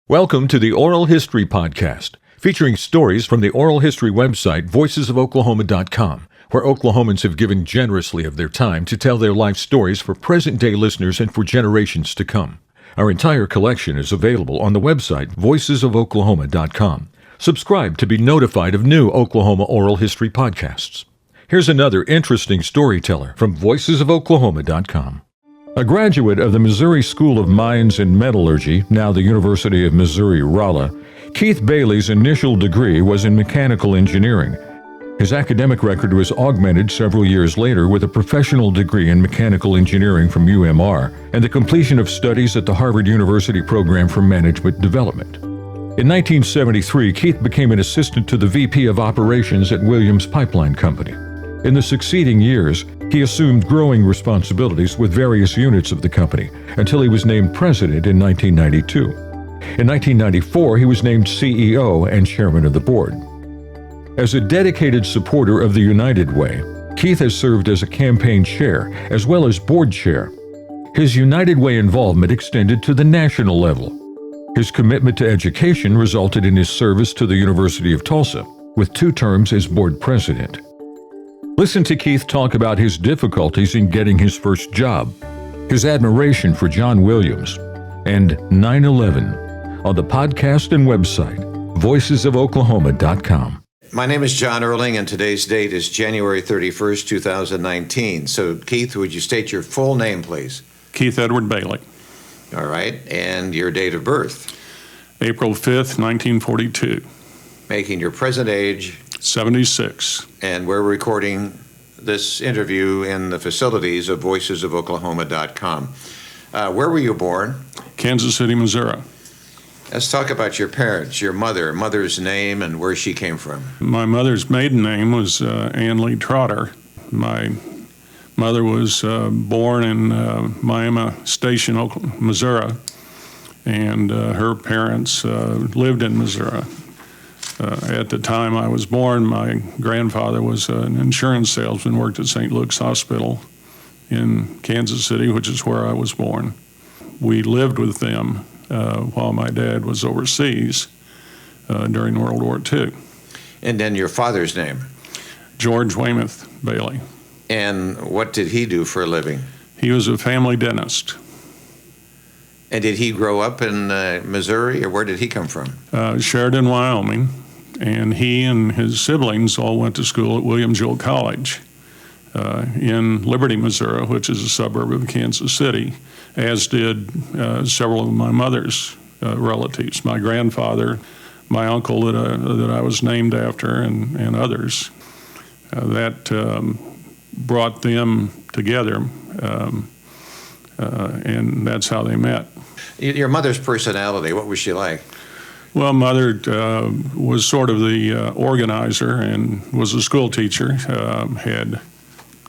Welcome to the Oral History Podcast, featuring stories from the oral history website voicesofoklahoma.com, where Oklahomans have given generously of their time to tell their life stories for present-day listeners and for generations to come. Our entire collection is available on the website voicesofoklahoma.com. Subscribe to be notified of new Oklahoma oral history podcasts. Here's another interesting storyteller from voicesofoklahoma.com. A graduate of the Missouri School of Mines and Metallurgy, now the University of Missouri Rolla, Keith Bailey's initial degree was in mechanical engineering. His academic record was augmented several years later with a professional degree in mechanical engineering from UMR and the completion of studies at the Harvard University Program for Management Development. In 1973, Keith became an assistant to the VP of Operations at Williams Pipeline Company. In the succeeding years, he assumed growing responsibilities with various units of the company until he was named president in 1992. In 1994, he was named CEO and chairman of the board. As a dedicated supporter of the United Way, Keith has served as a campaign chair as well as board chair. His United Way involvement extended to the national level. His commitment to education resulted in his service to the University of Tulsa, with 2 terms as board president. Listen to Keith talk about his difficulties in getting his first job, his admiration for John Williams, and 9/11 on the podcast and website, voicesofoklahoma.com. My name is John Erling, and today's date is January 31st, 2019. So, Keith, would you state your full name, please? Keith Edward Bailey. All right, and your date of birth? April 5th, 1942. Making your present age? 76. And we're recording this interview in the facilities of voicesofoklahoma.com. Where were you born? Kansas City, Missouri. Let's talk about your parents, your mother's name, and where she came from. My mother's maiden name was Ann Lee Trotter. My mother was born in Miami Station, Missouri, and her parents lived in Missouri. At the time I was born, my grandfather was an insurance salesman, worked at St. Luke's Hospital in Kansas City, which is where I was born. We lived with them while my dad was overseas during World War II. And then your father's name? George Weymouth Bailey. And what did he do for a living? He was a family dentist. And did he grow up in Missouri, or where did he come from? Sheridan, Wyoming. And he and his siblings all went to school at William Jewell College in Liberty, Missouri, which is a suburb of Kansas City, as did several of my mother's relatives. My grandfather, my uncle that I was named after, and others. That brought them together, and that's how they met. Your mother's personality, what was she like? Well, Mother was sort of the organizer and was a school teacher, had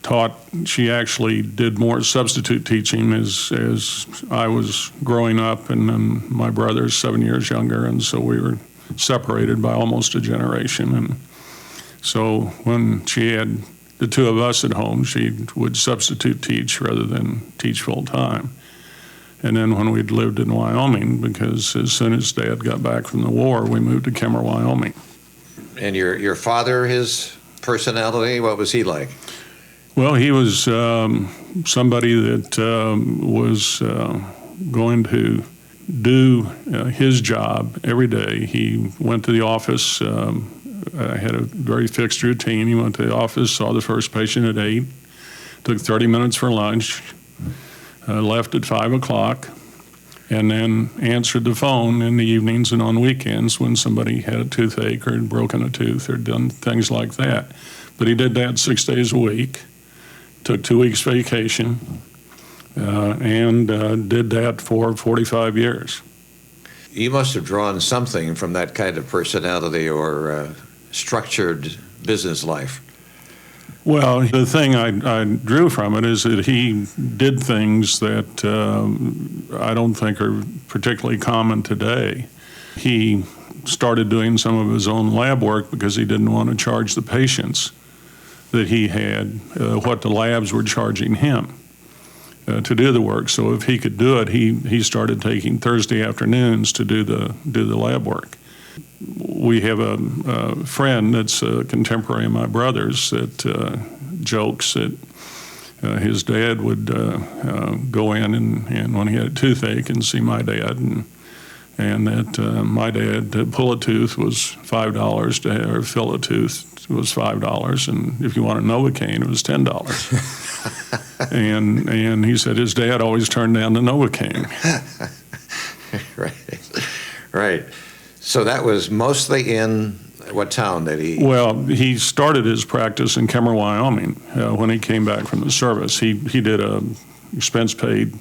taught. She actually did more substitute teaching as I was growing up, and then my brother's 7 years younger, and so we were separated by almost a generation. And so when she had the 2 of us at home, she would substitute teach rather than teach full time. And then when we'd lived in Wyoming, because as soon as Dad got back from the war, we moved to Kemmer, Wyoming. And your father, his personality, what was he like? Well, he was somebody that was going to do his job every day. He went to the office, had a very fixed routine. He went to the office, saw the first patient at 8, took 30 minutes for lunch, left at 5 o'clock, and then answered the phone in the evenings and on weekends when somebody had a toothache or had broken a tooth or done things like that. But he did that 6 days a week, took 2 weeks vacation, and did that for 45 years. You must have drawn something from that kind of personality or structured business life. Well, the thing I drew from it is that he did things that I don't think are particularly common today. He started doing some of his own lab work because he didn't want to charge the patients that he had what the labs were charging him. to do the work. So if he could do it, he started taking Thursday afternoons to do the lab work. We have a friend that's a contemporary of my brother's that jokes that his dad would go in and when he had a toothache and see my dad, and that my dad, to pull a tooth was $5, to fill a tooth was $5, and if you want a Novocaine, it was $10. and he said his dad always turned down the Novocaine. Right. So that was mostly in what town did he? Well, he started his practice in Kemmer, Wyoming, when he came back from the service. He did a expense-paid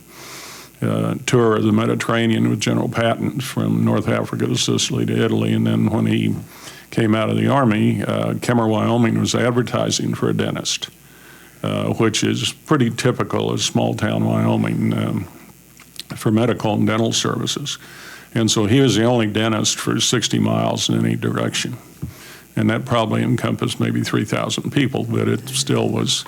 tour of the Mediterranean with General Patton from North Africa to Sicily to Italy, and then when he came out of the Army, Kemmer, Wyoming was advertising for a dentist, which is pretty typical of small-town Wyoming for medical and dental services. And so he was the only dentist for 60 miles in any direction. And that probably encompassed maybe 3,000 people, but it still was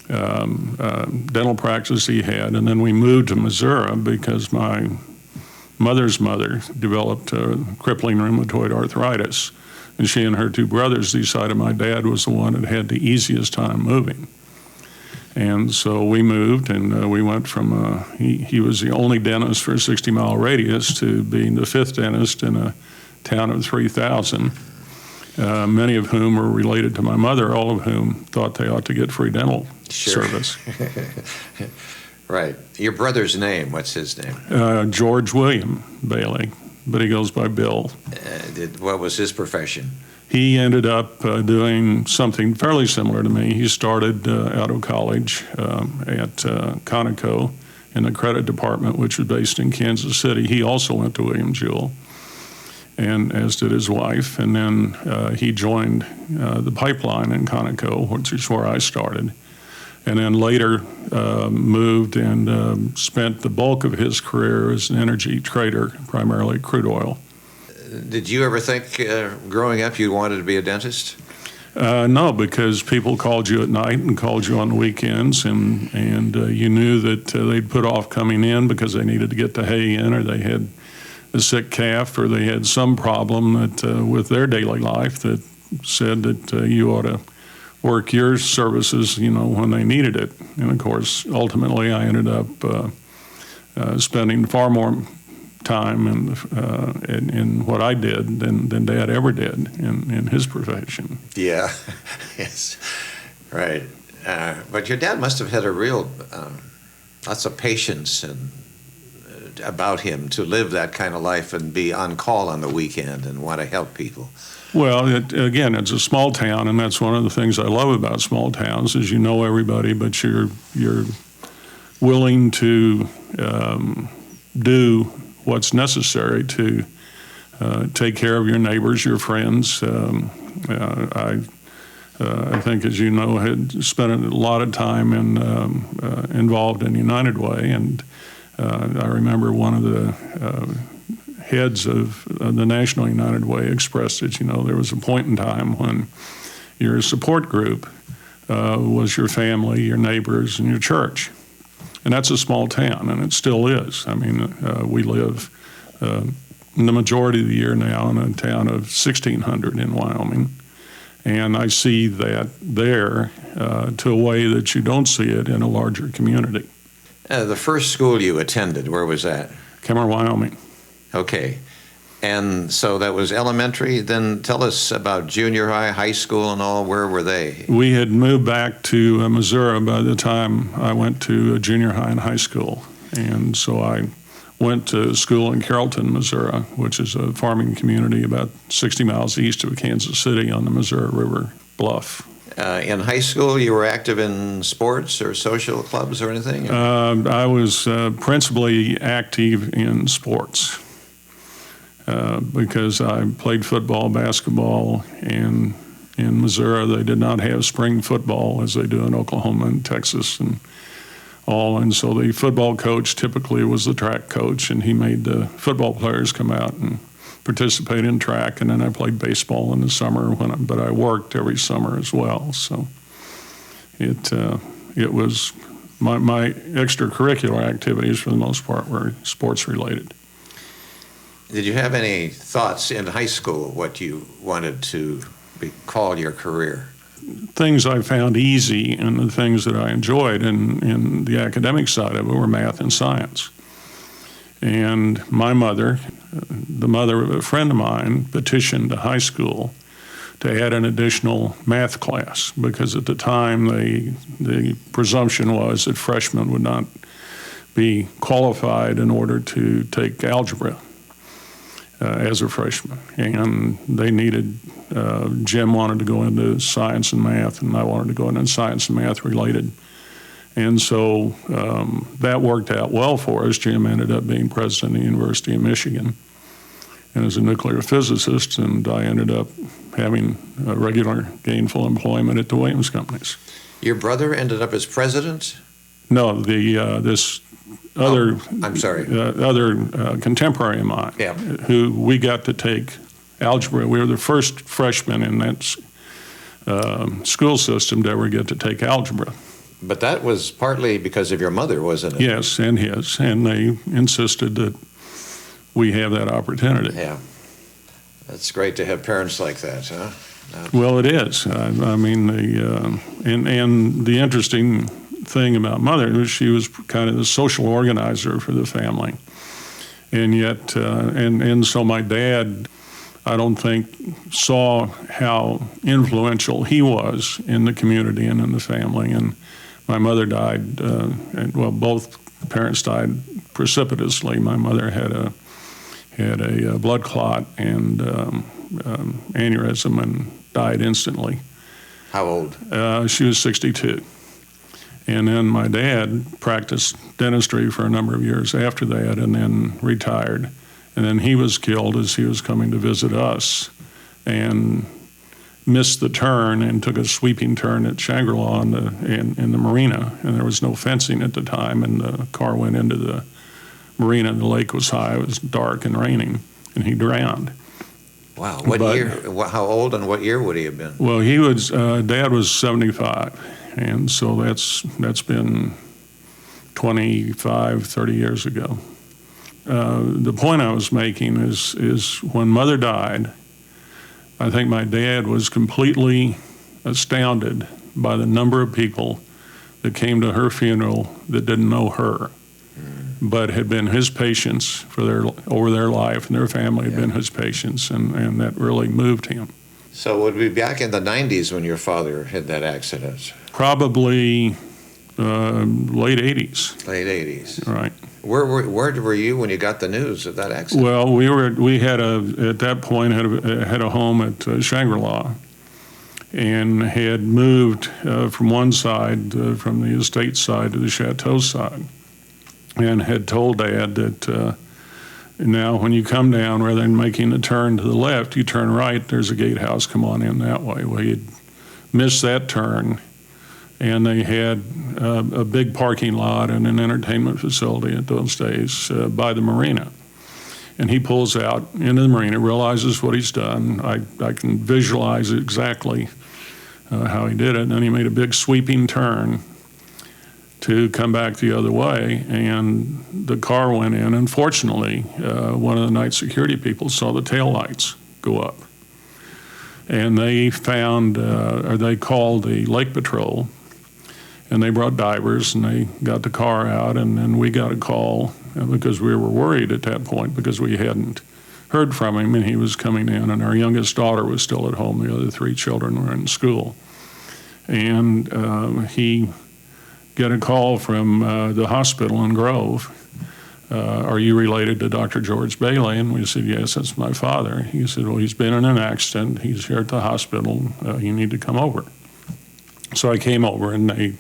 dental practice he had. And then we moved to Missouri because my mother's mother developed crippling rheumatoid arthritis. And she and her two brothers decided my dad was the one that had the easiest time moving. And so we moved, and we went from, he was the only dentist for a 60-mile radius to being the fifth dentist in a town of 3,000, many of whom were related to my mother, all of whom thought they ought to get free dental service. Right. Your brother's name, what's his name? George William Bailey, but he goes by Bill. What was his profession? He ended up doing something fairly similar to me. He started out of college at Conoco in the credit department, which was based in Kansas City. He also went to William Jewell, and as did his wife. And then he joined the pipeline in Conoco, which is where I started. And then later moved and spent the bulk of his career as an energy trader, primarily crude oil. Did you ever think growing up you wanted to be a dentist? No, because people called you at night and called you on the weekends, and you knew that they'd put off coming in because they needed to get the hay in, or they had a sick calf, or they had some problem that with their daily life that said that you ought to work your services, when they needed it. And of course, ultimately, I ended up spending far more time in what I did than Dad ever did in his profession. Yeah, yes, right. But your dad must have had a real lots of patience and about him to live that kind of life and be on call on the weekend and want to help people. Well, again, it's a small town, and that's one of the things I love about small towns is you know everybody, but you're willing to do what's necessary to take care of your neighbors, your friends. I think, as you know, had spent a lot of time involved in United Way, and I remember one of the heads of the National United Way expressed that, there was a point in time when your support group was your family, your neighbors, and your church. And that's a small town, and it still is. I mean, we live the majority of the year now in a town of 1,600 in Wyoming. And I see that there to a way that you don't see it in a larger community. The first school you attended, where was that? Kemmer, Wyoming. Okay. And so that was elementary. Then tell us about junior high, high school, and all. Where were they? We had moved back to Missouri by the time I went to junior high and high school. And so I went to school in Carrollton, Missouri, which is a farming community about 60 miles east of Kansas City on the Missouri River bluff. In high school, you were active in sports or social clubs or anything? I was principally active in sports. Because I played football, basketball, and in Missouri they did not have spring football as they do in Oklahoma and Texas and all. And so the football coach typically was the track coach, and he made the football players come out and participate in track. And then I played baseball in the summer, but I worked every summer as well. So it was my extracurricular activities, for the most part, were sports related. Did you have any thoughts in high school what you wanted to call your career? Things I found easy and the things that I enjoyed in the academic side of it were math and science. And my mother, the mother of a friend of mine, petitioned the high school to add an additional math class because at the time the presumption was that freshmen would not be qualified in order to take algebra as a freshman. And they needed, Jim wanted to go into science and math, and I wanted to go into science and math related. And so that worked out well for us. Jim ended up being president of the University of Michigan and as a nuclear physicist, and I ended up having a regular gainful employment at the Williams Companies. Your brother ended up as president? No, this other I'm sorry. Other contemporary of mine, yeah, who we got to take algebra. We were the first freshmen in that school system to ever get to take algebra. But that was partly because of your mother, wasn't it? Yes, and his, and they insisted that we have that opportunity. Yeah, that's great to have parents like that, huh? Well, it is. I mean, and the interesting thing about Mother was she was kind of the social organizer for the family, and yet, and so my dad, I don't think, saw how influential he was in the community and in the family. And my mother died, and well, both parents died precipitously. My mother had a blood clot and aneurysm and died instantly. How old? She was 62. And then my dad practiced dentistry for a number of years after that and then retired. And then he was killed as he was coming to visit us and missed the turn and took a sweeping turn at Shangri-La in the marina. And there was no fencing at the time, and the car went into the marina, and the lake was high, it was dark and raining, and he drowned. Wow. What year? How old and what year would he have been? Well, he was, Dad was 75, and so that's been 25, 30 years ago. The point I was making is when Mother died, I think my dad was completely astounded by the number of people that came to her funeral that didn't know her, but had been his patients over their life, and their family had been his patients, and that really moved him. So it would be back in the 90s when your father had that accident? Probably late 80s. Late 80s. Right. Where were you when you got the news of that accident? Well, we had at that point had a home at Shangri-La, and had moved from one side, from the estate side to the chateau side, and had told Dad that now when you come down, rather than making a turn to the left, you turn right, there's a gatehouse, come on in that way. Well, he'd missed that turn, and they had a big parking lot and an entertainment facility at those days by the marina. And he pulls out into the marina, realizes what he's done. I can visualize exactly how he did it. And then he made a big sweeping turn to come back the other way, and the car went in. Unfortunately, one of the night security people saw the taillights go up. And they found, or they called the lake patrol, and they brought divers, and they got the car out, and then we got a call because we were worried at that point because we hadn't heard from him, and he was coming in, and our youngest daughter was still at home. The other three children were in school. And he got a call from the hospital in Grove. Are you related to Dr. George Bailey? And we said, yes, that's my father. He said, well, he's been in an accident. He's here at the hospital. You need to come over. So I came over, and they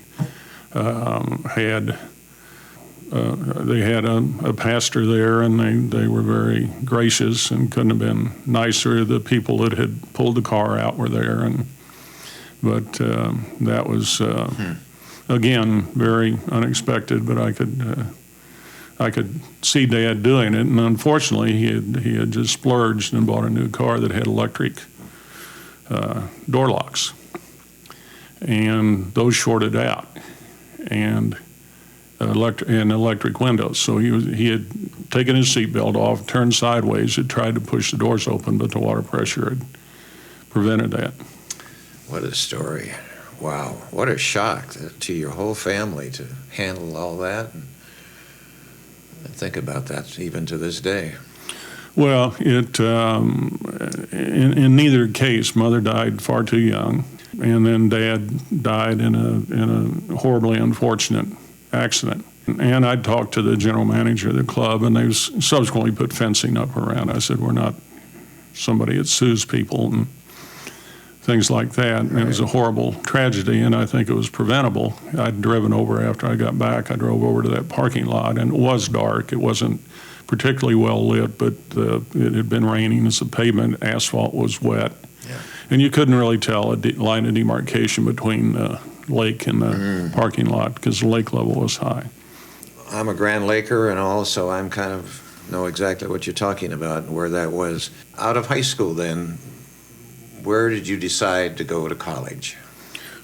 had a pastor there, and they were very gracious and couldn't have been nicer. The people that had pulled the car out were there, but that was again very unexpected. But I could see Dad doing it, and unfortunately he had just splurged and bought a new car that had electric door locks, and those shorted out, and electric windows. So he had taken his seatbelt off, turned sideways, had tried to push the doors open, but the water pressure had prevented that. What a story. Wow. What a shock to your whole family to handle all that. And think about that even to this day. Well, in neither case, Mother died far too young, and then Dad died in a horribly unfortunate accident. And I talked to the general manager of the club, and they subsequently put fencing up around. I said, we're not somebody that sues people and things like that. And it was a horrible tragedy, and I think it was preventable. I'd driven over after I got back. I drove over to that parking lot, and it was dark. It wasn't particularly well lit, but it had been raining, as the pavement asphalt was wet. Yeah. And you couldn't really tell a line of demarcation between the lake and the parking lot because the lake level was high. I'm a Grand Laker and all, so I'm kind of know exactly what you're talking about and where that was. Out of high school then, where did you decide to go to college?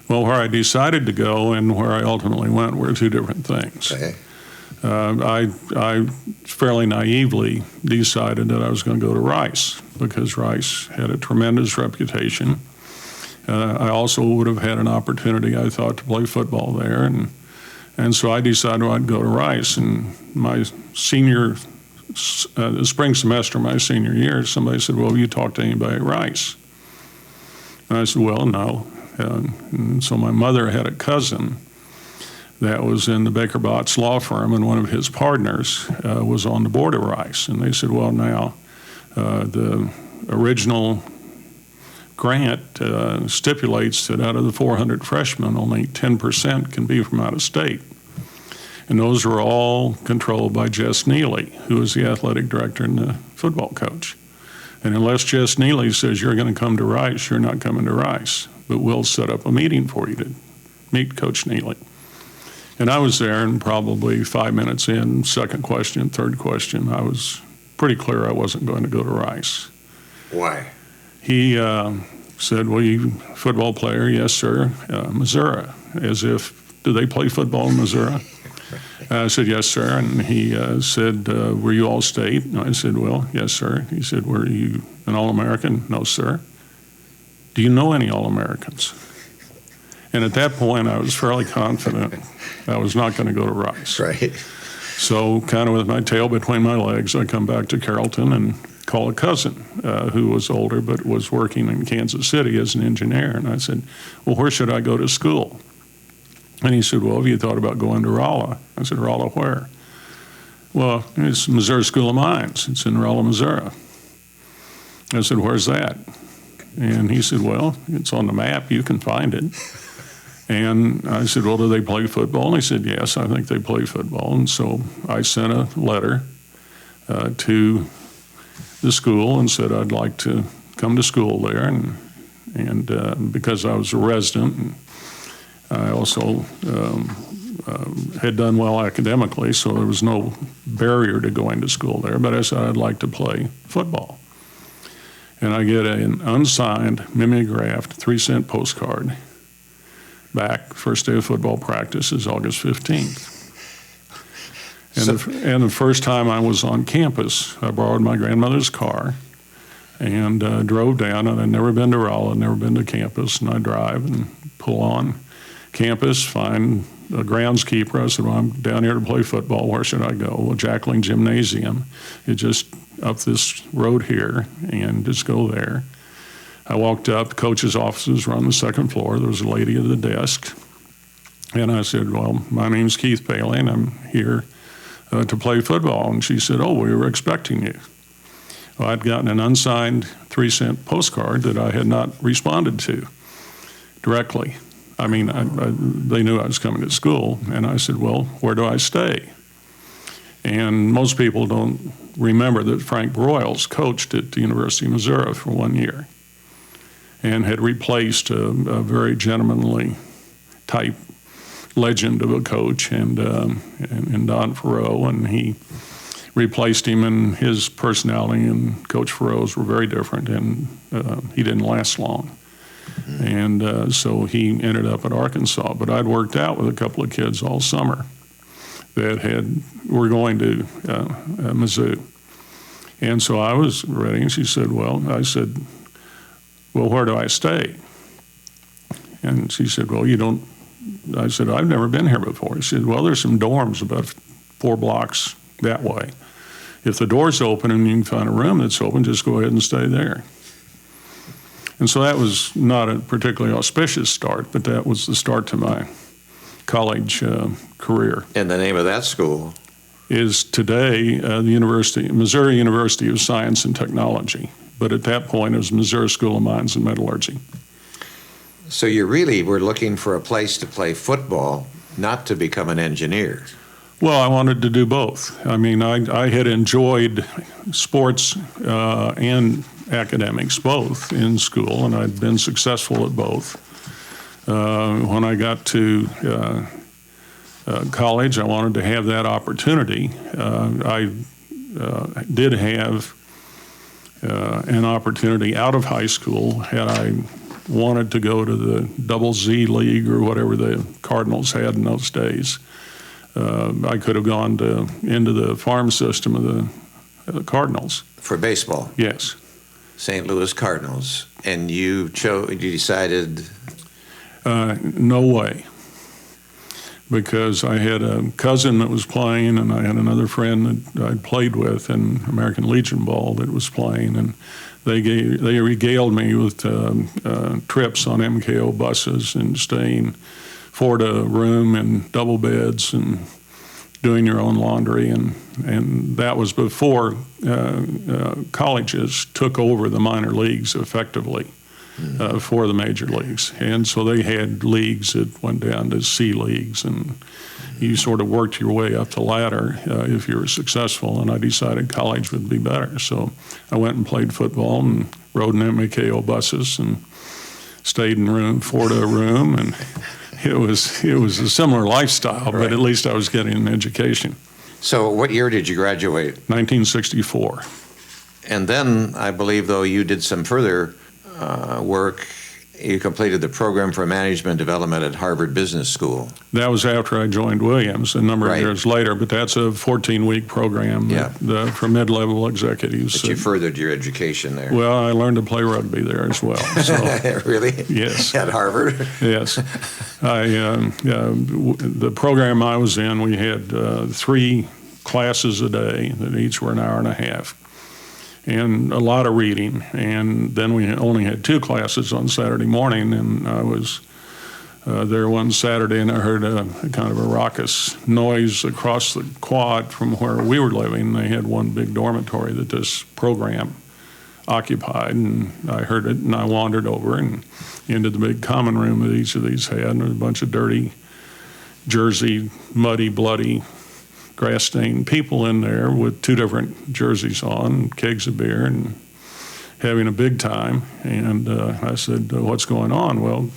Well, where I decided to go and where I ultimately went were two different things. Okay. I fairly naively decided that I was going to go to Rice because Rice had a tremendous reputation. I also would have had an opportunity, I thought, to play football there. And so I decided I'd go to Rice. And my the spring semester of my senior year, somebody said, well, have you talked to anybody at Rice? And I said, well, no. And so my mother had a cousin that was in the Baker Botts law firm, and one of his partners was on the board of Rice. And they said, well, now, the original grant stipulates that out of the 400 freshmen, only 10% can be from out of state. And those were all controlled by Jess Neely, who was the athletic director and the football coach. And unless Jess Neely says you're going to come to Rice, you're not coming to Rice. But we'll set up a meeting for you to meet Coach Neely. And I was there, and probably 5 minutes in, second question, third question, I was pretty clear I wasn't going to go to Rice. Why? He said, well, you football player? Yes, sir. Missouri. As if, do they play football in Missouri? I said, yes, sir. And he said, were you All-State? And I said, well, yes, sir. He said, were you an All-American? No, sir. Do you know any All-Americans? And at that point, I was fairly confident I was not going to go to Rice. Right. So kind of with my tail between my legs, I come back to Carrollton and call a cousin who was older but was working in Kansas City as an engineer. And I said, well, where should I go to school? And he said, well, have you thought about going to Rolla? I said, Rolla where? Well, it's Missouri School of Mines. It's in Rolla, Missouri. I said, where's that? And he said, well, it's on the map. You can find it. And I said, well, do they play football? And he said, yes, I think they play football. And so I sent a letter to the school and said I'd like to come to school there. And because I was a resident, and I also had done well academically, so there was no barrier to going to school there. But I said I'd like to play football. And I get an unsigned, mimeographed 3-cent postcard back. First day of football practice is August 15th. And the first time I was on campus, I borrowed my grandmother's car and drove down. And I'd never been to Rolla, never been to campus. And I drive and pull on campus, find a groundskeeper. I said, well, I'm down here to play football. Where should I go? Well, Jackling Gymnasium. It's just up this road here, and just go there. I walked up. The coach's offices were on the second floor. There was a lady at the desk. And I said, well, my name's Keith Paley, and I'm here to play football. And she said, oh, we were expecting you. Well, I'd gotten an unsigned 3-cent postcard that I had not responded to directly. I mean, they knew I was coming to school. And I said, well, where do I stay? And most people don't remember that Frank Broyles coached at the University of Missouri for 1 year and had replaced a very gentlemanly type legend of a coach and Don Farrow, and he replaced him, and his personality and Coach Farrow's were very different, and he didn't last long. And so he ended up at Arkansas. But I'd worked out with a couple of kids all summer that were going to Mizzou. And so I was ready, and she said, I said, where do I stay? And she said, you don't. I said, I've never been here before. She said, there's some dorms about 4 blocks that way. If the door's open and you can find a room that's open, just go ahead and stay there. And so that was not a particularly auspicious start, but that was the start to my college career. And the name of that school? Is today the Missouri University of Science and Technology. But at that point, it was Missouri School of Mines and Metallurgy. So you really were looking for a place to play football, not to become an engineer. Well, I wanted to do both. I mean, I had enjoyed sports and academics both in school, and I'd been successful at both. When I got to college, I wanted to have that opportunity. I did have an opportunity out of high school had I wanted to go to the Double Z League or whatever the Cardinals had in those days. I could have gone into the farm system of the Cardinals. For baseball? Yes. St. Louis Cardinals. And you decided? No way. Because I had a cousin that was playing, and I had another friend that I'd played with in American Legion ball that was playing, and they regaled me with trips on MKO buses and staying 4 to a room in double beds and doing your own laundry, and that was before colleges took over the minor leagues effectively for the major leagues. And so they had leagues that went down to C leagues, and you sort of worked your way up the ladder if you were successful, and I decided college would be better. So I went and played football and rode in MKO buses and stayed in 4 to a room, and it was a similar lifestyle, but at least I was getting an education. So what year did you graduate? 1964. And then I believe, though, you did some further work. You completed the program for management development at Harvard Business School. That was after I joined Williams a number of years later, but that's a 14-week program for mid-level executives. But you furthered your education there. Well, I learned to play rugby there as well. So, really? Yes. At Harvard? Yes. The program I was in, we had 3 classes a day that each were an hour and a half, and a lot of reading. And then we only had 2 classes on Saturday morning, and I was there one Saturday, and I heard a kind of a raucous noise across the quad from where we were living. They had one big dormitory that this program occupied, and I heard it, and I wandered over and into the big common room that each of these had, and there was a bunch of dirty, Jersey, muddy, bloody, grass-stained people in there with 2 different jerseys on, kegs of beer, and having a big time. And I said, what's going on? Well,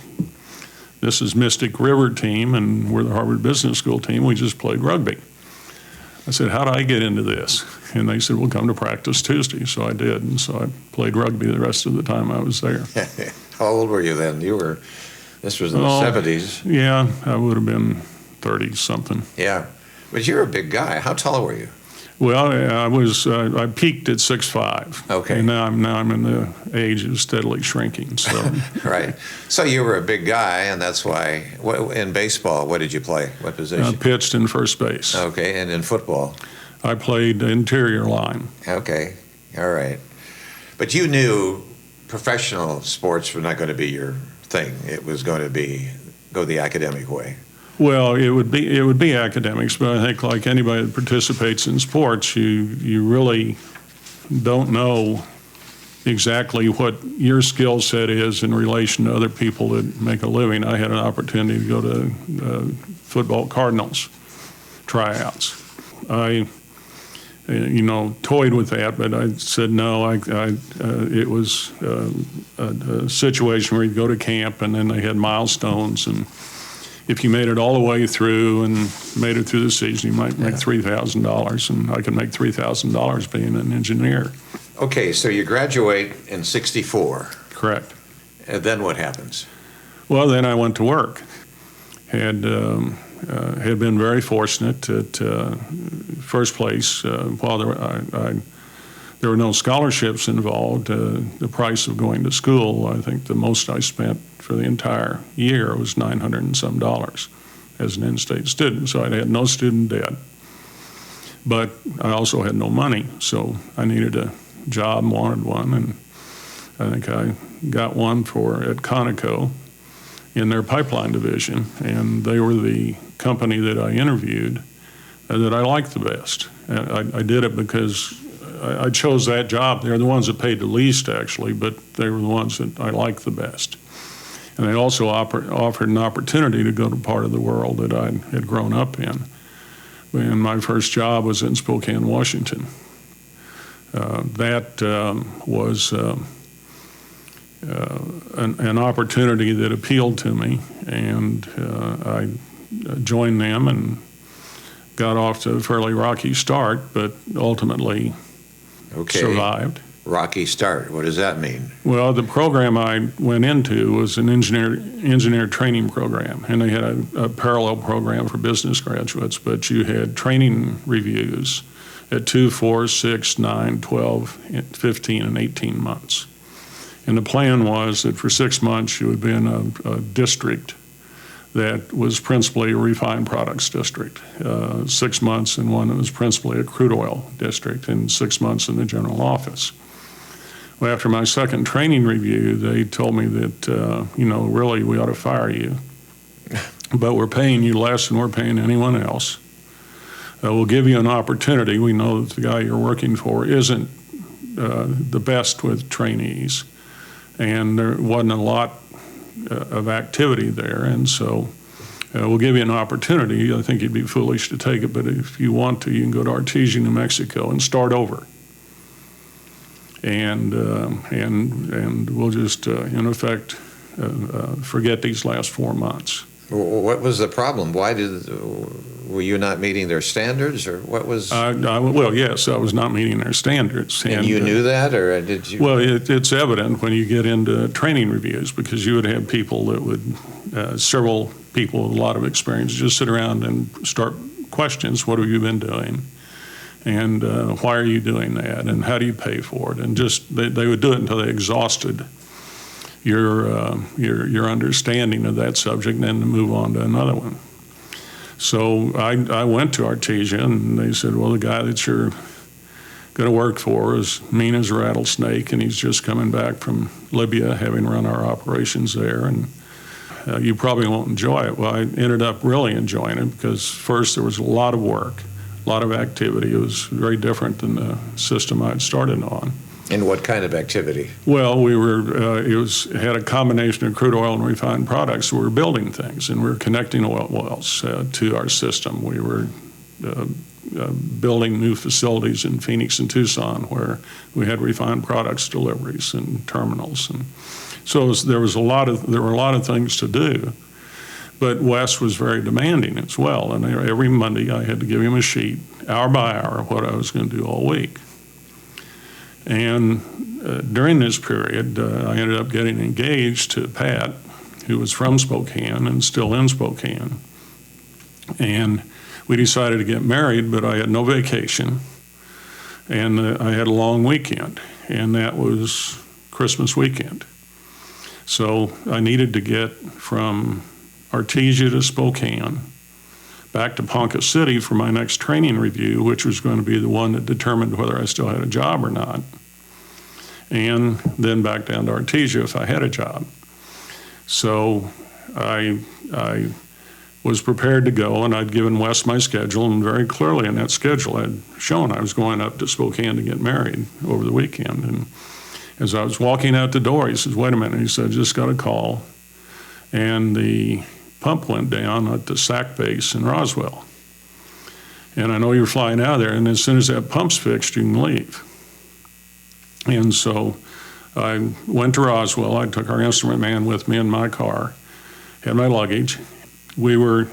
this is Mystic River team, and we're the Harvard Business School team. We just played rugby. I said, how do I get into this? And they said, well, come to practice Tuesday. So I did, and so I played rugby the rest of the time I was there. How old were you then? This was in the 70s. Yeah, I would have been 30-something. Yeah. But you're a big guy. How tall were you? Well, I peaked at 6'5". Okay. And now I'm in the age of steadily shrinking. So. Right. So you were a big guy, and that's why. In baseball, what did you play? What position? I pitched in first base. Okay. And in football? I played interior line. Okay. All right. But you knew professional sports were not going to be your thing. It was going to go the academic way. Well, it would be academics, but I think like anybody that participates in sports, you really don't know exactly what your skill set is in relation to other people that make a living. I had an opportunity to go to football Cardinals tryouts. I toyed with that, but I said no. It was a situation where you'd go to camp, and then they had milestones, and if you made it all the way through and made it through the season, you might make $3,000, and I could make $3,000 being an engineer. Okay, so you graduate in 64. Correct. And then what happens? Well, then I went to work. Had had been very fortunate at first place. While there were no scholarships involved, the price of going to school, I think the most I spent for the entire year was $900 and some as an in-state student. So I had no student debt. But I also had no money, so I needed a job and wanted one, and I think I got one at Conoco in their pipeline division, and they were the company that I interviewed that I liked the best. And I did it because I chose that job. They're the ones that paid the least, actually, but they were the ones that I liked the best. And they also offered an opportunity to go to part of the world that I had grown up in. And my first job was in Spokane, Washington. That was an opportunity that appealed to me, and I joined them and got off to a fairly rocky start, but ultimately survived. Rocky start, what does that mean? Well, the program I went into was an engineer training program, and they had a parallel program for business graduates, but you had training reviews at 2, 4, 6, 9, 12, 15, and 18 months. And the plan was that for 6 months you would be in a district that was principally a refined products district, 6 months in one that was principally a crude oil district, and 6 months in the general office. Well, after my second training review, they told me that, really we ought to fire you, but we're paying you less than we're paying anyone else. We'll give you an opportunity. We know that the guy you're working for isn't the best with trainees, and there wasn't a lot of activity there, and so we'll give you an opportunity. I think you'd be foolish to take it, but if you want to, you can go to Artesia, New Mexico, and start over. And we'll just, in effect, forget these last 4 months. What was the problem? Were you not meeting their standards, or what was? Well, yes, I was not meeting their standards. And you knew that, or did you? Well, it's evident when you get into training reviews, because you would have people that would, several people with a lot of experience, just sit around and start questions. What have you been doing? And why are you doing that? And how do you pay for it? And just they would do it until they exhausted your understanding of that subject, and then to move on to another one. So I went to Artesia, and they said, well, the guy that you're going to work for is mean as a rattlesnake, and he's just coming back from Libya, having run our operations there, and you probably won't enjoy it. Well, I ended up really enjoying it, because first there was a lot of work, a lot of activity. It was very different than the system I'd started on. And what kind of activity? Well, it had a combination of crude oil and refined products. We were building things, and we were connecting oil wells to our system. We were building new facilities in Phoenix and Tucson where we had refined products deliveries and terminals. And so there were a lot of things to do. But Wes was very demanding as well, and every Monday I had to give him a sheet, hour by hour, of what I was going to do all week. And during this period, I ended up getting engaged to Pat, who was from Spokane and still in Spokane. And we decided to get married, but I had no vacation, and I had a long weekend, and that was Christmas weekend. So I needed to get from Artesia to Spokane, back to Ponca City for my next training review, which was going to be the one that determined whether I still had a job or not, and then back down to Artesia if I had a job. So I was prepared to go, and I'd given Wes my schedule, and very clearly in that schedule I'd shown I was going up to Spokane to get married over the weekend. And as I was walking out the door, he says, wait a minute, he said, I just got a call, and the pump went down at the SAC base in Roswell. And I know you're flying out of there, and as soon as that pump's fixed, you can leave. And so I went to Roswell. I took our instrument man with me in my car, had my luggage. We were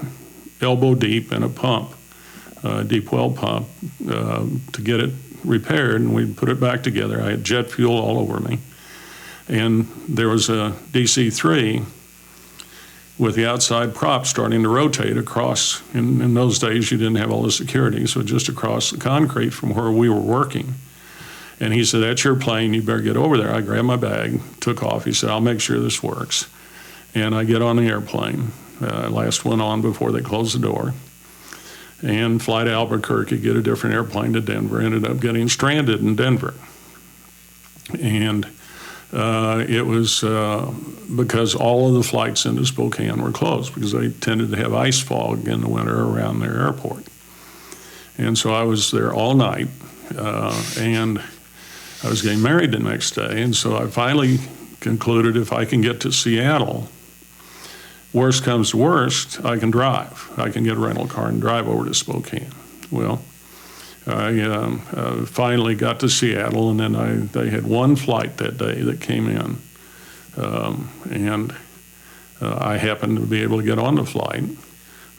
elbow deep in a pump, deep well pump, to get it repaired, and we put it back together. I had jet fuel all over me. And there was a DC-3 with the outside prop starting to rotate across. In those days, you didn't have all the security, so just across the concrete from where we were working. And he said, "That's your plane, you better get over there." I grabbed my bag, took off. He said, "I'll make sure this works." And I get on the airplane, last one on before they closed the door, and fly to Albuquerque, get a different airplane to Denver. Ended up getting stranded in Denver. And it was because all of the flights into Spokane were closed because they tended to have ice fog in the winter around their airport. And so I was there all night, and I was getting married the next day. And so I finally concluded if I can get to Seattle, worst comes to worst, I can drive. I can get a rental car and drive over to Spokane. Well, I finally got to Seattle, and then they had one flight that day that came in, and I happened to be able to get on the flight.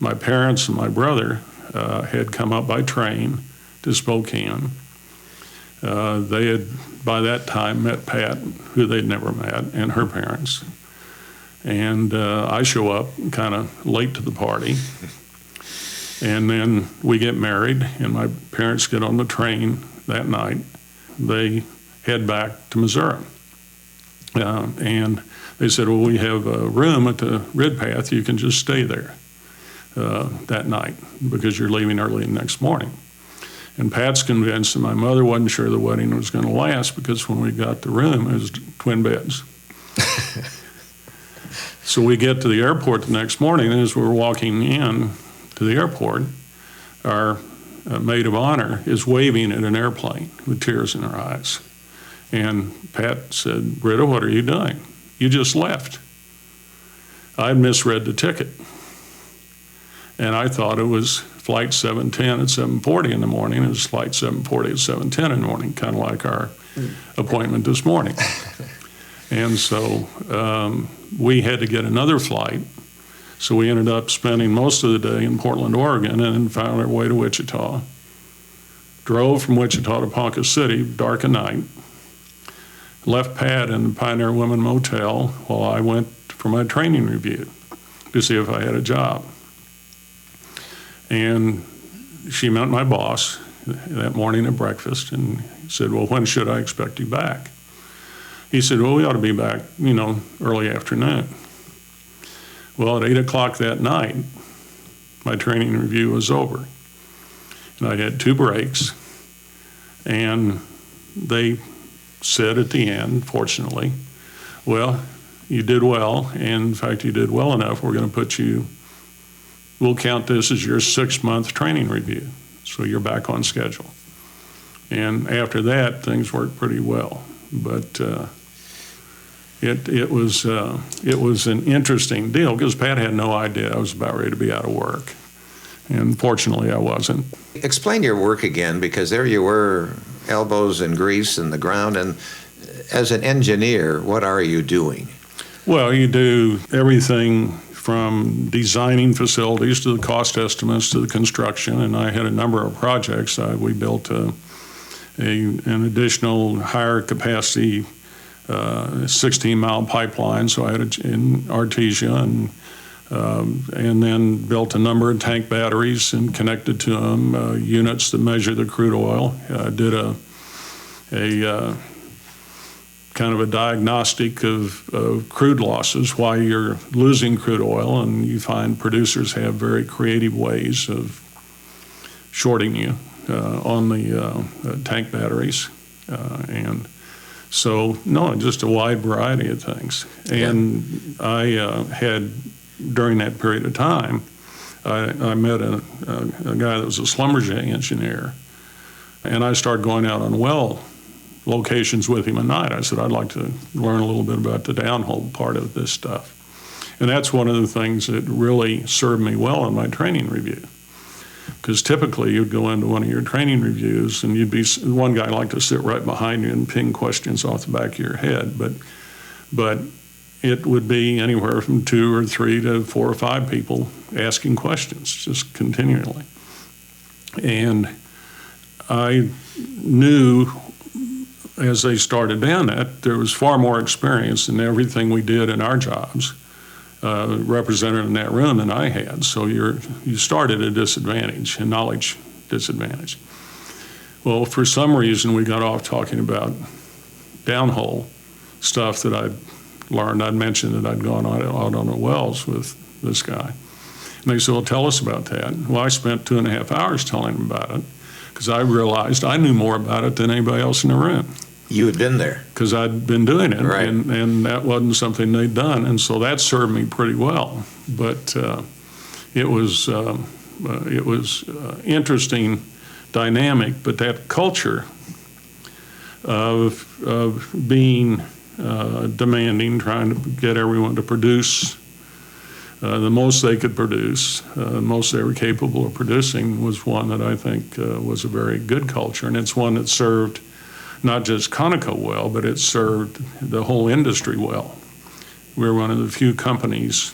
My parents and my brother had come up by train to Spokane. They had, by that time, met Pat, who they'd never met, and her parents. And I show up kind of late to the party. And then we get married, and my parents get on the train that night. They head back to Missouri. And they said, "Well, we have a room at the Rid Path. You can just stay there that night because you're leaving early the next morning." And Pat's convinced, and my mother wasn't sure the wedding was going to last because when we got the room, it was twin beds. So we get to the airport the next morning, and as we're walking in to the airport, our maid of honor is waving at an airplane with tears in her eyes. And Pat said, "Britta, what are you doing? You just left." I'd misread the ticket. And I thought it was flight 710 at 7:40 in the morning. It was flight 7:40 at 7:10 in the morning, kind of like our appointment this morning. And so we had to get another flight. So we ended up spending most of the day in Portland, Oregon, and then found our way to Wichita. Drove from Wichita to Ponca City, dark of night. Left Pat in the Pioneer Women Motel while I went for my training review to see if I had a job. And she met my boss that morning at breakfast and said, "Well, when should I expect you back?" He said, "Well, we ought to be back, early afternoon." Well, at 8 o'clock that night, my training review was over. And I had 2 breaks, and they said at the end, fortunately, "Well, you did well, and in fact, you did well enough, we're going to we'll count this as your 6-month training review, so you're back on schedule." And after that, things worked pretty well. But it was an interesting deal because Pat had no idea I was about ready to be out of work. And fortunately, I wasn't. Explain your work again, because there you were, elbows in grease in the ground. And as an engineer, what are you doing? Well, you do everything from designing facilities to the cost estimates to the construction. And I had a number of projects. We built an additional higher capacity 16-mile pipeline, so I had it in Artesia, and then built a number of tank batteries and connected to them units that measure the crude oil. Did a kind of a diagnostic of crude losses, why you're losing crude oil, and you find producers have very creative ways of shorting you on the tank batteries. And so, no, just a wide variety of things. And I had, during that period of time, I met a guy that was a Schlumberger engineer, and I started going out on well locations with him at night. I said, "I'd like to learn a little bit about the downhole part of this stuff." And that's one of the things that really served me well in my training review. Because typically you'd go into one of your training reviews and one guy liked to sit right behind you and ping questions off the back of your head, but it would be anywhere from 2 or 3 to 4 or 5 people asking questions just continually. And I knew as they started down that there was far more experience in everything we did in our jobs represented in that room than I had. So you start at a disadvantage, a knowledge disadvantage. Well, for some reason, we got off talking about downhole stuff that I'd learned. I'd mentioned that I'd gone out on the wells with this guy. And they said, well, tell us about that. Well, I spent 2.5 hours telling them about it because I realized I knew more about it than anybody else in the room. You had been there. Because I'd been doing it, right. and that wasn't something they'd done. And so that served me pretty well. But it was interesting dynamic, but that culture of being demanding, trying to get everyone to produce the most they could produce, the most they were capable of producing, was one that I think was a very good culture, and it's one that served not just Conoco well, but it served the whole industry well. We were one of the few companies,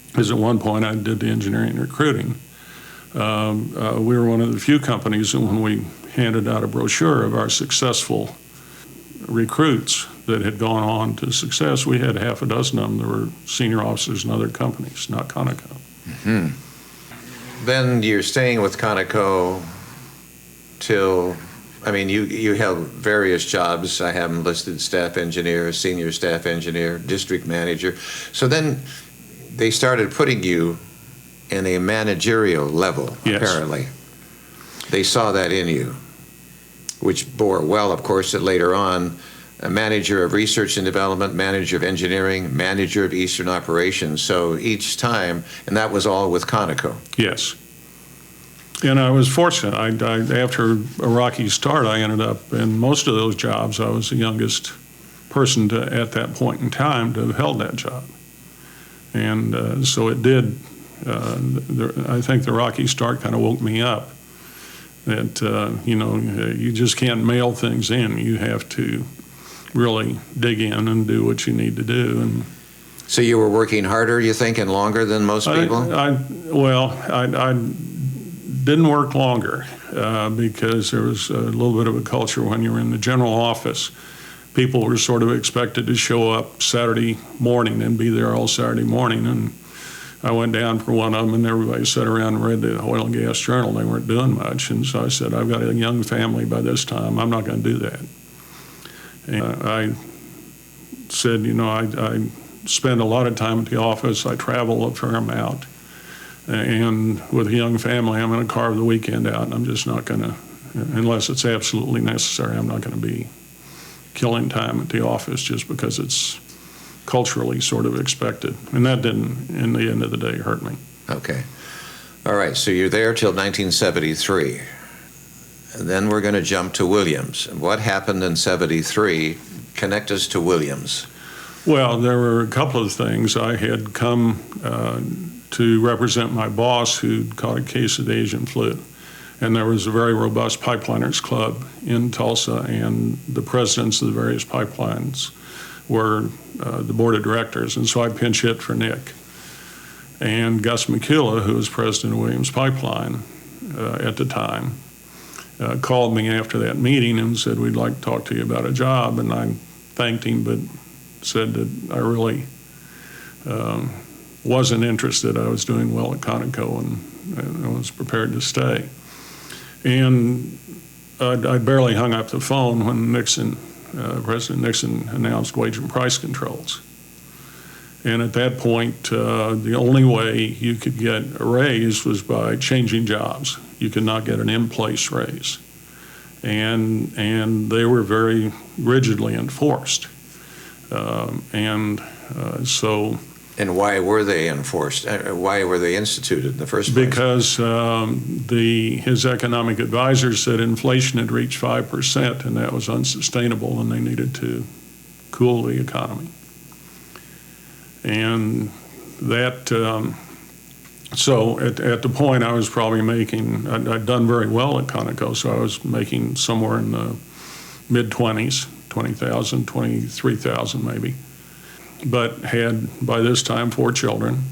because at one point I did the engineering recruiting, we were one of the few companies that when we handed out a brochure of our successful recruits that had gone on to success, we had half a dozen of them that were senior officers in other companies, not Conoco. Mm-hmm. Then you're staying with Conoco till, I mean, you held various jobs. I have them listed: staff engineer, senior staff engineer, district manager. So then they started putting you in a managerial level, yes. Apparently. They saw that in you, which bore well, of course, that later on, a manager of research and development, manager of engineering, manager of Eastern operations. So each time, and that was all with Conoco. Yes. And I was fortunate. After a rocky start, I ended up in most of those jobs. I was the youngest person at that point in time to have held that job. And so it did, I think the rocky start kind of woke me up that, you just can't mail things in. You have to really dig in and do what you need to do. And so you were working harder, you think, and longer than most people? I didn't work longer because there was a little bit of a culture when you were in the general office. People were sort of expected to show up Saturday morning and be there all Saturday morning. And I went down for one of them, and everybody sat around and read the oil and gas journal. They weren't doing much. And so I said, I've got a young family by this time. I'm not going to do that. And I said, I spend a lot of time at the office. I travel a fair amount. And with a young family, I'm going to carve the weekend out, and I'm just not going to, unless it's absolutely necessary, I'm not going to be killing time at the office just because it's culturally sort of expected. And that didn't, in the end of the day, hurt me. Okay. All right, so you're there till 1973. And then we're going to jump to Williams. What happened in 73? Connect us to Williams. Well, there were a couple of things. I had come to represent my boss who'd caught a case of the Asian flu. And there was a very robust pipeliners club in Tulsa, and the presidents of the various pipelines were the board of directors. And so I pinch hit for Nick. And Gus McCullough, who was president of Williams Pipeline at the time, called me after that meeting and said, we'd like to talk to you about a job. And I thanked him, but said that I really wasn't interested. I was doing well at Conoco, and I was prepared to stay. And I barely hung up the phone when President Nixon announced wage and price controls. And at that point, the only way you could get a raise was by changing jobs. You could not get an in-place raise. And they were very rigidly enforced. And why were they enforced? Why were they instituted in the first place? Because his economic advisor said inflation had reached 5%, and that was unsustainable, and they needed to cool the economy. And that, so at the point I was probably making, I'd done very well at Conoco, so I was making somewhere in the mid-20s, 20,000, 23,000 maybe. But had, by this time, 4 children.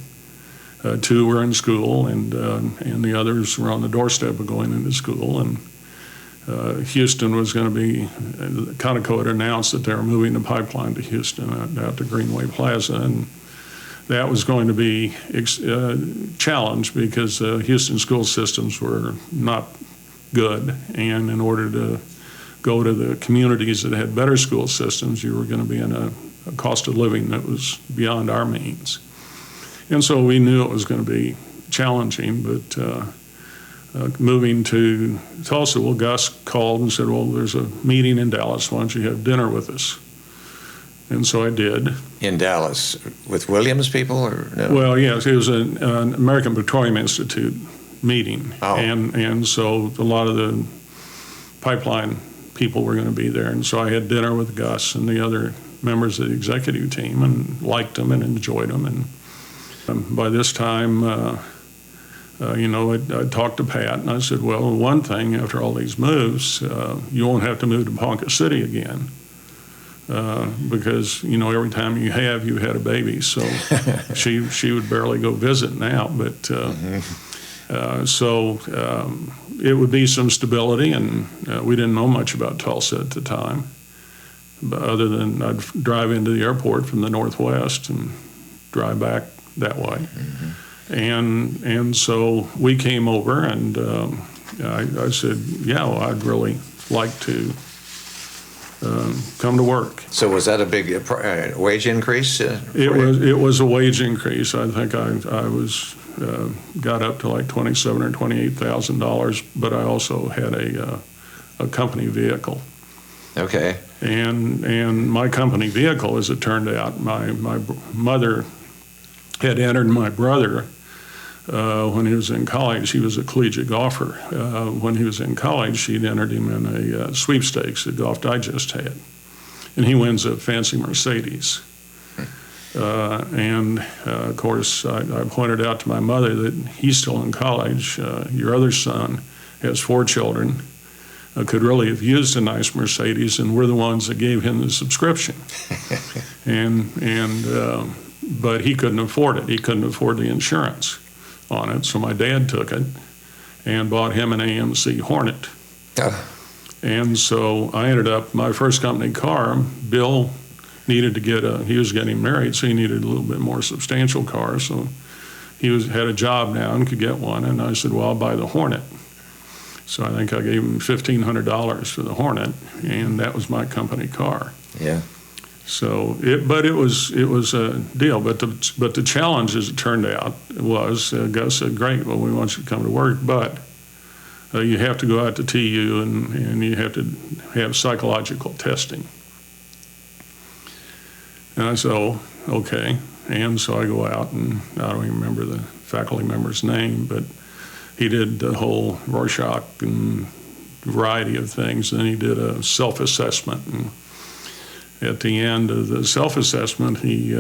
2 were in school, and the others were on the doorstep of going into school. And Houston was going to be, Conoco had announced that they were moving the pipeline to Houston, out to Greenway Plaza. And that was going to be challenged because Houston school systems were not good, and in order to go to the communities that had better school systems, you were going to be in a cost of living that was beyond our means. And so we knew it was going to be challenging, but moving to Tulsa, well, Gus called and said, well, there's a meeting in Dallas, why don't you have dinner with us? And so I did. In Dallas, with Williams people, or no? Well, yes, it was an American Petroleum Institute meeting. Oh. And so a lot of the pipeline people were going to be there. And so I had dinner with Gus and the other members of the executive team and liked them and enjoyed them. And by this time, I talked to Pat and I said, well, one thing, after all these moves, you won't have to move to Ponca City again. Because, every time you had a baby. So she would barely go visit now. But so it would be some stability, and we didn't know much about Tulsa at the time. But other than I'd drive into the airport from the northwest and drive back that way. And so we came over, and I said, yeah, well, I'd really like to come to work. So was that a big wage increase? It was a wage increase. I think I was got up to like $27,000 or $28,000, but I also had a company vehicle. Okay. And my company vehicle, as it turned out, my mother had entered my brother when he was in college. He was a collegiate golfer. When he was in college, she'd entered him in a sweepstakes that Golf Digest had. And he wins a fancy Mercedes. Of course, I pointed out to my mother that he's still in college. Your other son has 4 children, could really have used a nice Mercedes, and we're the ones that gave him the subscription. But he couldn't afford it. He couldn't afford the insurance on it. So my dad took it and bought him an AMC Hornet. And so I ended up, my first company car, Bill needed to he was getting married, so he needed a little bit more substantial car. So he had a job now and could get one. And I said, well, I'll buy the Hornet. So I think I gave him $1,500 for the Hornet, and that was my company car. Yeah. So it was a deal, but the challenge, as it turned out, was Gus said, "Great, well, we want you to come to work, but you have to go out to TU and you have to have psychological testing." And I said, "Oh, okay." And so I go out, and I don't even remember the faculty member's name, but he did the whole Rorschach and variety of things. Then he did a self-assessment, and at the end of the self-assessment, he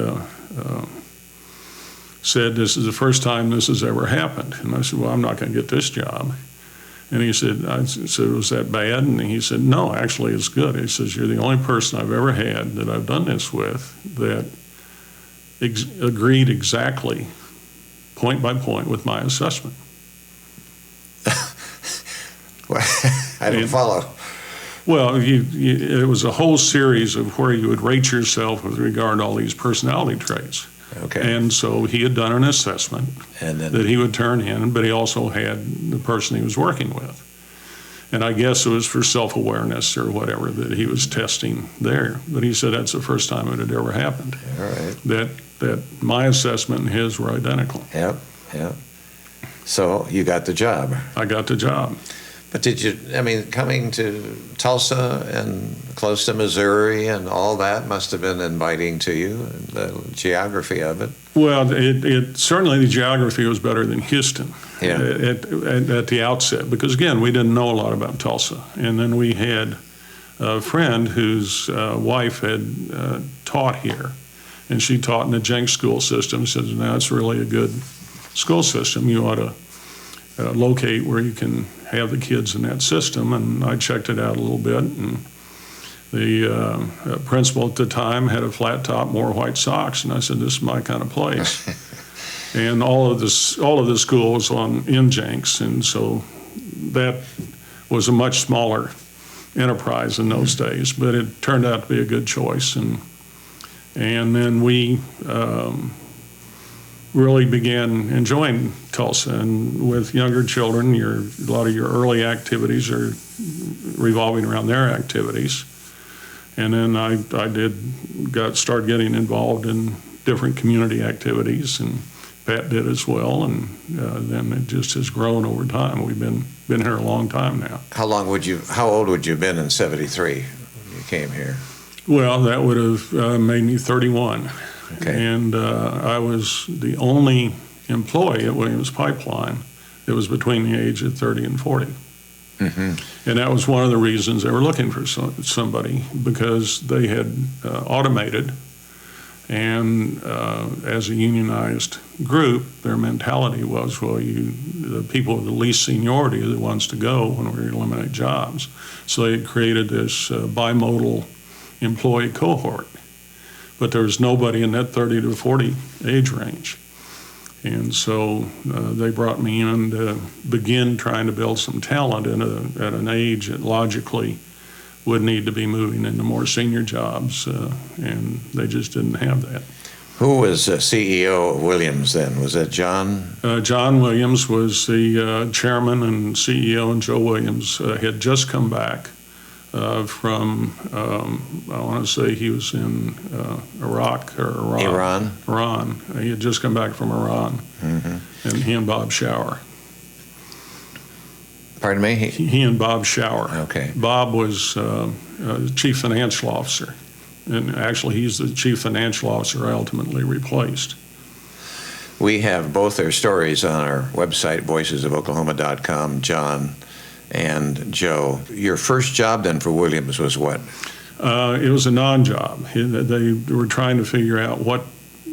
said, "This is the first time this has ever happened." And I said, "Well, I'm not going to get this job." And he said, I said, "Was that bad?" And he said, "No, actually it's good." He says, "You're the only person I've ever had that I've done this with that agreed exactly, point by point, with my assessment." I don't follow. Well, it was a whole series of where you would rate yourself with regard to all these personality traits. Okay. And so he had done an assessment that he would turn in, but he also had the person he was working with. And I guess it was for self-awareness or whatever that he was testing there. But he said that's the first time it had ever happened. All right. That my assessment and his were identical. Yep. So you got the job. I got the job. But coming to Tulsa and close to Missouri and all that must have been inviting to you, the geography of it. Well, it certainly, the geography was better than Houston at the outset, because again, we didn't know a lot about Tulsa. And then we had a friend whose wife had taught here, and she taught in the Jenks school system. She said, "Now it's really a good school system. You ought to locate where you can have the kids in that system." And I checked it out a little bit, and the principal at the time had a flat top, more white socks, and I said, "This is my kind of place." And all of the school was in Jenks, and so that was a much smaller enterprise in those days, but it turned out to be a good choice. And then we really began enjoying Tulsa. And with younger children, a lot of your early activities are revolving around their activities. And then I started getting involved in different community activities, and Pat did as well. And then it just has grown over time. We've been here a long time now. How old would you have been in '73 when you came here? Well, that would have made me 31. Okay. And I was the only employee at Williams Pipeline that was between the age of 30 and 40. Mm-hmm. And that was one of the reasons they were looking for somebody, because they had automated, and as a unionized group, their mentality was, well, the people with the least seniority are the ones to go when we eliminate jobs. So they had created this bimodal employee cohort. But there was nobody in that 30 to 40 age range. And so they brought me in to begin trying to build some talent at an age that logically would need to be moving into more senior jobs, and they just didn't have that. Who was CEO of Williams then? Was that John? John Williams was the chairman and CEO, and Joe Williams had just come back from, I want to say he was in Iraq or Iran. Iran. He had just come back from Iran. Mm-hmm. And he and Bob Shower. Pardon me? He and Bob Shower. Okay. Bob was chief financial officer. And actually, he's the chief financial officer I ultimately replaced. We have both their stories on our website, voicesofoklahoma.com, John and Joe. Your first job then for Williams was what? It was a non-job. They were trying to figure out what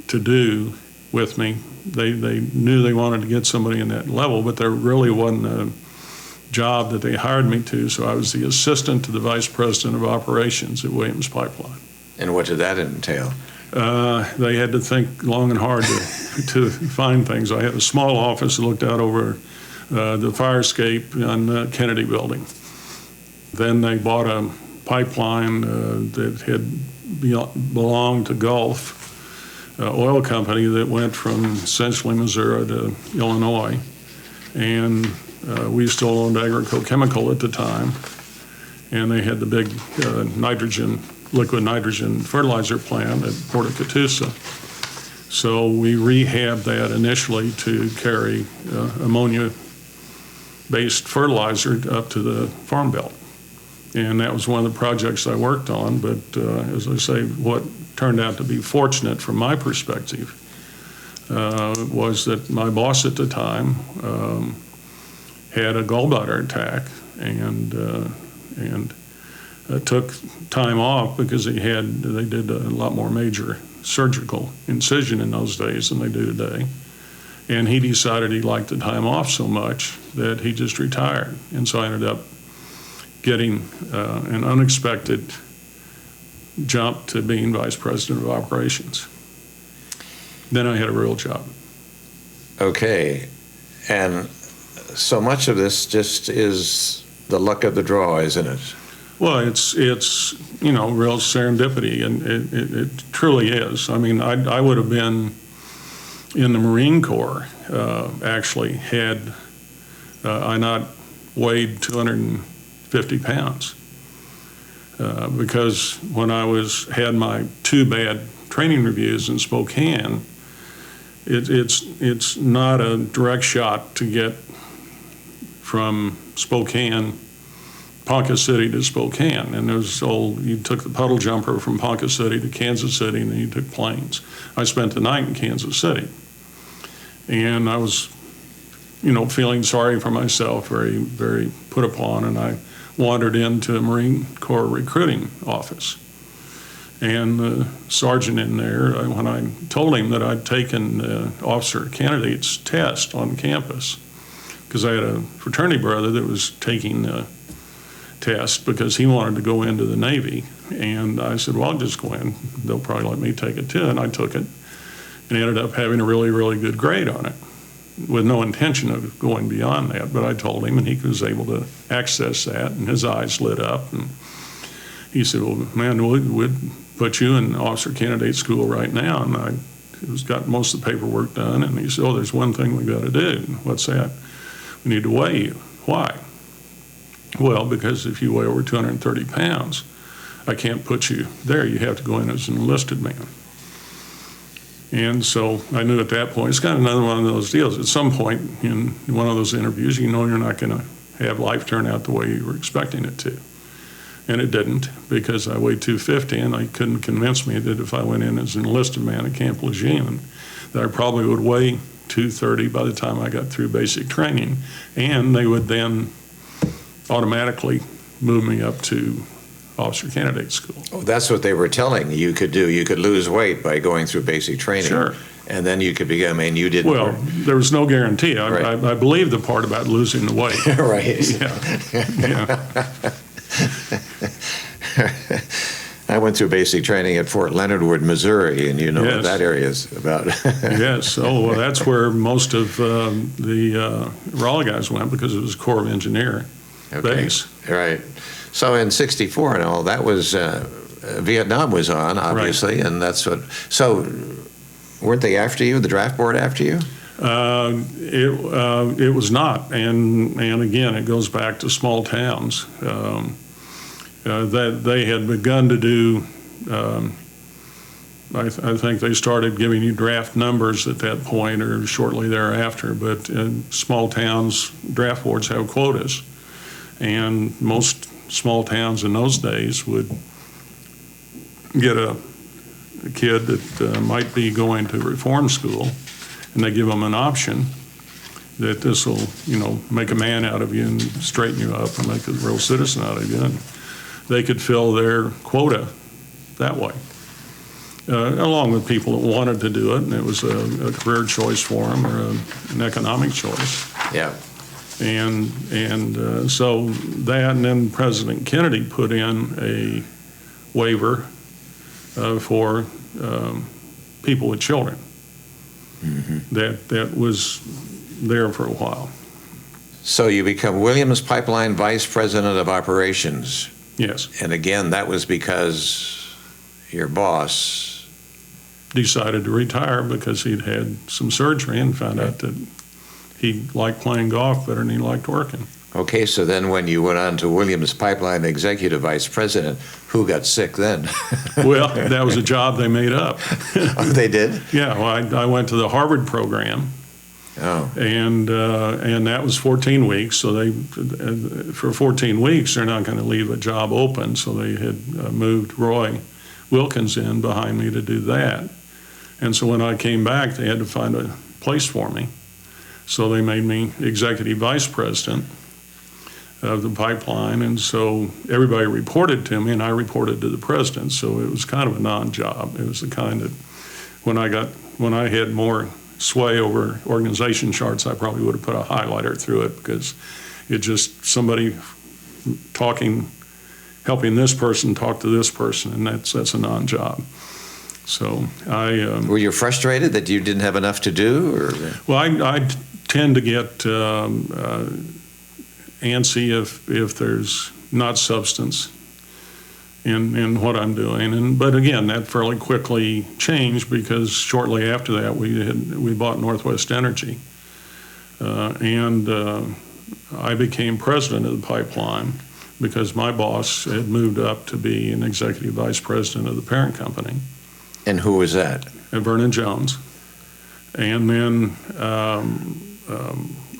to do with me. They knew they wanted to get somebody in that level, but there really wasn't a job that they hired me to, so I was the assistant to the vice president of operations at Williams Pipeline. And what did that entail? They had to think long and hard to find things. I had a small office that looked out over the fire escape on the Kennedy building. Then they bought a pipeline that had belonged to Gulf Oil Company that went from essentially Missouri to Illinois. And we still owned Agrico-Chemical at the time. And they had the big liquid nitrogen fertilizer plant at Port of Catoosa. So we rehabbed that initially to carry ammonia-based fertilizer up to the Farm Belt. And that was one of the projects I worked on, but as I say, what turned out to be fortunate from my perspective was that my boss at the time had a gallbladder attack and took time off because they did a lot more major surgical incision in those days than they do today. And he decided he liked the time off so much that he just retired. And so I ended up getting an unexpected jump to being vice president of operations. Then I had a real job. Okay. And so much of this just is the luck of the draw, isn't it? Well, it's real serendipity, and it truly is. I mean, I would have been in the Marine Corps, actually, had I not weighed 250 pounds. Because when I had my 2 bad training reviews in Spokane, it's not a direct shot to get from Spokane, Ponca City to Spokane. And you took the puddle jumper from Ponca City to Kansas City, and then you took planes. I spent the night in Kansas City. And I was, feeling sorry for myself, very, very put upon, and I wandered into a Marine Corps recruiting office. And the sergeant in there, when I told him that I'd taken the officer candidate's test on campus, because I had a fraternity brother that was taking the test because he wanted to go into the Navy. And I said, well, I'll just go in. They'll probably let me take it too. And I took it and ended up having a really, really good grade on it with no intention of going beyond that. But I told him, and he was able to access that, and his eyes lit up. And he said, well, man, we'd put you in officer candidate school right now. And I who's got most of the paperwork done, and he said, "Oh, there's one thing we got to do." What's that? We need to weigh you. Why? Well, because if you weigh over 230 pounds, I can't put you there. You have to go in as an enlisted man. And so I knew at that point, it's kind of another one of those deals. At some point in one of those interviews, you know you're not going to have life turn out the way you were expecting it to. And it didn't, because I weighed 250, and they couldn't convince me that if I went in as an enlisted man at Camp Lejeune, that I probably would weigh 230 by the time I got through basic training, and they would then automatically move me up to officer candidate school. Oh, that's what they were telling you could do. You could lose weight by going through basic training. Sure. And then you could become, and you didn't. Well, there was no guarantee. Right. I believe the part about losing the weight. Right. Yeah. I went through basic training at Fort Leonard Wood, Missouri, and you know what that area is about. Yes. Oh, well, that's where most of the Rolla guys went, because it was Corps of Engineer base. Right. So in '64 and all, that was Vietnam was on, obviously, and that's what. So weren't they after you? The draft board after you? It was not, and again, it goes back to small towns. That they had begun to do. I think they started giving you draft numbers at that point or shortly thereafter. But in small towns, draft boards have quotas, and most small towns in those days would get a kid that might be going to reform school, and they give them an option that this will, make a man out of you and straighten you up and make a real citizen out of you. And they could fill their quota that way, along with people that wanted to do it, and it was a career choice for them or an economic choice. Yeah. And so that, and then President Kennedy put in a waiver for people with children. Mm-hmm. That was there for a while. So you become Williams Pipeline Vice President of Operations. Yes. And again, that was because your boss decided to retire because he'd had some surgery and found out that he liked playing golf better than he liked working. Okay, so then when you went on to Williams Pipeline Executive Vice President, who got sick then? Well, that was a job they made up. Oh, they did? Yeah, well, I went to the Harvard program. Oh. And that was 14 weeks. So for 14 weeks, they're not going to leave a job open. So they had moved Roy Wilkins in behind me to do that. And so when I came back, they had to find a place for me. So they made me executive vice president of the pipeline. And so everybody reported to me, and I reported to the president. So it was kind of a non-job. It was the kind that when I had more sway over organization charts, I probably would have put a highlighter through it, because it's just somebody helping this person talk to this person, and that's a non-job. So were you frustrated that you didn't have enough to do? Or? Well, I tend to get antsy if there's not substance in what I'm doing, but again, that fairly quickly changed, because shortly after that we bought Northwest Energy, and I became president of the pipeline because my boss had moved up to be an executive vice president of the parent company. And who was that? Vernon Jones. And then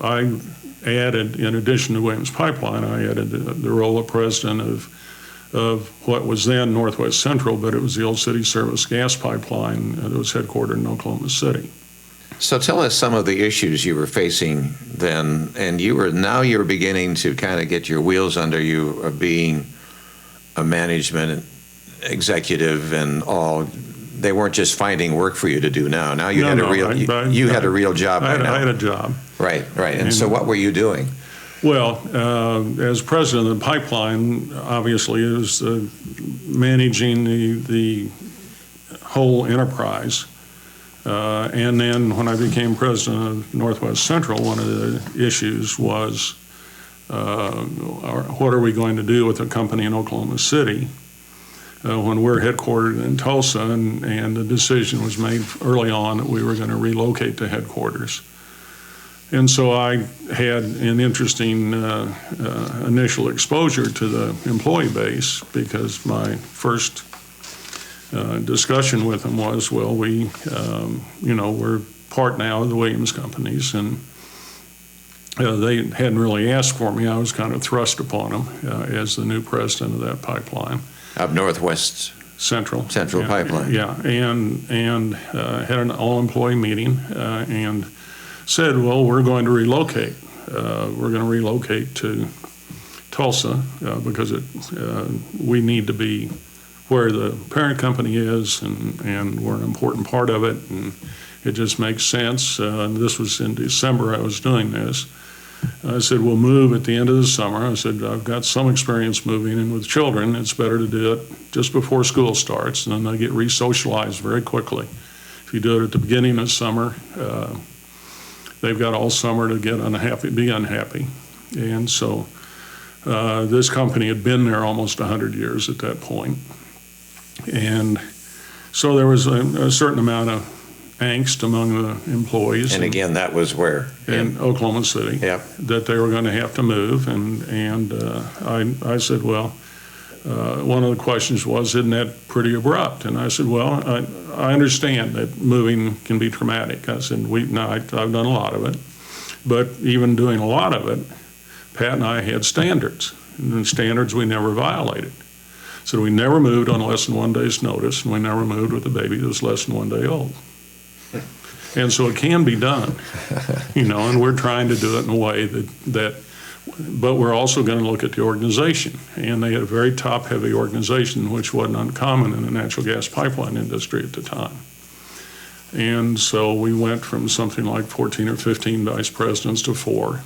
I added, in addition to Williams Pipeline, I added the role of president of what was then Northwest Central, but it was the old city service gas pipeline that was headquartered in Oklahoma City. So tell us some of the issues you were facing then, and now you're beginning to kind of get your wheels under you of being a management executive and all. They weren't just finding work for you to do now. Now you had a real job. I had a job. Right. And so what were you doing? Well, as president of the pipeline, obviously, it was managing the whole enterprise. And then when I became president of Northwest Central, one of the issues was what are we going to do with a company in Oklahoma City when we're headquartered in Tulsa, and the decision was made early on that we were going to relocate to headquarters. And so I had an interesting initial exposure to the employee base, because my first discussion with them was, well, we're part now of the Williams companies, and they hadn't really asked for me. I was kind of thrust upon them as the new president of that pipeline. Up Northwest Central Pipeline. Yeah, and had an all-employee meeting and said, well, we're going to relocate. We're going to relocate to Tulsa because we need to be where the parent company is, and we're an important part of it, and it just makes sense. And this was in December I was doing this. I said, we'll move at the end of the summer. I said, I've got some experience moving, and with children, it's better to do it just before school starts, and then they get re-socialized very quickly. If you do it at the beginning of summer, they've got all summer to be unhappy. And so this company had been there almost 100 years at that point. And so there was a certain amount of angst among the employees. And again, that was where? In Oklahoma City. Yep. That they were going to have to move. And I said, well, one of the questions was, isn't that pretty abrupt? And I said, well, I understand that moving can be traumatic. I said, I've done a lot of it. But even doing a lot of it, Pat and I had standards. And the standards we never violated. So we never moved on less than 1 day's notice, and we never moved with a baby that was less than 1 day old. And so it can be done, and we're trying to do it in a way but we're also going to look at the organization. And they had a very top-heavy organization, which wasn't uncommon in the natural gas pipeline industry at the time. And so we went from something like 14 or 15 vice presidents to 4.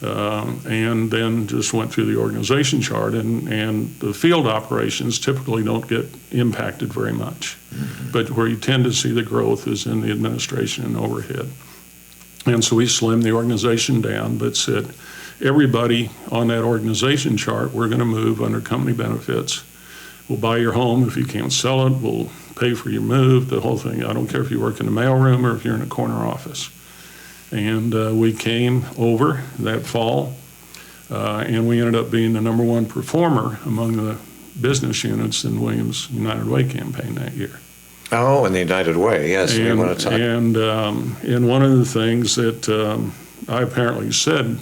And then just went through the organization chart, and the field operations typically don't get impacted very much. Mm-hmm. But where you tend to see the growth is in the administration and overhead. And so we slimmed the organization down, but said, everybody on that organization chart, we're going to move under company benefits. We'll buy your home if you can't sell it. We'll pay for your move, the whole thing. I don't care if you work in the mailroom or if you're in a corner office. And we came over that fall, and we ended up being the #1 performer among the business units in Williams' United Way campaign that year. Oh, in the United Way, yes. And, we want to talk. And one of the things that I apparently said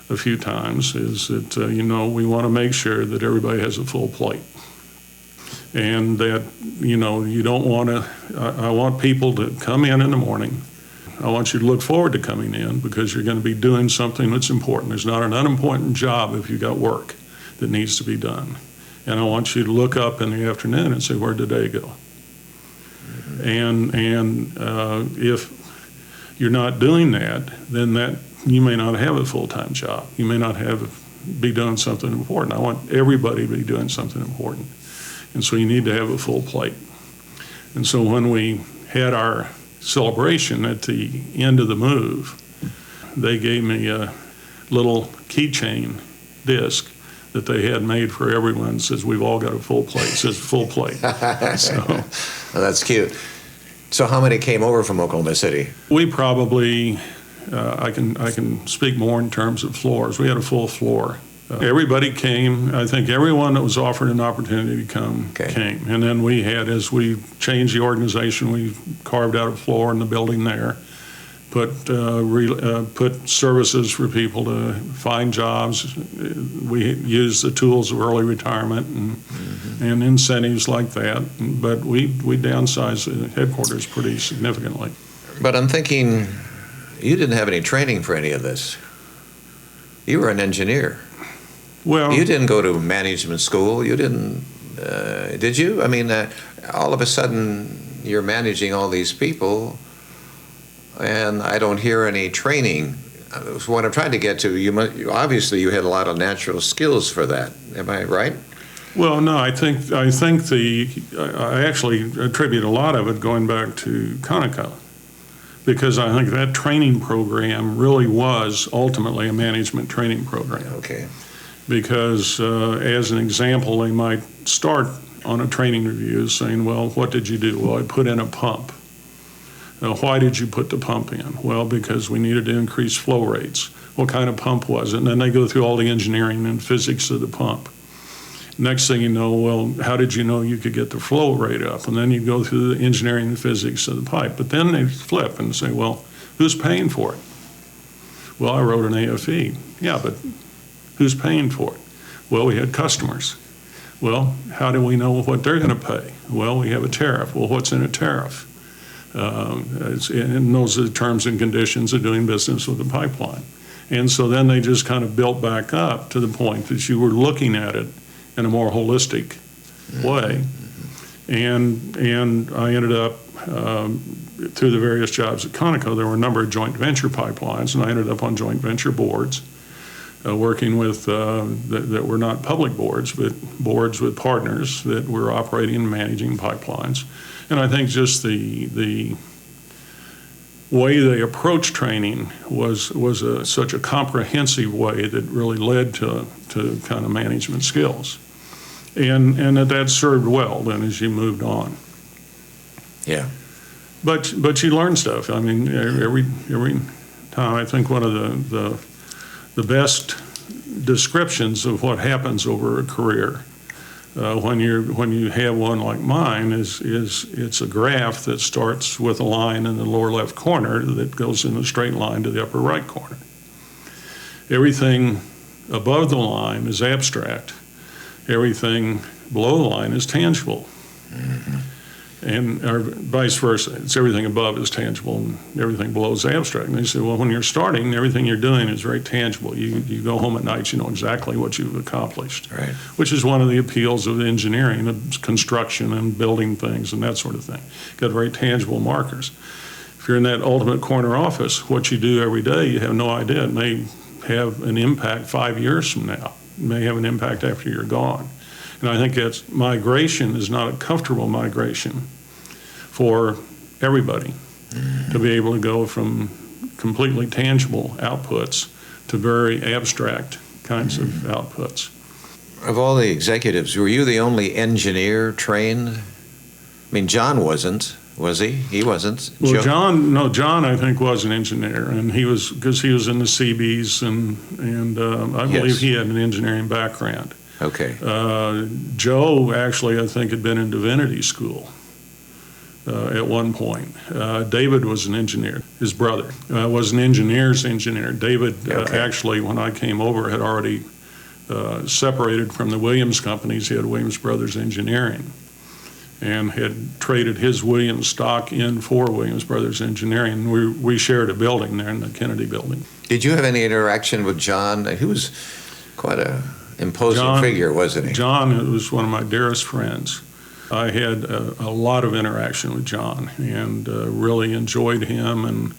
a few times is that, we want to make sure that everybody has a full plate. And that, you don't want to, I want people to come in the morning. I want you to look forward to coming in, because you're going to be doing something that's important. There's not an unimportant job if you've got work that needs to be done. And I want you to look up in the afternoon and say, where'd the day go? And if you're not doing that, then you may not have a full-time job. You may not be doing something important. I want everybody to be doing something important. And so you need to have a full plate. And so when we had our celebration at the end of the move, they gave me a little keychain disc that they had made for everyone. It says, we've all got a full plate. It says full plate. So, well, that's cute. So how many came over from Oklahoma City? We probably, I can speak more in terms of floors. We had a full floor. Everybody came. I think everyone that was offered an opportunity to come came. And then we had, as we changed the organization, we carved out a floor in the building there, put services for people to find jobs. We used the tools of early retirement and incentives like that. But we downsized the headquarters pretty significantly. But I'm thinking, you didn't have any training for any of this. You were an engineer. Well, you didn't go to management school. You didn't, did you? I mean, all of a sudden you're managing all these people, and I don't hear any training. What I'm trying to get to, obviously you had a lot of natural skills for that. Am I right? Well, no. I think I actually attribute a lot of it going back to Conoco, because I think that training program really was ultimately a management training program. Okay. Because as an example, they might start on a training review is saying, well, what did you do? Well, I put in a pump. Why did you put the pump in? Well, because we needed to increase flow rates. What kind of pump was it? And then they go through all the engineering and physics of the pump. Next thing you know, well, how did you know you could get the flow rate up? And then you go through the engineering and physics of the pipe. But then they flip and say, well, who's paying for it? Well, I wrote an AFE. Yeah, but who's paying for it? Well, we had customers. Well, how do we know what they're going to pay? Well, we have a tariff. Well, what's in a tariff? And those are the terms and conditions of doing business with the pipeline. And so then they just kind of built back up to the point that you were looking at it in a more holistic way. And I ended up, through the various jobs at Conoco, there were a number of joint venture pipelines, and I ended up on joint venture boards, working with, that were not public boards, but boards with partners that were operating and managing pipelines. And I think just the way they approached training was such a comprehensive way that really led to kind of management skills. And that served well then as you moved on. Yeah. But you learn stuff. I mean, every time. I think one of the best descriptions of what happens over a career when you have one like mine is it's a graph that starts with a line in the lower left corner that goes in a straight line to the upper right corner. Everything above the line is abstract. Everything below the line is tangible. And or vice versa. It's everything above is tangible and everything below is abstract. And they say, well, when you're starting, everything you're doing is very tangible. You go home at night, you know exactly what you've accomplished. Right. Which is one of the appeals of engineering, of construction and building things and that sort of thing. Got very tangible markers. If you're in that ultimate corner office, what you do every day, you have no idea. It may have an impact 5 years from now. It may have an impact after you're gone. And I think that's migration is not a comfortable migration for everybody to be able to go from completely tangible outputs to very abstract kinds of outputs. Of all the executives, were you the only engineer trained? I mean, John wasn't, was he? He wasn't. Well, John, I think, was an engineer, and he was, because he was in the CBs, and I believe he had an engineering background. Okay. Joe, actually, I think, had been in divinity school at one point. David was an engineer. His brother was an engineer's engineer. David, actually, when I came over, had already separated from the Williams companies. He had Williams Brothers Engineering and had traded his Williams stock in for Williams Brothers Engineering. We shared a building there in the Kennedy building. Did you have any interaction with John? He was quite a imposing figure, wasn't he? John was one of my dearest friends. I had a lot of interaction with John and really enjoyed him, and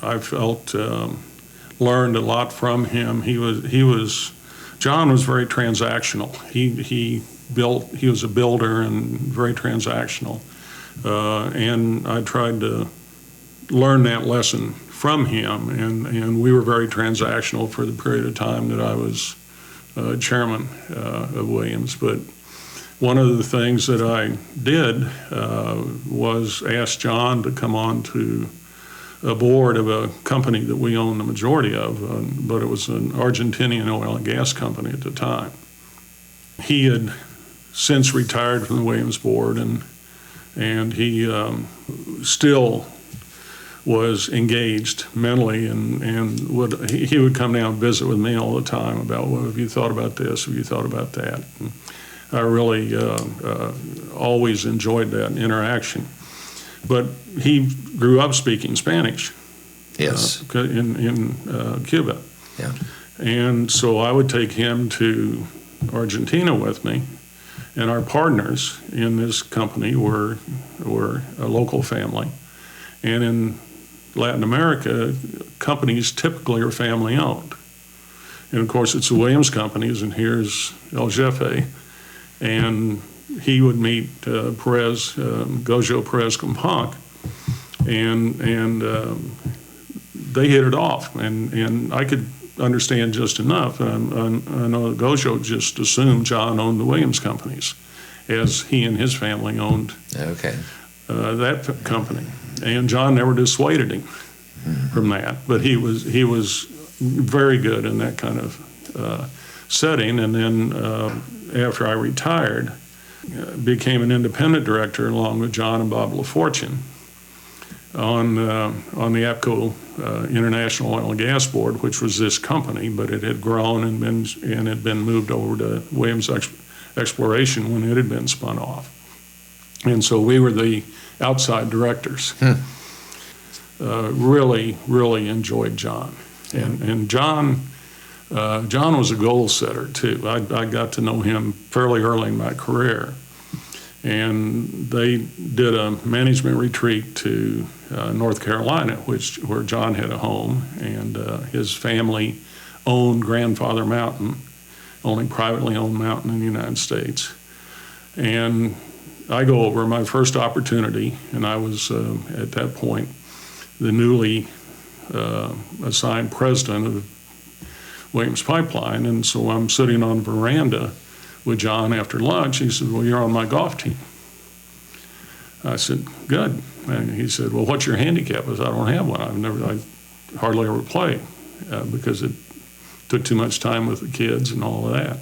I felt learned a lot from him. John was very transactional. He was a builder and very transactional, and I tried to learn that lesson from him, and we were very transactional for the period of time that I was chairman of Williams. But one of the things that I did was ask John to come on to a board of a company that we own the majority of, but it was an Argentinian oil and gas company at the time. He had since retired from the Williams board, and he still was engaged mentally, and he would come down and visit with me all the time about, well, have you thought about this? Have you thought about that? And I really always enjoyed that interaction. But he grew up speaking Spanish. Yes. In Cuba. Yeah. And so I would take him to Argentina with me, and our partners in this company were a local family. And in Latin America, companies typically are family owned. And of course, it's the Williams companies, and here's El Jefe. And he would meet Gojo Perez Companc, and they hit it off. And I could understand just enough. And I know that Gojo just assumed John owned the Williams companies. as he and his family owned Okay. that company. And John never dissuaded him from that, but he was very good in that kind of setting. And then after I retired, became an independent director along with John and Bob LaFortune on the APCO International Oil and Gas Board, which was this company, but it had grown and had been moved over to Williams Exploration when it had been spun off. And so we were the outside directors. Really, really enjoyed John. And John was a goal setter too. I got to know him fairly early in my career. And they did a management retreat to North Carolina, where John had a home, and his family owned Grandfather Mountain, only privately owned mountain in the United States. And I go over my first opportunity, and I was at that point the newly assigned president of Williams Pipeline, and so I'm sitting on the veranda with John after lunch. He said, "Well, you're on my golf team." I said, "Good." And he said, "Well, what's your handicap?" I said, "I don't have one. I hardly ever play because it took too much time with the kids and all of that."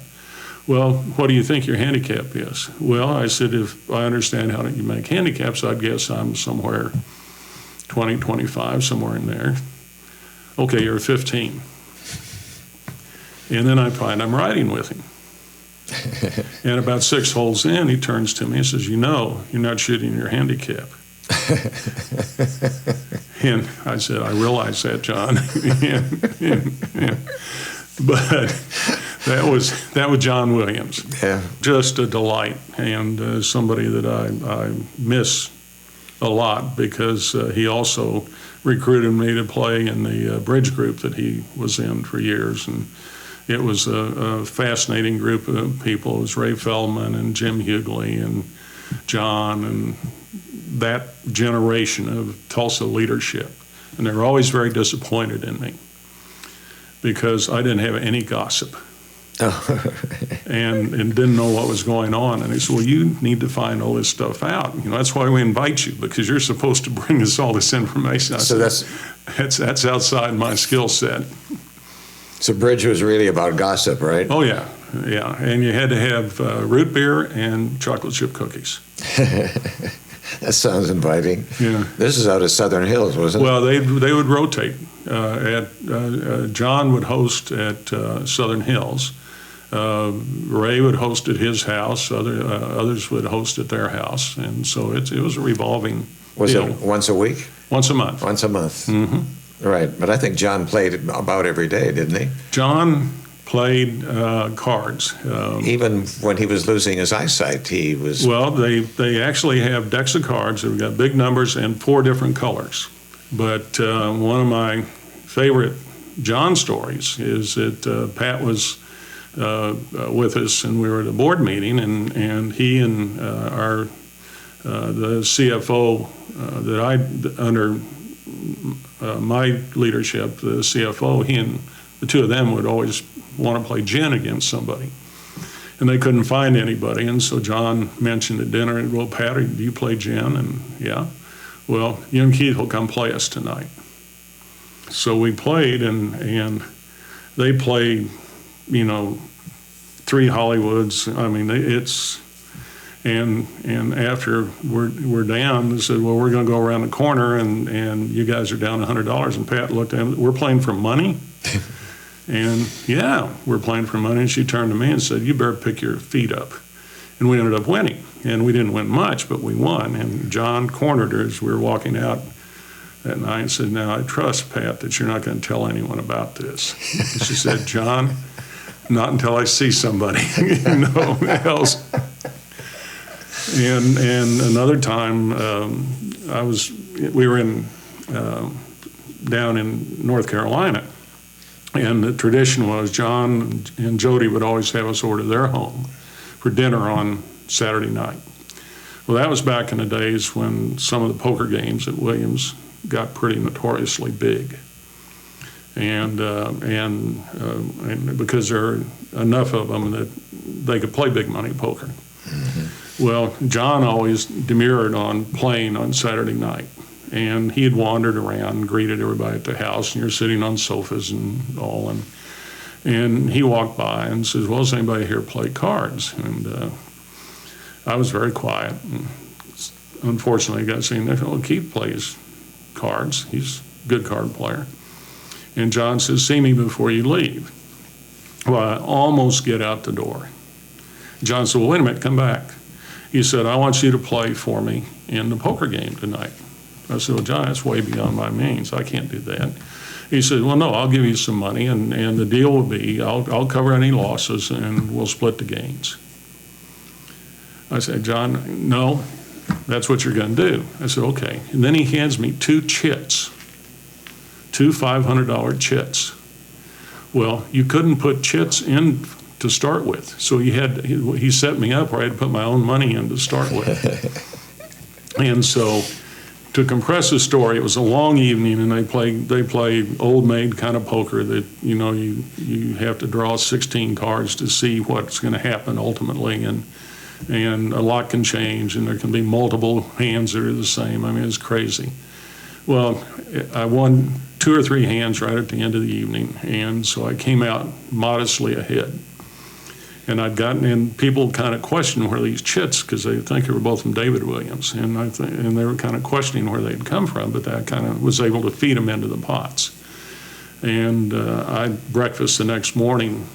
"Well, what do you think your handicap is?" "Well," I said, "if I understand how you make handicaps, I'd guess I'm somewhere 20, 25, somewhere in there." "Okay, you're 15. And then I find I'm riding with him. And about 6 holes in, he turns to me and says, "You know, you're not shooting your handicap." And I said, "I realize that, John." But that was John Williams. Yeah. Just a delight, and somebody that I miss a lot, because he also recruited me to play in the bridge group that he was in for years. And it was a fascinating group of people. It was Ray Feldman and Jim Hughley and John and that generation of Tulsa leadership. And they were always very disappointed in me because I didn't have any gossip. and didn't know what was going on. And they said, "Well, you need to find all this stuff out. You know, that's why we invite you, because you're supposed to bring us all this information." I said, that's outside my skill set. So bridge was really about gossip, right? Oh, yeah. And you had to have root beer and chocolate chip cookies. That sounds inviting. Yeah. This is out of Southern Hills, wasn't it? Well, they would rotate. John would host at Southern Hills. Ray would host at his house. Others would host at their house. And so it was a revolving Was deal. it once a week? Once a month. Once a month. Mm-hmm. Right. But I think John played about every day, didn't he? John played cards. Even when he was losing his eyesight, he was... Well, they actually have decks of cards that have got big numbers and 4 different colors. But one of my favorite John stories is that Pat was with us, and we were at a board meeting, and he and the CFO that under my leadership, the CFO, he and the two of them would always want to play gin against somebody. And they couldn't find anybody, and so John mentioned at dinner, "Well, Pat, do you play gin?" And yeah. "Well, you and Keith will come play us tonight." So we played, and they played, 3 Hollywoods. I mean, and after we're down, they said, "Well, we're going to go around the corner, and you guys are down $100." And Pat looked at him, "We're playing for money?" And yeah, we're playing for money. And she turned to me and said, "You better pick your feet up." And we ended up winning. And we didn't win much, but we won. And John cornered her as we were walking out that night and said, "Now, I trust, Pat, that you're not going to tell anyone about this." And she said, "John, not until I see somebody else." And another time, we were down in North Carolina, and the tradition was John and Jody would always have us over to their home for dinner on Saturday night. Well, that was back in the days when some of the poker games at Williams got pretty notoriously big, and because there are enough of them that they could play big money poker. Mm-hmm. Well, John always demurred on playing on Saturday night. And he had wandered around and greeted everybody at the house, and you're sitting on sofas and all. And he walked by and says, well, does anybody here play cards? And I was very quiet. And unfortunately, I got seen there. Well, Keith plays cards. He's a good card player. And John says, see me before you leave. Well, I almost get out the door. John said, well, wait a minute, come back. He said, I want you to play for me in the poker game tonight. I said, well, John, that's way beyond my means. I can't do that. He said, well, no, I'll give you some money, and the deal will be I'll cover any losses, and we'll split the gains. I said, John, no, that's what you're going to do. I said, okay. And then he hands me two chits, two $500 chits. Well, you couldn't put chits in to start with, so he set me up where I had to put my own money in to start with. And so, to compress the story, it was a long evening, and they play old maid kind of poker that you have to draw 16 cards to see what's going to happen ultimately, and a lot can change, and there can be multiple hands that are the same. I mean, it's crazy. Well, I won 2 or 3 hands right at the end of the evening, and so I came out modestly ahead. And I'd gotten in, people kind of questioned where these chits, because they think they were both from David Williams, and they were kind of questioning where they'd come from, but I kind of was able to feed them into the pots. And I breakfast the next morning,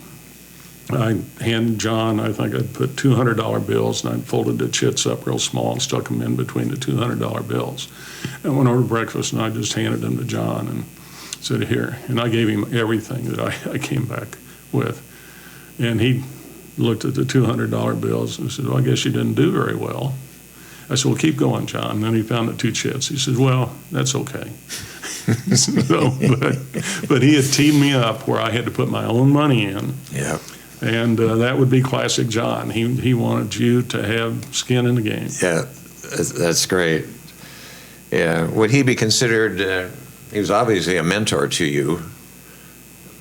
I handed John, I think I'd put $200 bills, and I folded the chits up real small and stuck them in between the $200 bills. I went over to breakfast, and I just handed them to John and said, here. And I gave him everything that I came back with. And he looked at the $200 bills and said, well, I guess you didn't do very well. I said, well, keep going, John. And then he found the 2 chits. He said, well, that's okay. But he had teed me up where I had to put my own money in. Yeah. And that would be classic John. He wanted you to have skin in the game. Yeah, that's great. Yeah. Would he be considered, he was obviously a mentor to you,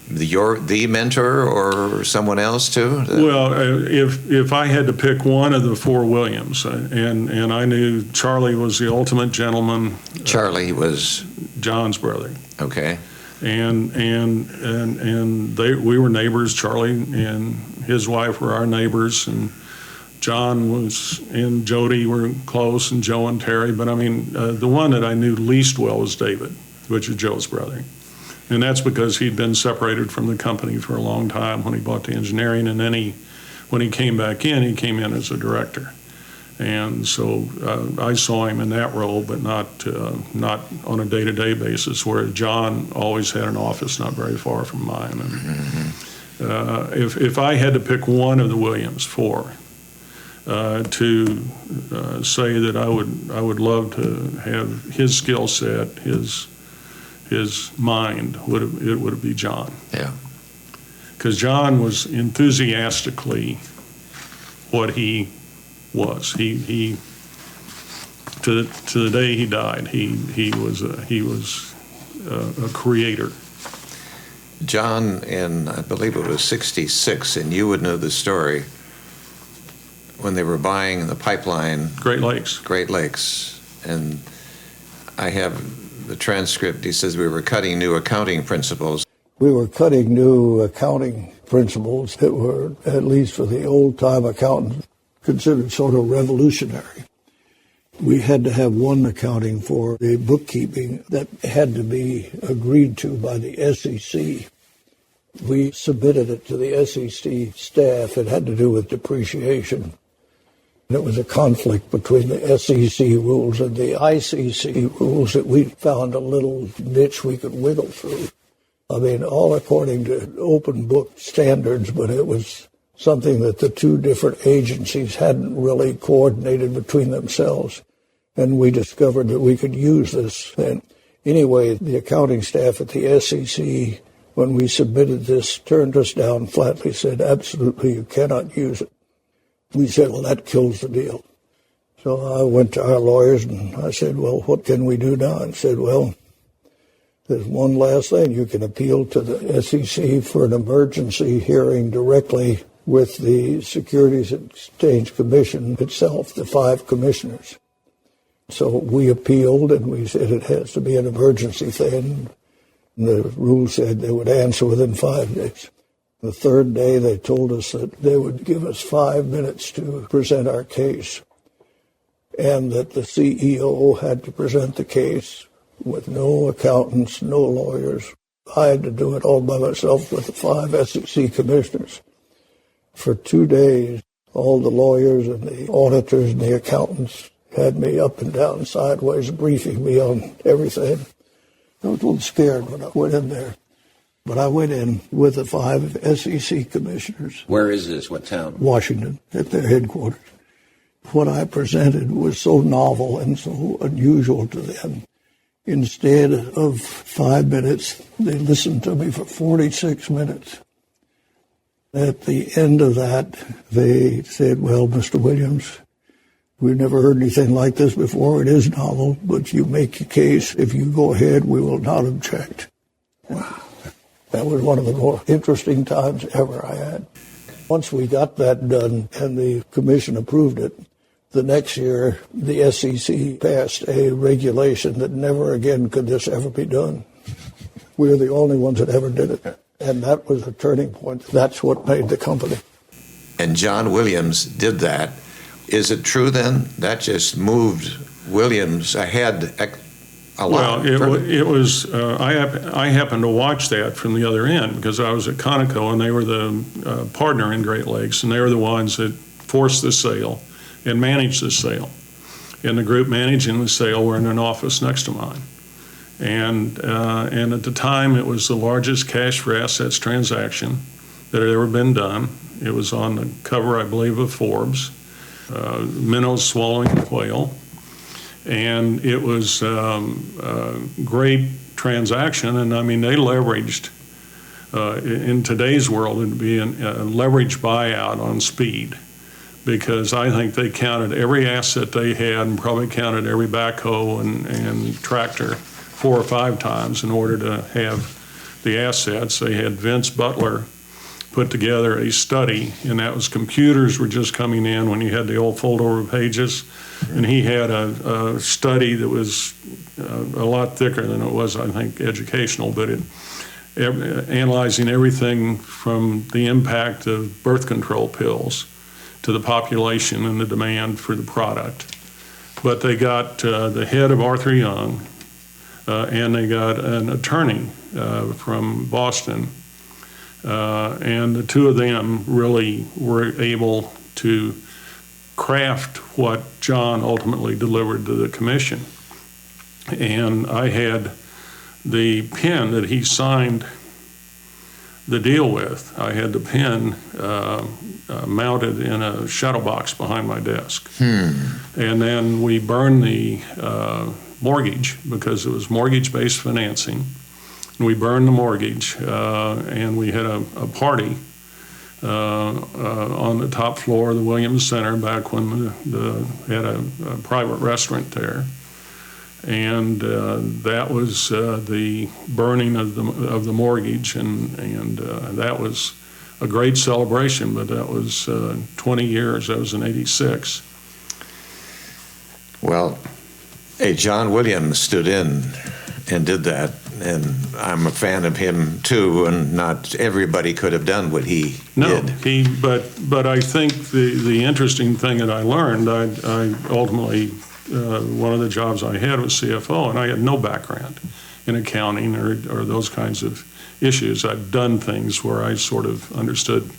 the mentor or someone else too? Well, if I had to pick one of the 4 Williams, and I knew Charlie was the ultimate gentleman. Charlie was John's brother. Okay. And we were neighbors. Charlie and his wife were our neighbors, and John and Jody were close, and Joe and Terry. But I mean, the one that I knew least well was David, which is Joe's brother. And that's because he'd been separated from the company for a long time when he bought the engineering, and then when he came back in, he came in as a director. And so I saw him in that role, but not on a day-to-day basis, where John always had an office not very far from mine. And if I had to pick one of the Williams 4 to say that I would love to have his skill set, his mind, it would be John. Yeah. Because John was enthusiastically what he was. He to the day he died, he was a creator. John, in I believe it was '66, and you would know the story, when they were buying the pipeline, Great Lakes, and I have the transcript. He says we were cutting new accounting principles. We were cutting new accounting principles that were, at least for the old-time accountants, considered sort of revolutionary. We had to have one accounting for the bookkeeping that had to be agreed to by the SEC. We submitted it to the SEC staff. It had to do with depreciation. It was a conflict between the SEC rules and the ICC rules that we found a little niche we could wiggle through. I mean, all according to open book standards, but it was something that the 2 different agencies hadn't really coordinated between themselves. And we discovered that we could use this. And anyway, the accounting staff at the SEC, when we submitted this, turned us down flatly, said, absolutely, you cannot use it. We said, well, that kills the deal. So I went to our lawyers and I said, well, what can we do now? And said, well, there's one last thing. You can appeal to the SEC for an emergency hearing directly with the Securities and Exchange Commission itself, the 5 commissioners. So we appealed, and we said it has to be an emergency thing. And the rule said they would answer within 5 days. The third day, they told us that they would give us 5 minutes to present our case, and that the CEO had to present the case with no accountants, no lawyers. I had to do it all by myself with the 5 SEC commissioners. For 2 days, all the lawyers and the auditors and the accountants had me up and down sideways, briefing me on everything. I was a little scared when I went in there. But I went in with the 5 SEC commissioners. Where is this? What town? Washington, at their headquarters. What I presented was so novel and so unusual to them. Instead of 5 minutes, they listened to me for 46 minutes. At the end of that, they said, well, Mr. Williams, we've never heard anything like this before. It is novel, but you make your case. If you go ahead, we will not object. Wow. That was one of the more interesting times ever I had. Once we got that done and the commission approved it, the next year the SEC passed a regulation that never again could this ever be done. We were the only ones that ever did it. And that was a turning point. That's what made the company. And John Williams did that. Is it true then that just moved Williams ahead a lot? Well, it was. I happened to watch that from the other end because I was at Conoco and they were the partner in Great Lakes, and they were the ones that forced the sale and managed the sale. And the group managing the sale were in an office next to mine. And at the time, it was the largest cash for assets transaction that had ever been done. It was on the cover, I believe, of Forbes. Minnows swallowing the whale. And it was a great transaction. And I mean, they leveraged, in today's world, it'd be a leveraged buyout on speed, because I think they counted every asset they had and probably counted every backhoe and tractor 4 or 5 times in order to have the assets. They had Vince Butler put together a study, and that was computers were just coming in when you had the old fold-over pages, and he had a study that was a lot thicker than it was, I think, educational, but analyzing everything from the impact of birth control pills to the population and the demand for the product. But they got the head of Arthur Young, and they got an attorney from Boston, and the two of them really were able to craft what John ultimately delivered to the commission. And I had the pen that he signed the deal with. I had the pen mounted in a shadow box behind my desk. And then we burned the mortgage, because it was mortgage-based financing. And we burned the mortgage, and we had a party on the top floor of the Williams Center back when they had a private restaurant there. And that was the burning of the mortgage, and that was a great celebration. But that was 20 years. That was in '86. Well, John Williams stood in and did that, and I'm a fan of him too. And not everybody could have done what he did. But I think the interesting thing that I learned, I ultimately. One of the jobs I had was CFO, and I had no background in accounting or those kinds of issues. I'd done things where I sort of understood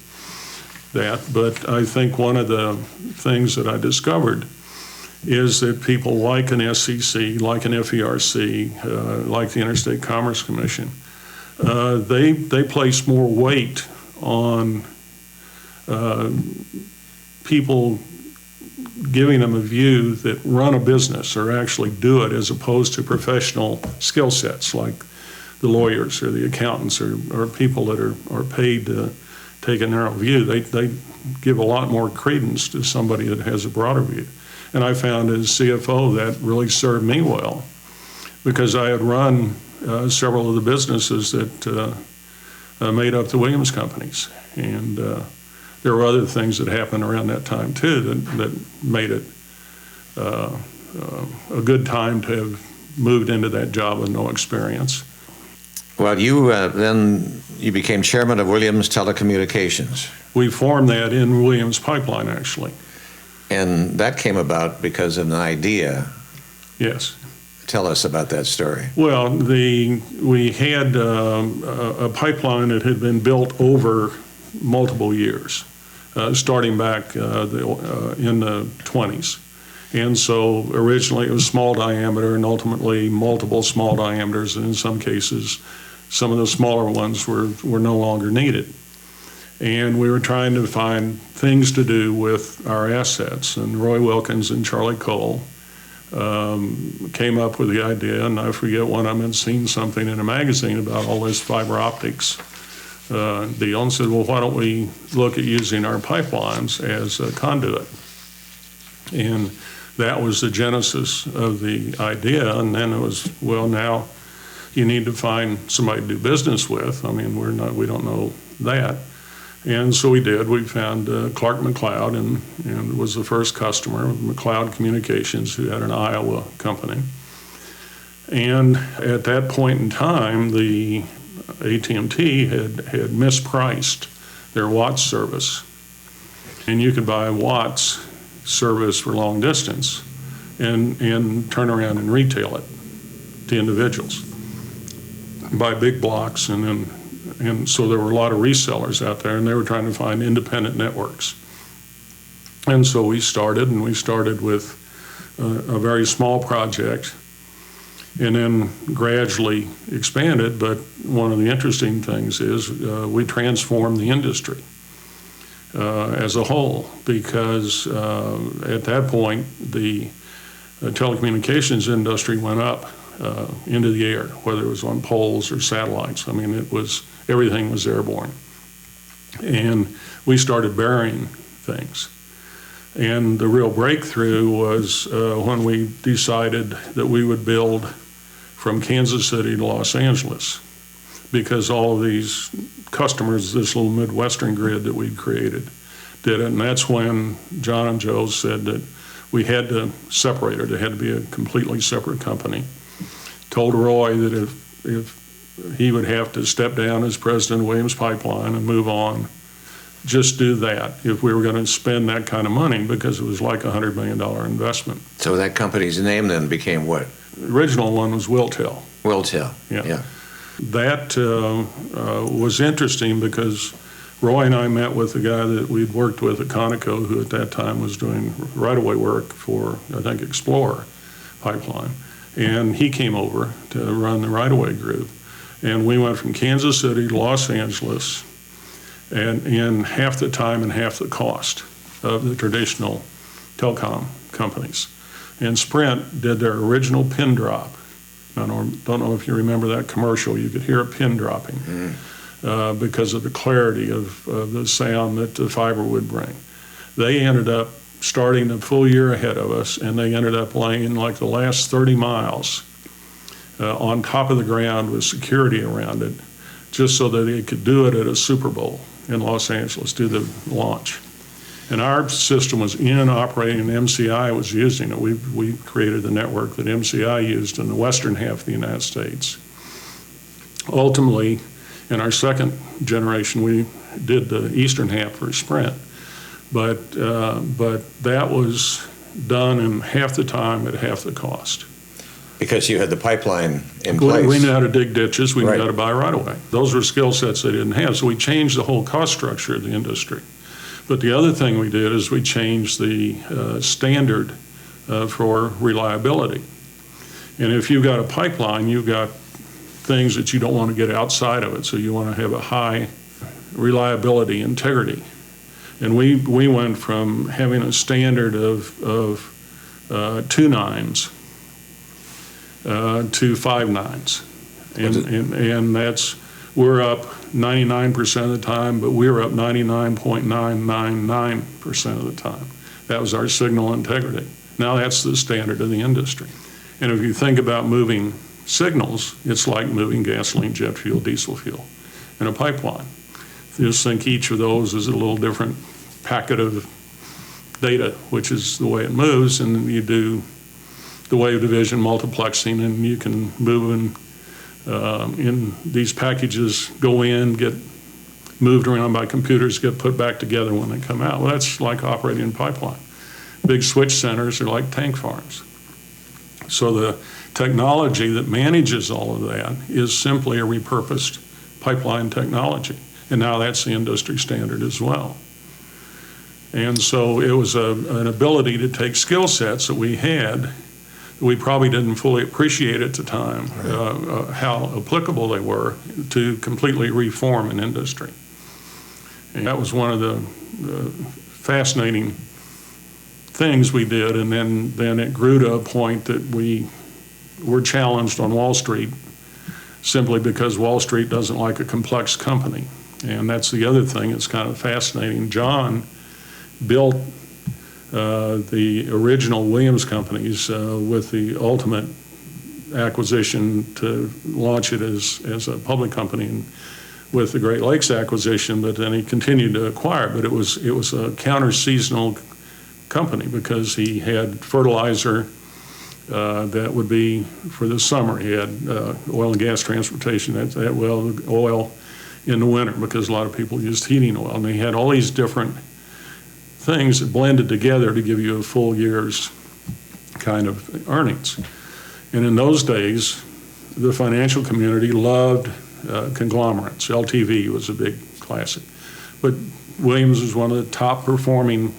that, but I think one of the things that I discovered is that people like an SEC, like an FERC, like the Interstate Commerce Commission, they place more weight on people giving them a view that run a business or actually do it, as opposed to professional skill sets like the lawyers or the accountants or people that are paid to take a narrow view. They give a lot more credence to somebody that has a broader view. And I found as CFO that really served me well, because I had run several of the businesses that made up the Williams companies. And there were other things that happened around that time too that made it a good time to have moved into that job with no experience. Well, then you became chairman of Williams Telecommunications. We formed that in Williams Pipeline, actually. And that came about because of an idea. Yes. Tell us about that story. Well, we had a pipeline that had been built over multiple years, starting back in the 20s. And so originally it was small diameter and ultimately multiple small diameters, and in some cases some of the smaller ones were no longer needed. And we were trying to find things to do with our assets, and Roy Wilkins and Charlie Cole came up with the idea, and I forget when I had seen something in a magazine about all this fiber optics deal, and said, well, why don't we look at using our pipelines as a conduit? And that was the genesis of the idea, and then it was, well, now you need to find somebody to do business with. I mean, we don't know that. And so we did. We found Clark McLeod, and was the first customer of McLeod Communications, who had an Iowa company. And at that point in time, the AT&T had mispriced their Watts service. And you could buy Watts service for long distance and turn around and retail it to individuals, buy big blocks, and so there were a lot of resellers out there, and they were trying to find independent networks. And so we started with a very small project, and then gradually expanded. But one of the interesting things is we transformed the industry as a whole, because at that point the telecommunications industry went up into the air, whether it was on poles or satellites. I mean, everything was airborne. And we started burying things. And the real breakthrough was when we decided that we would build from Kansas City to Los Angeles, because all of these customers, this little Midwestern grid that we'd created, did it. And that's when John and Joe said that we had to separate it. It had to be a completely separate company. Told Roy that if he would have to step down as president of Williams Pipeline and move on, just do that if we were going to spend that kind of money, because it was like a $100 million investment. So that company's name then became what? The original one was Wiltel. Wiltel, yeah. That was interesting because Roy and I met with the guy that we'd worked with at Conoco, who at that time was doing right-of-way work for, I think, Explorer Pipeline. And he came over to run the right-of-way group. And we went from Kansas City to Los Angeles, and in half the time and half the cost of the traditional telecom companies. And Sprint did their original pin drop. I don't know if you remember that commercial. You could hear a pin dropping because of the clarity of the sound that the fiber would bring. They ended up starting a full year ahead of us, and they ended up laying like the last 30 miles on top of the ground with security around it, just so that they could do it at a Super Bowl in Los Angeles, do the launch. And our system was operating, and MCI was using it. We created the network that MCI used in the western half of the United States. Ultimately, in our second generation, we did the eastern half for Sprint. But that was done in half the time at half the cost. Because you had the pipeline in place. We knew how to dig ditches. We knew how to buy right-of-way. Those were skill sets they didn't have. So we changed the whole cost structure of the industry. But the other thing we did is we changed the standard for reliability. And if you've got a pipeline, you've got things that you don't want to get outside of it. So you want to have a high reliability, integrity. And we went from having a standard of 2 nines to 5 nines. And that's, we're up 99% of the time, but we were up 99.999% of the time. That was our signal integrity. Now that's the standard of the industry. And if you think about moving signals, it's like moving gasoline, jet fuel, diesel fuel in a pipeline. You just think each of those is a little different packet of data, which is the way it moves, and you do the wave division multiplexing, and you can move in these packages, go in, get moved around by computers, get put back together when they come out. Well, that's like operating a pipeline. Big switch centers are like tank farms. So the technology that manages all of that is simply a repurposed pipeline technology. And now that's the industry standard as well. And so it was an ability to take skill sets that we had, we probably didn't fully appreciate at the time, how applicable they were to completely reform an industry. And that was one of the fascinating things we did, and then it grew to a point that we were challenged on Wall Street simply because Wall Street doesn't like a complex company. And that's the other thing that's kind of fascinating. John built the original Williams companies with the ultimate acquisition to launch it as a public company, and with the Great Lakes acquisition, but then he continued to acquire. But it was a counter-seasonal company because he had fertilizer that would be for the summer. He had oil and gas transportation, oil in the winter because a lot of people used heating oil. And he had all these different things that blended together to give you a full year's kind of earnings. And in those days, the financial community loved conglomerates. LTV was a big classic. But Williams was one of the top performing,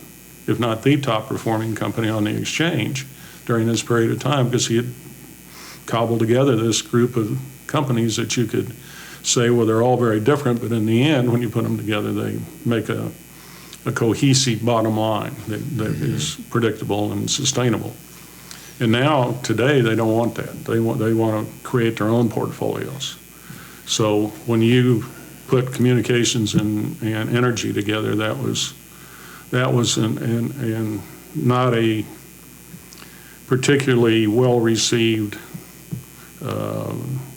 if not the top performing company on the exchange during this period of time, because he had cobbled together this group of companies that you could say, well, they're all very different, but in the end, when you put them together, they make a cohesive bottom line that is predictable and sustainable. And now, today, they don't want that. They want to create their own portfolios. So when you put communications and energy together, that was not a particularly well-received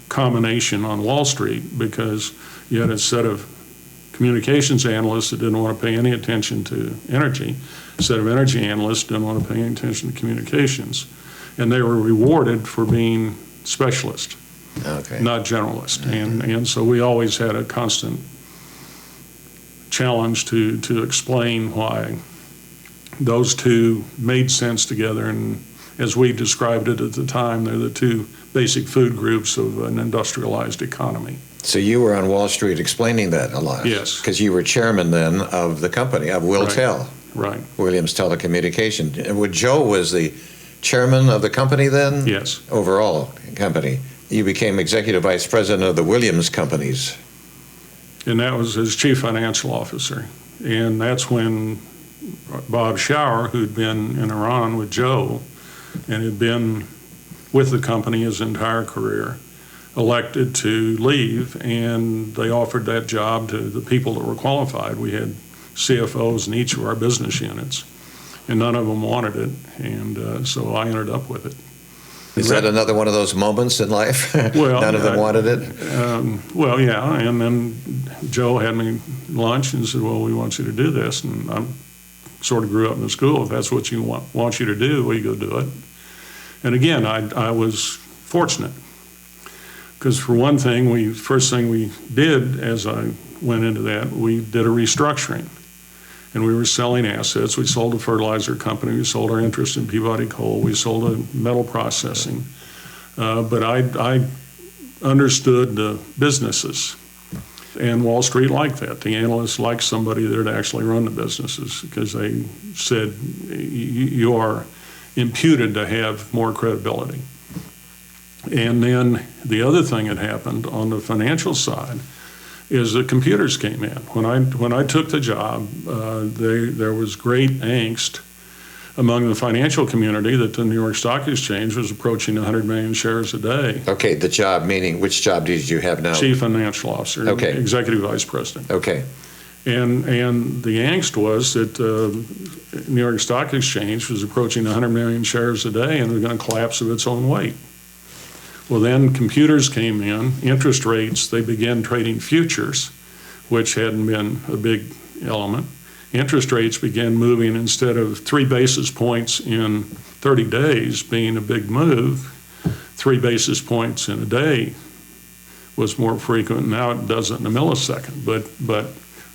combination on Wall Street, because you had a set of communications analysts that didn't want to pay any attention to energy, a set of energy analysts didn't want to pay any attention to communications, and they were rewarded for being specialists, not generalists. And so we always had a constant challenge to explain why those two made sense together, and as we described it at the time, they're the two basic food groups of an industrialized economy. So you were on Wall Street explaining that a lot. Yes. Because you were chairman then of the company, of Wiltel. Right. Williams Telecommunication. And Joe was the chairman of the company then? Yes. Overall company. You became executive vice president of the Williams companies. And that was his chief financial officer. And that's when Bob Shower, who'd been in Iran with Joe and had been with the company his entire career, elected to leave, and they offered that job to the people that were qualified. We had CFOs in each of our business units, and none of them wanted it, and so I ended up with it. Is that another one of those moments in life? Well, none of them wanted it? Well, yeah, and then Joe had me lunch and said, well, we want you to do this, and I sort of grew up in the school. If that's what you want you to do, well, you go do it. And again, I was fortunate, because for one thing, first thing we did as I went into that, we did a restructuring. And we were selling assets. We sold a fertilizer company. We sold our interest in Peabody Coal. We sold a metal processing. But I understood the businesses. And Wall Street liked that. The analysts liked somebody that would actually run the businesses, because they said, you are imputed to have more credibility. And then the other thing that happened on the financial side is that computers came in. When I took the job, there was great angst among the financial community that the New York Stock Exchange was approaching 100 million shares a day. Okay, the job, meaning which job did you have now? Chief Financial Officer, okay. Executive Vice President. Okay. And the angst was that New York Stock Exchange was approaching 100 million shares a day, and it was going to collapse of its own weight. Well, then computers came in, interest rates, they began trading futures, which hadn't been a big element. interest rates began moving, instead of 3 basis points in 30 days being a big move, 3 basis points in a day was more frequent. Now it does it in a millisecond. But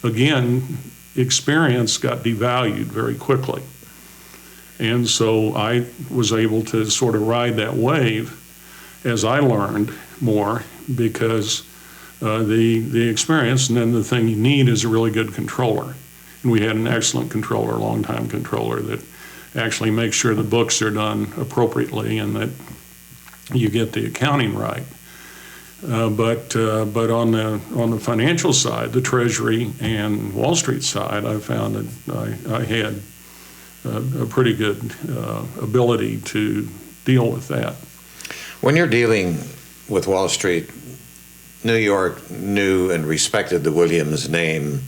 again, experience got devalued very quickly. And so I was able to sort of ride that wave as I learned more, because the experience, and then the thing you need is a really good controller. And we had an excellent controller, a long-time controller, that actually makes sure the books are done appropriately and that you get the accounting right. But on the financial side, the Treasury and Wall Street side, I found that I had a pretty good ability to deal with that. When you're dealing with Wall Street, New York knew and respected the Williams name.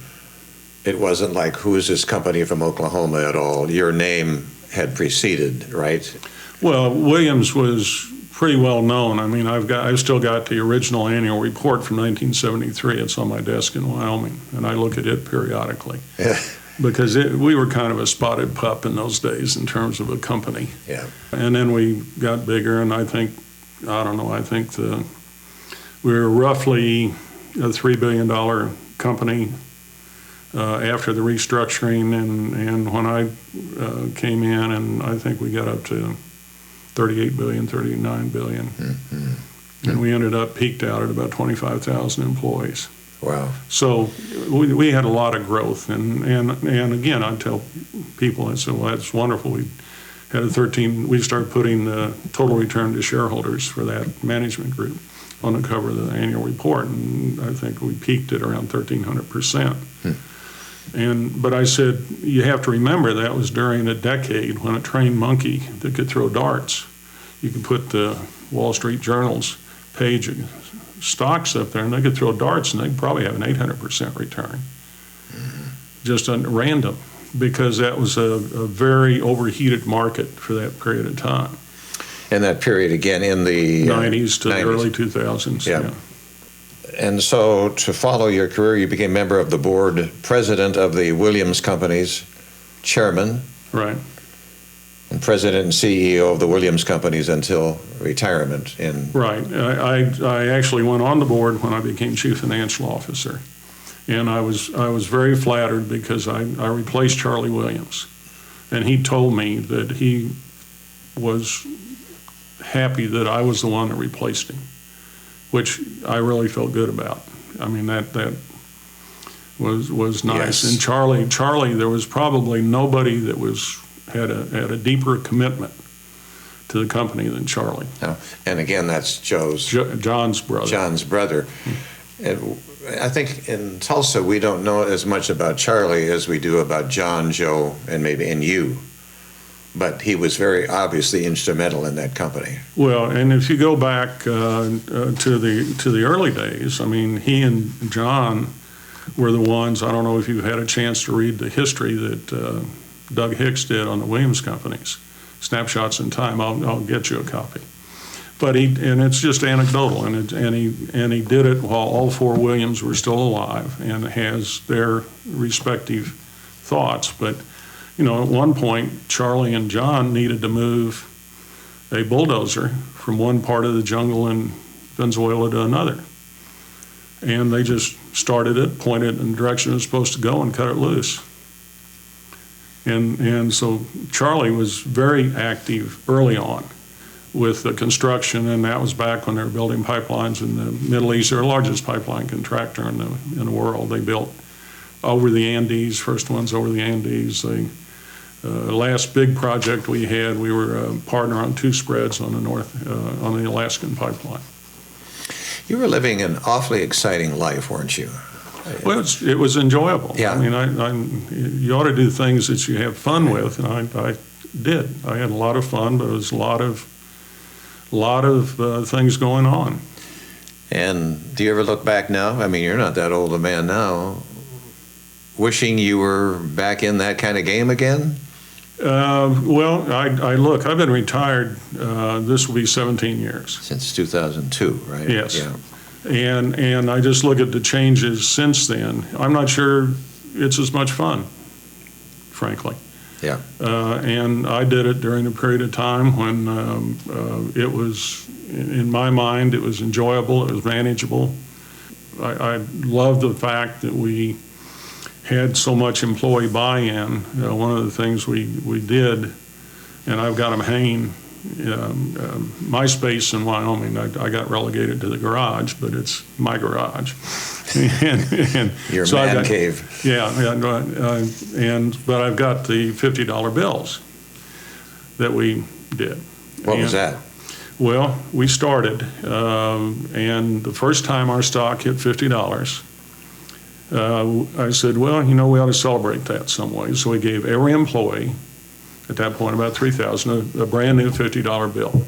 It wasn't like, who is this company from Oklahoma at all. Your name had preceded, right? Well, Williams was pretty well known. I mean, I've still got the original annual report from 1973. It's on my desk in Wyoming, and I look at it periodically. Yeah. Because we were kind of a spotted pup in those days in terms of a company. Yeah. And then we got bigger, and I think we were roughly a $3 billion company after the restructuring, and when I came in, and I think we got up to 38 billion, 39 billion. Mm-hmm. And we ended up peaked out at about 25,000 employees. Wow. So we had a lot of growth, and again, I tell people, I said, well, that's wonderful. We started putting the total return to shareholders for that management group on the cover of the annual report, and I think we peaked at around 1,300%. But I said, you have to remember that was during a decade when a trained monkey that could throw darts, you could put the Wall Street Journal's page of stocks up there, and they could throw darts, and they'd probably have an 800% return, just at random, because that was a very overheated market for that period of time. And that period again in the 90s to the early 2000s. Yeah. And so to follow your career, you became member of the board, president of the Williams Companies, chairman. Right. And president and CEO of the Williams Companies until retirement. Right. I actually went on the board when I became chief financial officer. And I was very flattered because I replaced Charlie Williams. And he told me that he was happy that I was the one that replaced him, which I really felt good about. I mean, that was nice. Yes. And Charlie, there was probably nobody that had a deeper commitment to the company than Charlie. Oh, and again, that's John's brother. John's brother. And I think in Tulsa we don't know as much about Charlie as we do about John, Joe, and you. But he was very obviously instrumental in that company. Well, and if you go back to the early days, I mean, he and John were the ones. I don't know if you've had a chance to read the history that Doug Hicks did on the Williams Companies, Snapshots in Time. I'll get you a copy. But it's just anecdotal, and he did it while all 4 Williams were still alive, and has their respective thoughts. But at one point, Charlie and John needed to move a bulldozer from one part of the jungle in Venezuela to another, and they just started it, pointed in the direction it was supposed to go, and cut it loose. And so Charlie was very active early on with the construction, and that was back when they were building pipelines in the Middle East. They're the largest pipeline contractor in the world. They built over the Andes, first ones over the Andes. The last big project we had, we were a partner on 2 spreads on the Alaskan pipeline. You were living an awfully exciting life, weren't you? Well, it was enjoyable. Yeah. I mean, you ought to do things that you have fun with, and I did. I had a lot of fun, but it was a lot of things going on. And do you ever look back now? I mean, you're not that old a man now. Wishing you were back in that kind of game again? Well, I've been retired, this will be 17 years. Since 2002, right? Yes. Yeah. And I just look at the changes since then. I'm not sure it's as much fun frankly. Yeah. And I did it during a period of time when it was, in my mind, it was enjoyable, it was manageable. I love the fact that we had so much employee buy-in. One of the things we did, and I've got them hanging, my space in Wyoming, I got relegated to the garage, but it's my garage. and Your so man cave. Yeah, but I've got the $50 bills that we did. What was that? Well, we started, and the first time our stock hit $50, I said, well, we ought to celebrate that some way. So we gave every employee, at that point about 3,000, a brand new $50 bill.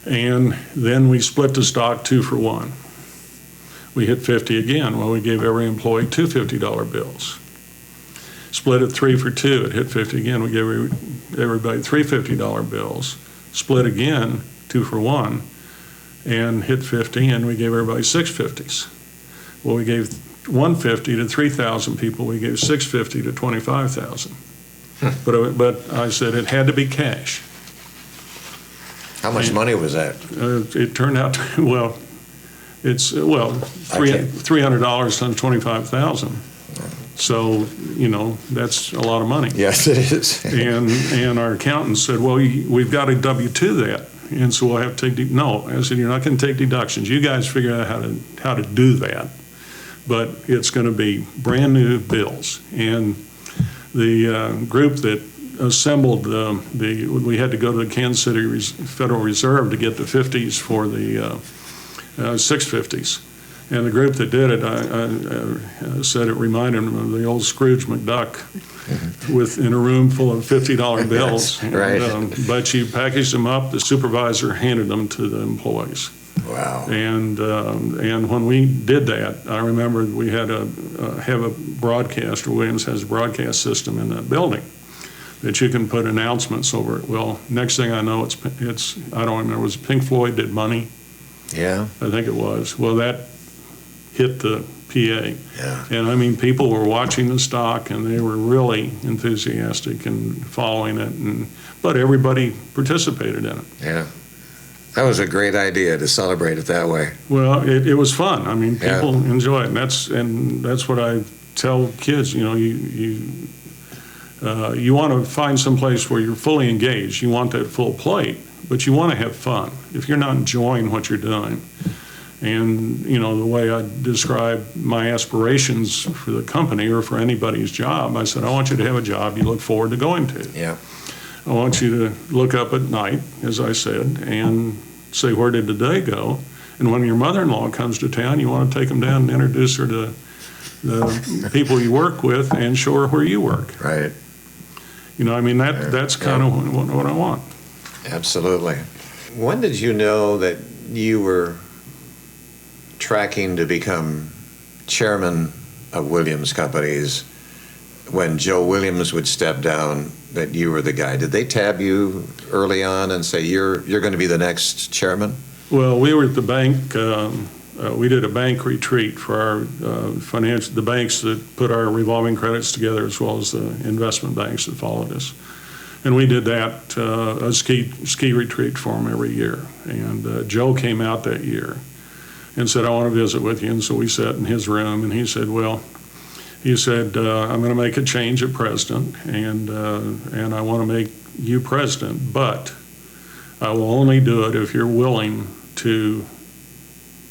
And then we split the stock 2 for 1. We hit 50 again. Well, we gave every employee 2 $50 bills. Split it 3 for 2. It hit 50 again. We gave everybody 3 $50 bills. Split again, 2 for 1, and hit 50, and we gave everybody 6 50s. Well, we gave 150 to 3,000 people. We gave 650 to 25,000. But I said it had to be cash. How much money was that? It turned out to, it's $300 times 25,000. So that's a lot of money. Yes, it is. and our accountant said, well, we've got to W-2 that, and so we'll have to take. No, I said, you're not going to take deductions. You guys figure out how to do that, but it's going to be brand new bills. And the group that assembled we had to go to the Kansas City Federal Reserve to get the 50s for the 650s. And the group that did it, I said it reminded them of the old Scrooge McDuck in a room full of $50 bills. Right. But you packaged them up, the supervisor handed them to the employees. Wow. And when we did that, I remember we had have a broadcaster. Williams has a broadcast system in that building that you can put announcements over it. Well, next thing I know, it's I don't remember, was Pink Floyd Did Money? Yeah. I think it was. Well, that hit the PA. Yeah. And I mean, people were watching the stock and they were really enthusiastic and following it, but everybody participated in it. Yeah. That was a great idea to celebrate it that way. Well, it was fun. I mean, people enjoy it, and that's what I tell kids. You want to find some place where you're fully engaged. You want that full plate, but you want to have fun. If you're not enjoying what you're doing, and the way I describe my aspirations for the company or for anybody's job, I said, I want you to have a job you look forward to going to. Yeah. I want you to look up at night, as I said, and say, where did the day go? And when your mother-in-law comes to town, you want to take them down and introduce her to the people you work with and show her where you work. Right. That's kind of what I want. Absolutely. When did you know that you were tracking to become chairman of Williams Companies when Joe Williams would step down, that you were the guy? Did they tab you early on and say you're going to be the next chairman? Well, we were at the bank. We did a bank retreat for our the banks that put our revolving credits together, as well as the investment banks that followed us. And we did that, a ski retreat for them every year. And Joe came out that year and said, I want to visit with you. And so we sat in his room, and he said, I'm going to make a change at president, and I want to make you president, but I will only do it if you're willing to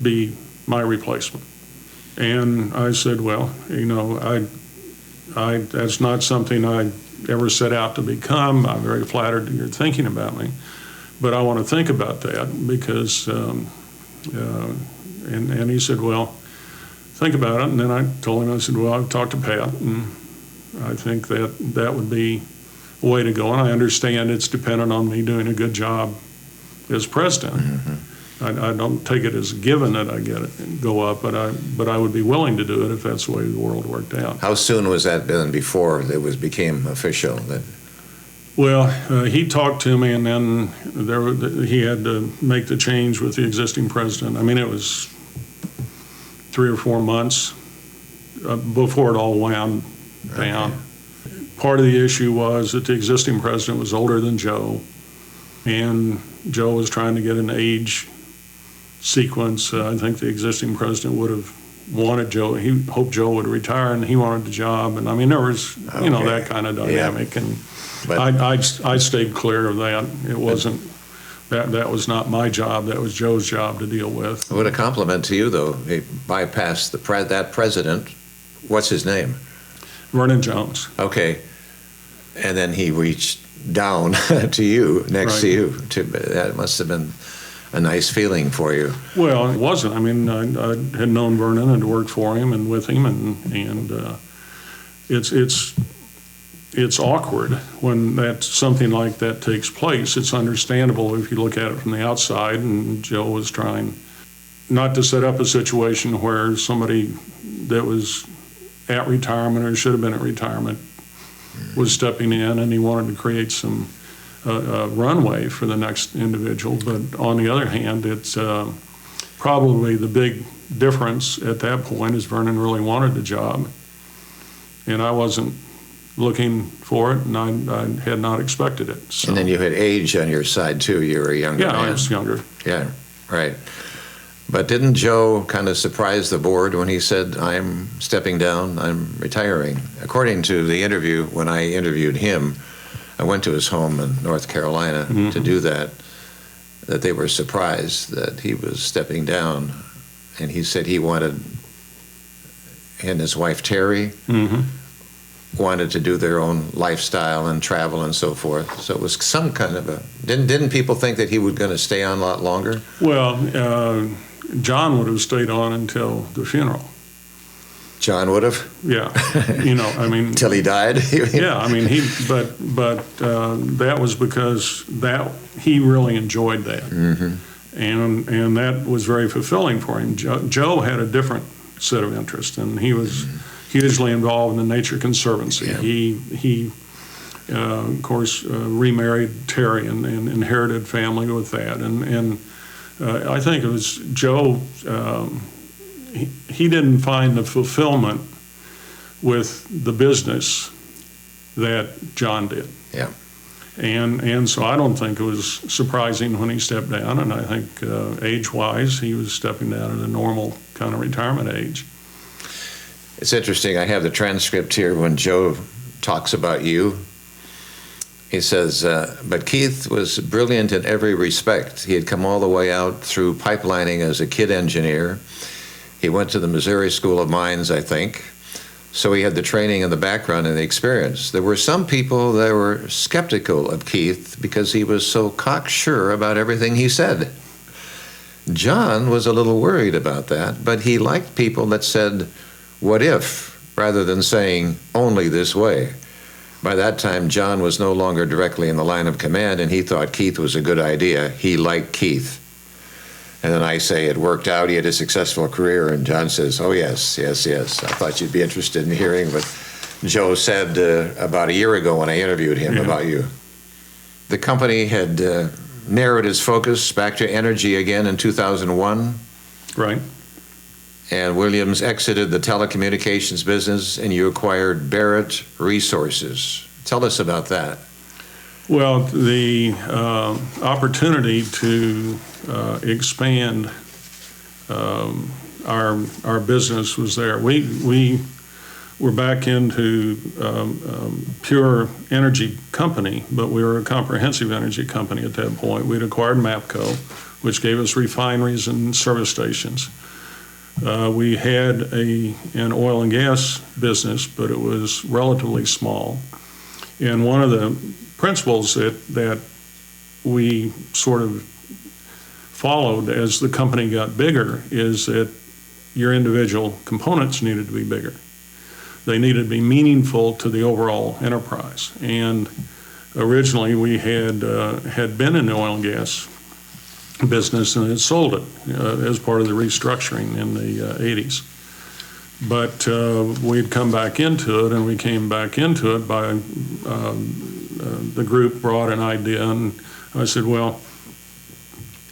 be my replacement. And I said, well, that's not something I ever set out to become. I'm very flattered that you're thinking about me, but I want to think about that because, and he said, well, think about it. And then I told him, I said, well, I've talked to Pat, and I think that would be a way to go. And I understand it's dependent on me doing a good job as president. Mm-hmm. I don't take it as a given that I get it and go up, but I would be willing to do it if that's the way the world worked out. How soon was that been before it became official? Well, he talked to me, and then he had to make the change with the existing president. I mean, it was 3 or 4 months before it all wound down. Part of the issue was that the existing president was older than Joe, and Joe was trying to get an age sequence. I think the existing president would have wanted Joe. He hoped Joe would retire, and he wanted the job. And I mean, there was, that kind of dynamic. And But- I stayed clear of that. It wasn't, that was not my job. That was Joe's job to deal with. What a compliment to you, though. He bypassed that president. What's his name? Vernon Jones. Okay. And then he reached down to you, next to you. That must have been a nice feeling for you. Well, it wasn't. I mean, I had known Vernon and worked for him and with him, and it's awkward when something like that takes place. It's understandable if you look at it from the outside, and Joe was trying not to set up a situation where somebody that was at retirement or should have been at retirement was stepping in, and he wanted to create some runway for the next individual. But on the other hand, it's probably the big difference at that point is Vernon really wanted the job, and I wasn't looking for it, and I had not expected it. So. And then you had age on your side, too. You were a younger man. Yeah, I was younger. Yeah, right. But didn't Joe kind of surprise the board when he said, I'm stepping down, I'm retiring? According to the interview, when I interviewed him, I went to his home in North Carolina to do that they were surprised that he was stepping down. And he said he wanted, and his wife Terry, wanted to do their own lifestyle and travel and so forth. So it was some kind of didn't people think that he was going to stay on a lot longer? Well, John would have stayed on until the funeral. John would have? Yeah, I mean. Until he died? Yeah, I mean, but that was because he really enjoyed that. And that was very fulfilling for him. Joe had a different set of interests, and he was hugely involved in the Nature Conservancy. Yeah. He of course, remarried Terry and inherited family with that. And I think it was Joe, he didn't find the fulfillment with the business that John did. Yeah. And so I don't think it was surprising when he stepped down, and I think age-wise, he was stepping down at a normal kind of retirement age. It's interesting. I have the transcript here when Joe talks about you. He says, but Keith was brilliant in every respect. He had come all the way out through pipelining as a kid engineer. He went to the Missouri School of Mines, I think. So he had the training and the background and the experience. There were some people that were skeptical of Keith because he was so cocksure about everything he said. John was a little worried about that, but he liked people that said, what if, rather than saying only this way. By that time, John was no longer directly in the line of command, and he thought Keith was a good idea. He liked Keith. And then I say it worked out, he had a successful career, and John says, oh, yes. I thought you'd be interested in hearing what Joe said about a year ago when I interviewed him about you. The company had narrowed its focus back to energy again in 2001. Right. And Williams exited the telecommunications business, and you acquired Barrett Resources. Tell us about that. Well, the opportunity to expand our business was there. We were back into pure energy company, but we were a comprehensive energy company at that point. We'd acquired MAPCO, which gave us refineries and service stations. We had an oil and gas business, but it was relatively small. And one of the principles that we sort of followed as the company got bigger is that your individual components needed to be bigger. They needed to be meaningful to the overall enterprise. And originally we had been in the oil and gas business and had sold it as part of the restructuring in the 80s. But we'd come back into it, and we came back into it by the group brought an idea, and I said, well,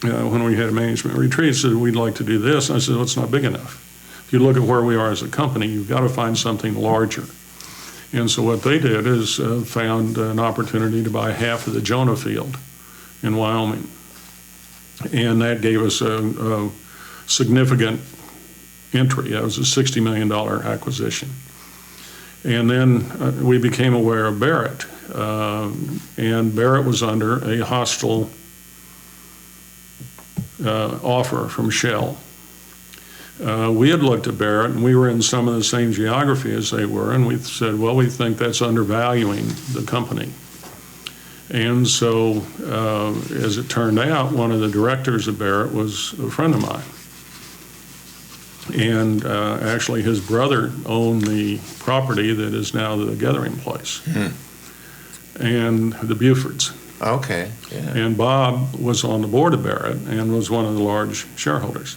when we had a management retreat, I said, we'd like to do this. And I said, well, it's not big enough. If you look at where we are as a company, you've got to find something larger. And so what they did is found an opportunity to buy half of the Jonah Field in Wyoming. And that gave us a significant entry. That was a $60 million acquisition. And then we became aware of Barrett. And Barrett was under a hostile offer from Shell. We had looked at Barrett, and we were in some of the same geography as they were, and we said, well, we think that's undervaluing the company. And so, as it turned out, one of the directors of Barrett was a friend of mine. And actually, his brother owned the property that is now the gathering place, and the Bufords. Okay. Yeah. And Bob was on the board of Barrett and was one of the large shareholders.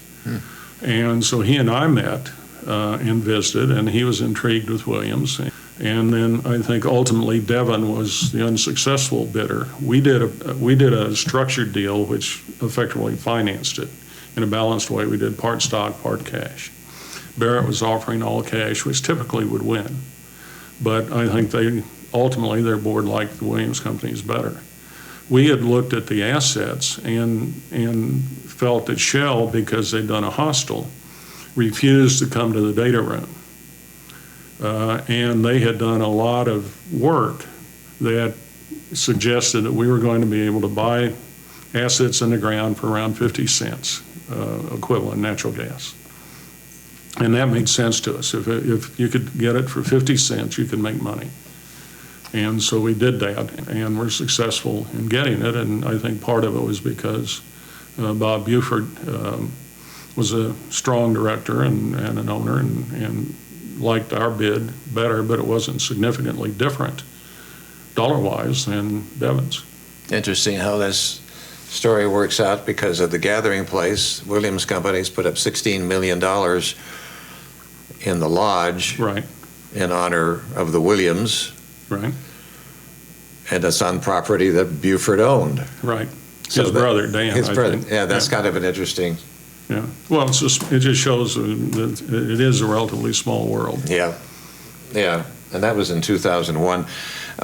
And so he and I met and visited, and he was intrigued with Williams. And then I think ultimately Devon was the unsuccessful bidder. We did a structured deal which effectively financed it in a balanced way. We did part stock, part cash. Barrett was offering all cash, which typically would win. But I think ultimately their board liked the Williams companies better. We had looked at the assets and felt that Shell, because they'd done a hostile, refused to come to the data room. And they had done a lot of work that suggested that we were going to be able to buy assets in the ground for around 50 cents equivalent natural gas. And that made sense to us. If you could get it for 50 cents, you could make money. And so we did that, and we're successful in getting it. And I think part of it was because Bob Buford was a strong director and an owner and liked our bid better, but it wasn't significantly different dollar-wise than Devon's. Interesting how this story works out because of the gathering place. Williams companies put up $16 million in the lodge, right, in honor of the Williams. Right. And it's on property that Buford owned. Right. So his brother, Dan. His brother. Think. Yeah, that's kind of an interesting. Yeah. Well, it just shows that it is a relatively small world. Yeah. Yeah. And that was in 2001.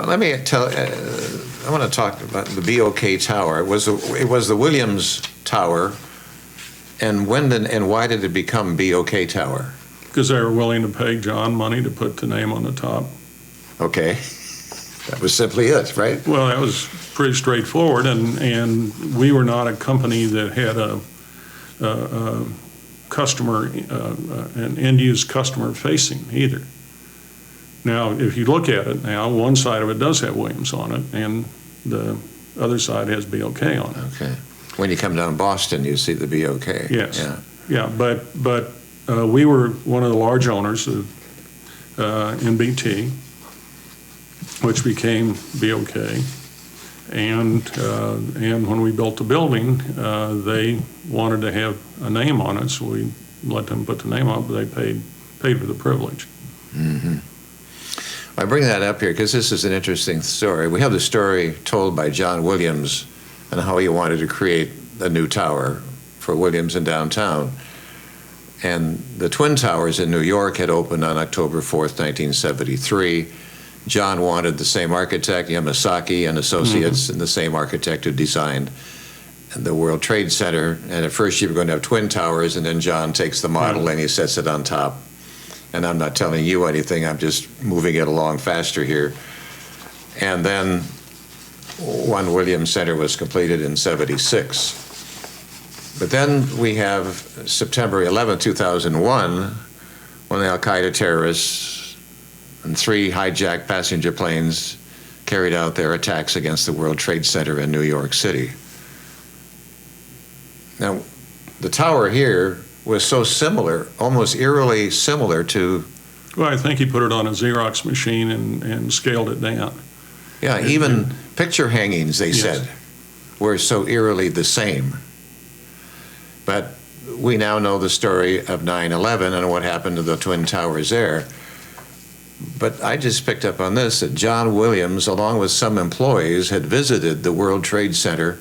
Let me tell. I want to talk about the BOK Tower. It was the Williams Tower, and why did it become BOK Tower? Because they were willing to pay John money to put the name on the top. Okay. That was simply it, right? Well, that was pretty straightforward, and we were not a company that had a customer, an end-use customer facing either. Now, if you look at it now, one side of it does have Williams on it, and the other side has BOK on it. Okay. When you come down Boston, you see the BOK. Yes. Yeah. Yeah, but we were one of the large owners of NBT, which became BOK. And when we built the building, they wanted to have a name on it, so we let them put the name on it, but they paid for the privilege. Mm-hmm. I bring that up here because this is an interesting story. We have the story told by John Williams and how he wanted to create a new tower for Williams in downtown. And the Twin Towers in New York had opened on October 4th, 1973. John wanted the same architect, Yamasaki and Associates, and the same architect who designed the World Trade Center. And at first you were going to have twin towers, and then John takes the model and he sets it on top. And I'm not telling you anything, I'm just moving it along faster here. And then One Williams Center was completed in '76. But then we have September 11, 2001, when the Al-Qaeda terrorists and 3 hijacked passenger planes carried out their attacks against the World Trade Center in New York City. Now, the tower here was so similar, almost eerily similar to... Well, I think he put it on a Xerox machine and scaled it down. Yeah, even picture hangings, they said, were so eerily the same. But we now know the story of 9/11 and what happened to the Twin Towers there. But I just picked up on this, that John Williams, along with some employees, had visited the World Trade Center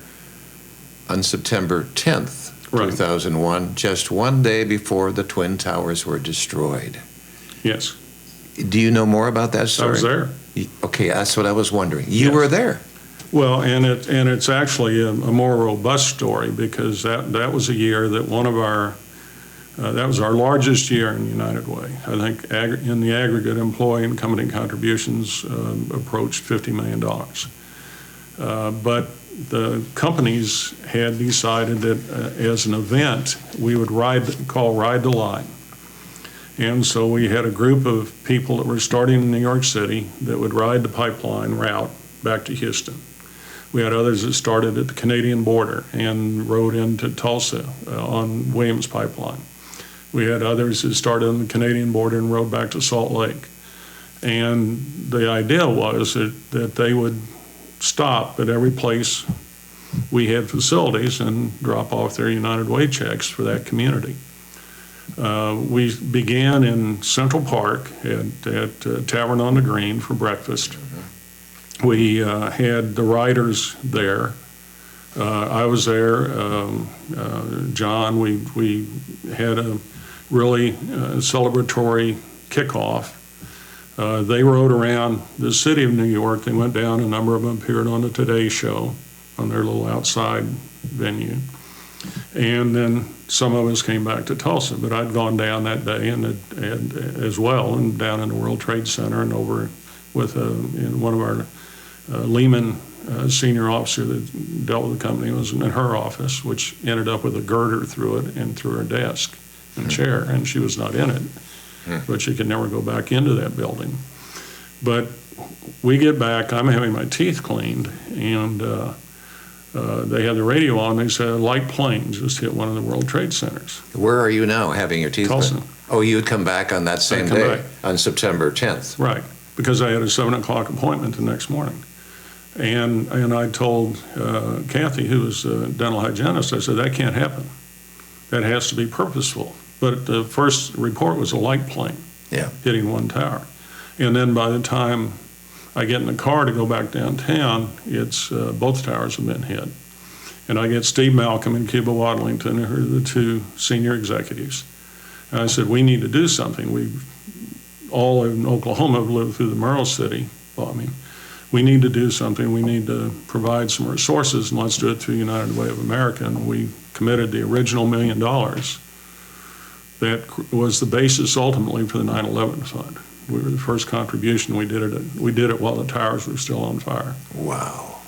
on September 10th, 2001, just one day before the Twin Towers were destroyed. Yes. Do you know more about that story? I was there. Okay, that's what I was wondering. You Yes. were there. Well, and it's actually a more robust story, because that was a year that that was our largest year in United Way. I think in the aggregate, employee and company contributions approached $50 million. But the companies had decided that as an event, we would call Ride the Line. And so we had a group of people that were starting in New York City that would ride the pipeline route back to Houston. We had others that started at the Canadian border and rode into Tulsa on Williams Pipeline. We had others that started on the Canadian border and rode back to Salt Lake. And the idea was that they would stop at every place we had facilities and drop off their United Way checks for that community. We began in Central Park at Tavern on the Green for breakfast. We had the riders there. I was there. John, we had a really celebratory kickoff. They rode around the city of New York. They went down. A number of them appeared on the Today Show on their little outside venue. And then some of us came back to Tulsa, but I'd gone down that day and as well, and down in the World Trade Center and over with one of our Lehman senior officer that dealt with the company was in her office, which ended up with a girder through it and through her desk and chair, and she was not in it, but she could never go back into that building. But we get back, I'm having my teeth cleaned, and they had the radio on. They said a light plane just hit one of the World Trade Centers. Where are you now having your teeth Tulsa. cleaned? Oh, you would come back on that same day, back. on September 10th. Right, because I had a 7 o'clock appointment the next morning. And I told Kathy, who was a dental hygienist, I said, that can't happen. That has to be purposeful. But the first report was a light plane hitting one tower. And then by the time I get in the car to go back downtown, it's both towers have been hit. And I get Steve Malcolm and Cuba Waddington, who are the two senior executives. And I said, we need to do something. We all in Oklahoma have lived through the Merle City bombing. We need to do something. We need to provide some resources, and let's do it through United Way of America. And we committed the original $1 million. That was the basis ultimately for the 9/11 fund. We were the first contribution. We did it while the towers were still on fire. Wow.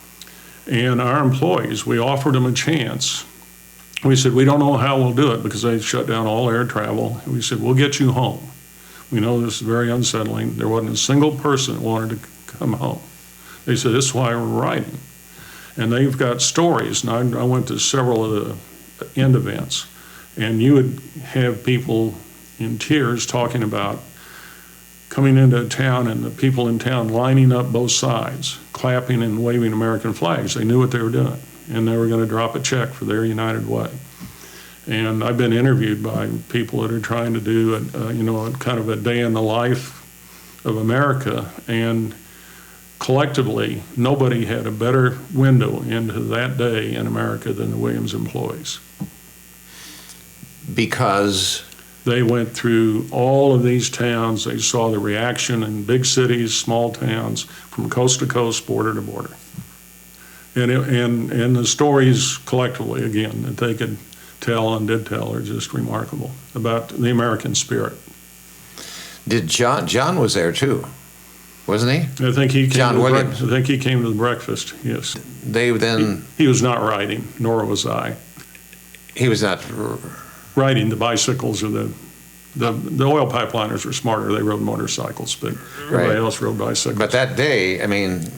And our employees, we offered them a chance. We said, we don't know how we'll do it because they shut down all air travel. And we said, we'll get you home. We know this is very unsettling. There wasn't a single person that wanted to come home. They said, this is why we're writing. And they've got stories. And I went to several of the end events, and you would have people in tears talking about coming into town and the people in town lining up both sides, clapping and waving American flags. They knew what they were doing, and they were going to drop a check for their United Way. And I've been interviewed by people that are trying to do kind of a day in the life of America, and collectively, nobody had a better window into that day in America than the Williams employees. Because they went through all of these towns. They saw the reaction in big cities, small towns, from coast to coast, border to border. And the stories collectively, again, that they could tell and did tell are just remarkable about the American spirit. did John was there too, wasn't he? I think he came John Williams. I think he came to the breakfast, yes. They then, He was not riding, nor was I. he was not, Riding the bicycles or the oil pipeliners were smarter. They rode motorcycles, but everybody Right. else rode bicycles. but that day, I mean,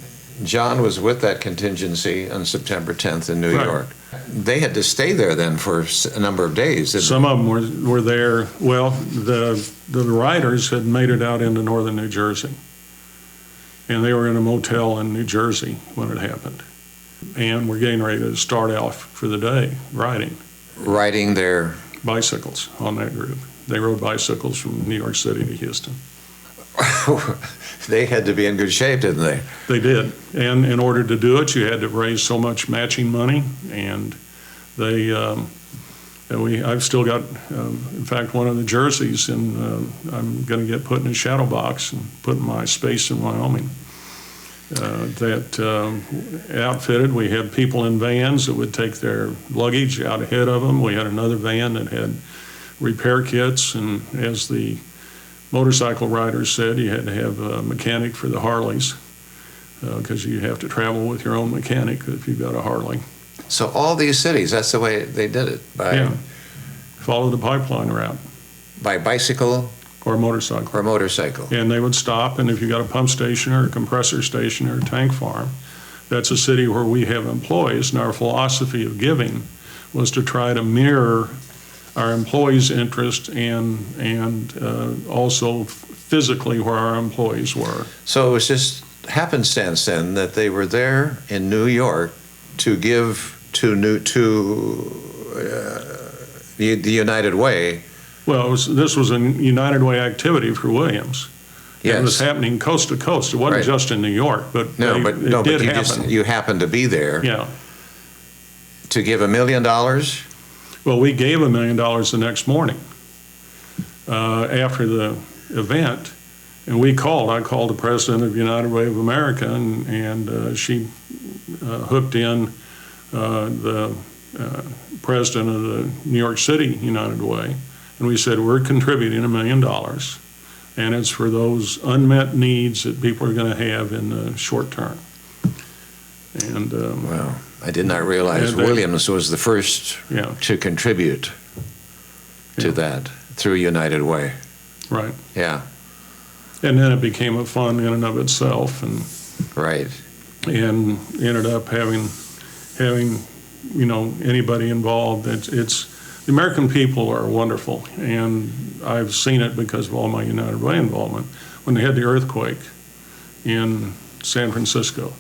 John was with that contingency on September 10th in New Right. York. They had to stay there then for a number of days. didn't Some of them were there. Well, the riders had made it out into northern New Jersey, and they were in a motel in New Jersey when it happened. And we're getting ready to start off for the day riding they? Riding their, bicycles on that group. They rode bicycles from New York City to Houston. they had to be in good shape, didn't they? They did. And in order to do it, you had to raise so much matching money, and they And I've still got, in fact, one of the jerseys, and I'm going to get put in a shadow box and put in my space in Wyoming. Outfitted, we had people in vans that would take their luggage out ahead of them. We had another van that had repair kits, and as the motorcycle riders said, you had to have a mechanic for the Harleys because you have to travel with your own mechanic if you've got a Harley. So all these cities, that's the way they did it, Follow the pipeline route. By bicycle or motorcycle. or motorcycle. And they would stop, and if you got a pump station or a compressor station or a tank farm, that's a city where we have employees, and our philosophy of giving was to try to mirror our employees' interest and also physically where our employees were. So it was just happenstance then that they were there in New York to give to the United Way. Well, this was a United Way activity for Williams. Yes. It was happening coast to coast. It wasn't just in New York, but it did happen. You happened to be there. Yeah. To give $1 million. Well, we gave $1 million the next morning after the event, and I called the president of United Way of America, and she hooked in the president of the New York City United Way, and we said, we're contributing $1 million, and it's for those unmet needs that people are going to have in the short term. And wow. I did not realize Williams was the first to contribute to that through United Way. Right. Yeah. And then it became a fund in and of itself, and right. And ended up having anybody involved. It's the American people are wonderful, and I've seen it because of all my United Way involvement. When they had the earthquake in San Francisco,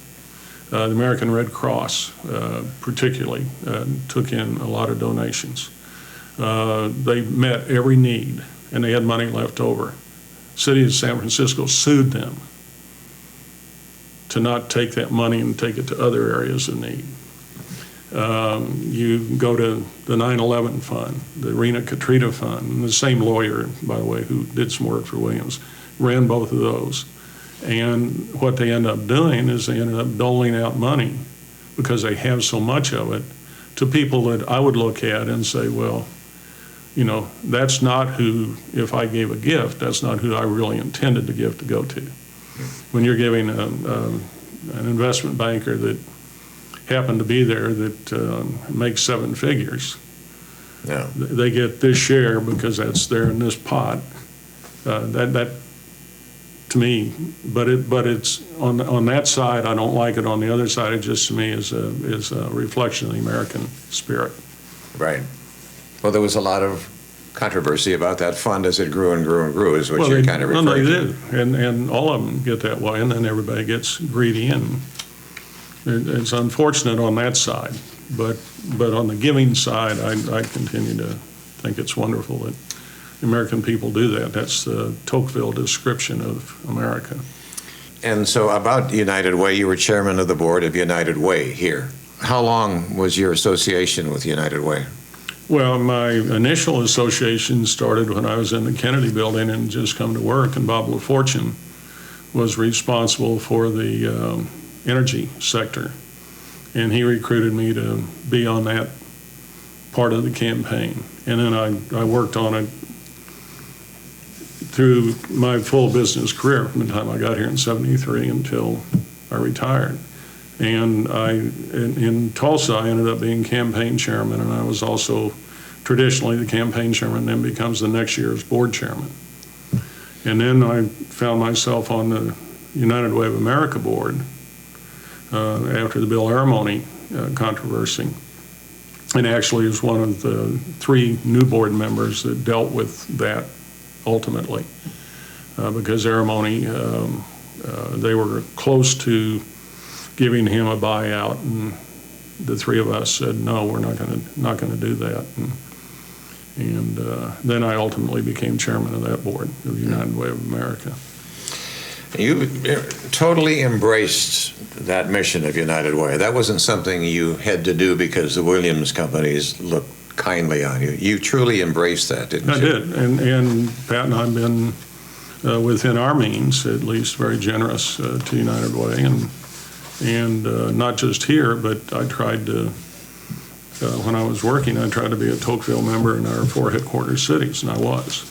the American Red Cross particularly took in a lot of donations. They met every need, and they had money left over. City of San Francisco sued them to not take that money and take it to other areas of need. You go to the 9/11 fund, the Rena Katrina fund, and the same lawyer, by the way, who did some work for Williams, ran both of those. And what they end up doing is they ended up doling out money because they have so much of it to people that I would look at and say, well, that's not who, if I gave a gift, that's not who I really intended the gift to go to. When you're giving an investment banker that happened to be there that makes 7 figures, they get this share because that's there in this pot. That to me, but it's on that side. I don't like it. On the other side, it just to me is a reflection of the American spirit. Right. Well, there was a lot of controversy about that fund as it grew and grew and grew, is what you're kind of referring to. They did, and all of them get that way, and then everybody gets greedy, and it's unfortunate on that side. But on the giving side, I continue to think it's wonderful that the American people do that. That's the Tocqueville description of America. And so about United Way, you were chairman of the board of United Way here. How long was your association with United Way? Well, my initial association started when I was in the Kennedy building and just come to work, and Bob LaFortune was responsible for the energy sector, and he recruited me to be on that part of the campaign. And then I worked on it through my full business career from the time I got here in '73 until I retired. And in Tulsa, I ended up being campaign chairman, and I was also traditionally the campaign chairman, then becomes the next year's board chairman. And then I found myself on the United Way of America board after the Bill Arimony controversy, and actually was one of the 3 new board members that dealt with that ultimately, because Arimony, they were close to giving him a buyout, and the 3 of us said, no, we're not going to do that. And then I ultimately became chairman of that board of United Way of America. You totally embraced that mission of United Way. That wasn't something you had to do because the Williams companies looked kindly on you. You truly embraced that, didn't you? I did, and Pat and I have been within our means, at least, very generous to United Way, and not just here, but I tried to. When I was working, I tried to be a Tocqueville member in our 4 headquarters cities, and I was.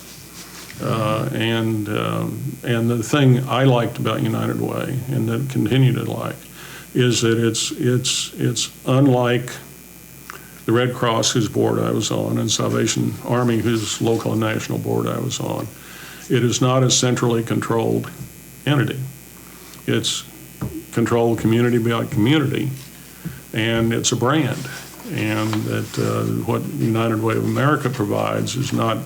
And the thing I liked about United Way, and that continue to like, is that it's unlike the Red Cross, whose board I was on, and Salvation Army, whose local and national board I was on. It is not a centrally controlled entity. It's controlled community by community, and it's a brand. And that what United Way of America provides is not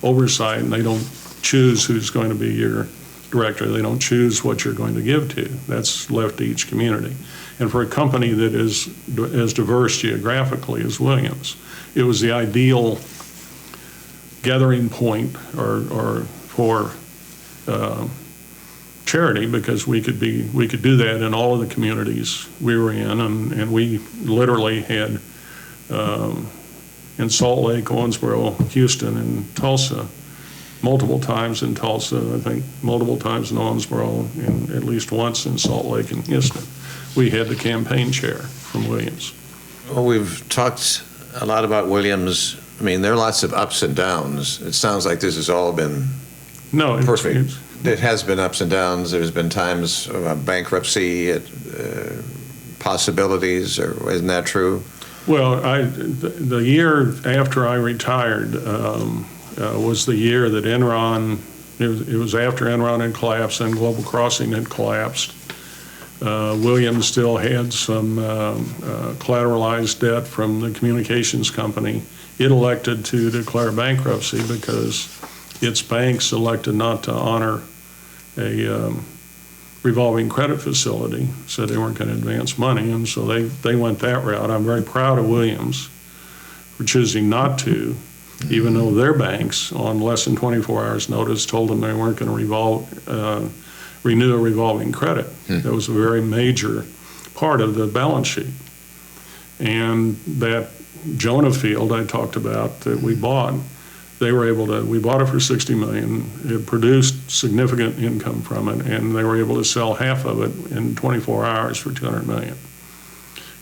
oversight, and they don't choose who's going to be your director. They don't choose what you're going to give to. That's left to each community. And for a company that is as diverse geographically as Williams, it was the ideal gathering point or for charity, because we could do that in all of the communities we were in, and we literally had in Salt Lake, Owensboro, Houston, and Tulsa, multiple times in Tulsa, I think multiple times in Owensboro, and at least once in Salt Lake and Houston. We had the campaign chair from Williams. Well, we've talked a lot about Williams. I mean, there are lots of ups and downs. It sounds like this has all been perfect. It has been ups and downs. There's been times of bankruptcy, possibilities, or isn't that true? Well, the year after I retired was the year that Enron, it was after Enron had collapsed and Global Crossing had collapsed. Williams still had some collateralized debt from the communications company. It elected to declare bankruptcy because its banks elected not to honor a revolving credit facility, said they weren't going to advance money, and so they went that route. I'm very proud of Williams for choosing not to, even though their banks, on less than 24 hours notice, told them they weren't going to renew a revolving credit. That was a very major part of the balance sheet. And that Jonah field I talked about that we bought, we bought it for $60 million. It produced significant income from it, and they were able to sell half of it in 24 hours for $200 million.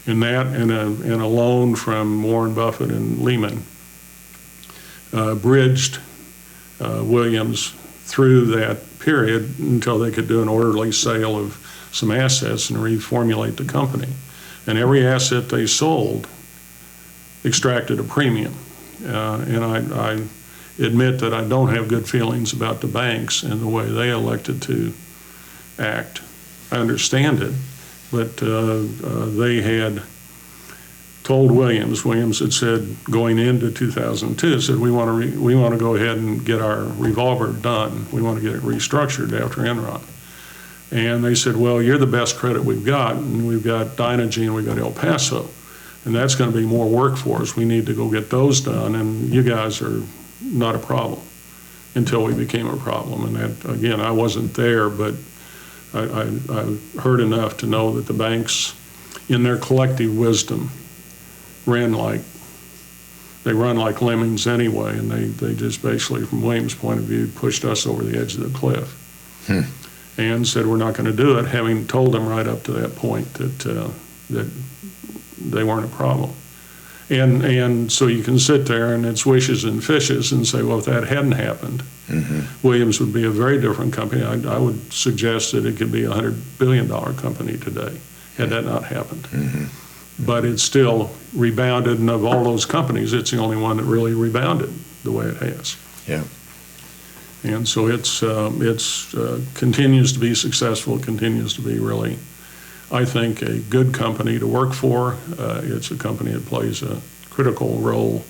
And that and a loan from Warren Buffett and Lehman bridged Williams through that period until they could do an orderly sale of some assets and reformulate the company. And every asset they sold extracted a premium. And I admit that I don't have good feelings about the banks and the way they elected to act. I understand it, but they had told Williams had said going into 2002, said we want to go ahead and get our revolver done. We want to get it restructured after Enron. And they said, well, you're the best credit we've got, and we've got Dynegy and we've got El Paso, and that's going to be more work for us. We need to go get those done, and you guys are not a problem, until we became a problem. And that, again, I wasn't there, but I heard enough to know that the banks, in their collective wisdom, run like lemmings anyway, and they just basically, from Williams' point of view, pushed us over the edge of the cliff and said we're not going to do it, having told them right up to that point that they weren't a problem. And so you can sit there and it's wishes and fishes and say, well, if that hadn't happened, Williams would be a very different company. I would suggest that it could be a $100 billion company today had that not happened. But it's still rebounded, and of all those companies, it's the only one that really rebounded the way it has. Yeah. And so it's continues to be successful, continues to be really, I think, a good company to work for. It's a company that plays a critical role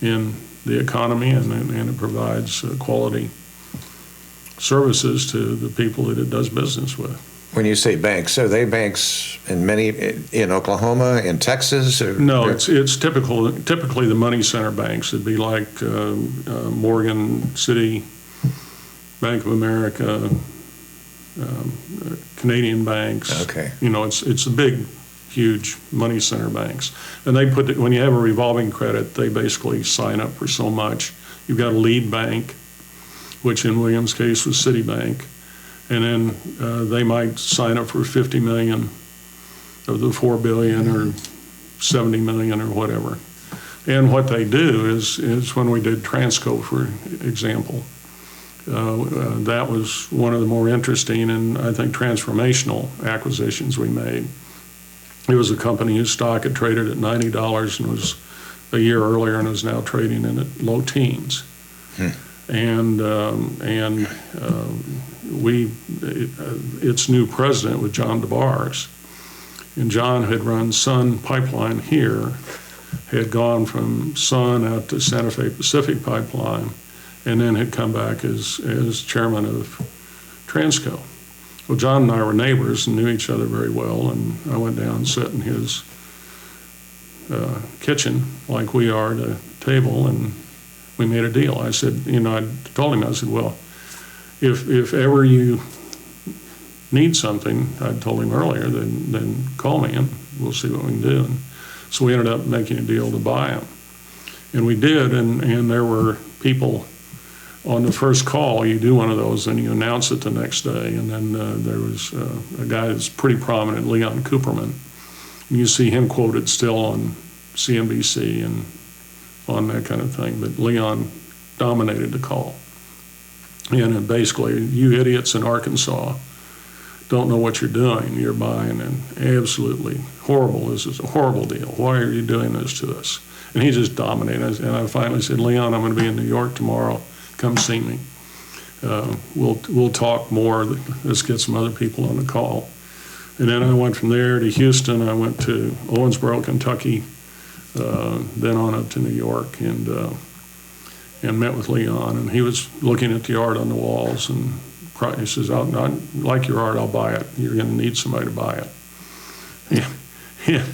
in the economy, and it provides quality services to the people that it does business with. When you say banks, are they banks in Oklahoma, in Texas? Or? No, it's typically the money center banks. It'd be like Morgan City, Bank of America, Canadian banks. Okay. You know, it's the big, huge money center banks. And they when you have a revolving credit, they basically sign up for so much. You've got a lead bank, which in William's case was Citibank, and then they might sign up for 50 million of the 4 billion or 70 million or whatever. And what they do is when we did Transco, for example, that was one of the more interesting and I think transformational acquisitions we made. It was a company whose stock had traded at $90 and was a year earlier and is now trading in at low teens. And its new president was John DeBars. And John had run Sun Pipeline here, had gone from Sun out to Santa Fe Pacific Pipeline, and then had come back as chairman of Transco. Well, John and I were neighbors and knew each other very well, and I went down and sat in his kitchen like we are at a table, and we made a deal. I said, I told him, I said, well, if ever you need something, I told him earlier, then call me and we'll see what we can do. And so we ended up making a deal to buy him. And we did, and there were people on the first call. You do one of those and you announce it the next day. And then there was a guy that's pretty prominent, Leon Cooperman. And you see him quoted still on CNBC and on that kind of thing. But Leon dominated the call. And basically, you idiots in Arkansas don't know what you're doing. You're buying an absolutely horrible, this is a horrible deal. Why are you doing this to us? And he just dominated. And I finally said, Leon, I'm going to be in New York tomorrow. Come see me. We'll talk more. Let's get some other people on the call. And then I went from there to Houston. I went to Owensboro, Kentucky, then on up to New York, and met with Leon. And he was looking at the art on the walls, and he says, I like your art, I'll buy it. You're going to need somebody to buy it. Yeah.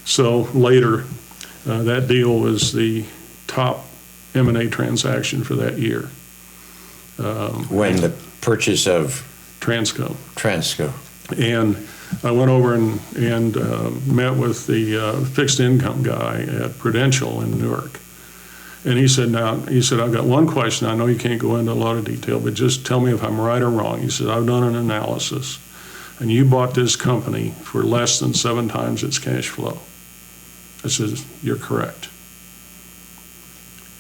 So later, that deal was the top M&A transaction for that year. When the purchase of Transco. And I went over and met with the fixed income guy at Prudential in Newark. And he said, I've got one question. I know you can't go into a lot of detail, but just tell me if I'm right or wrong. He said, I've done an analysis, and you bought this company for less than 7 times its cash flow. I said, you're correct.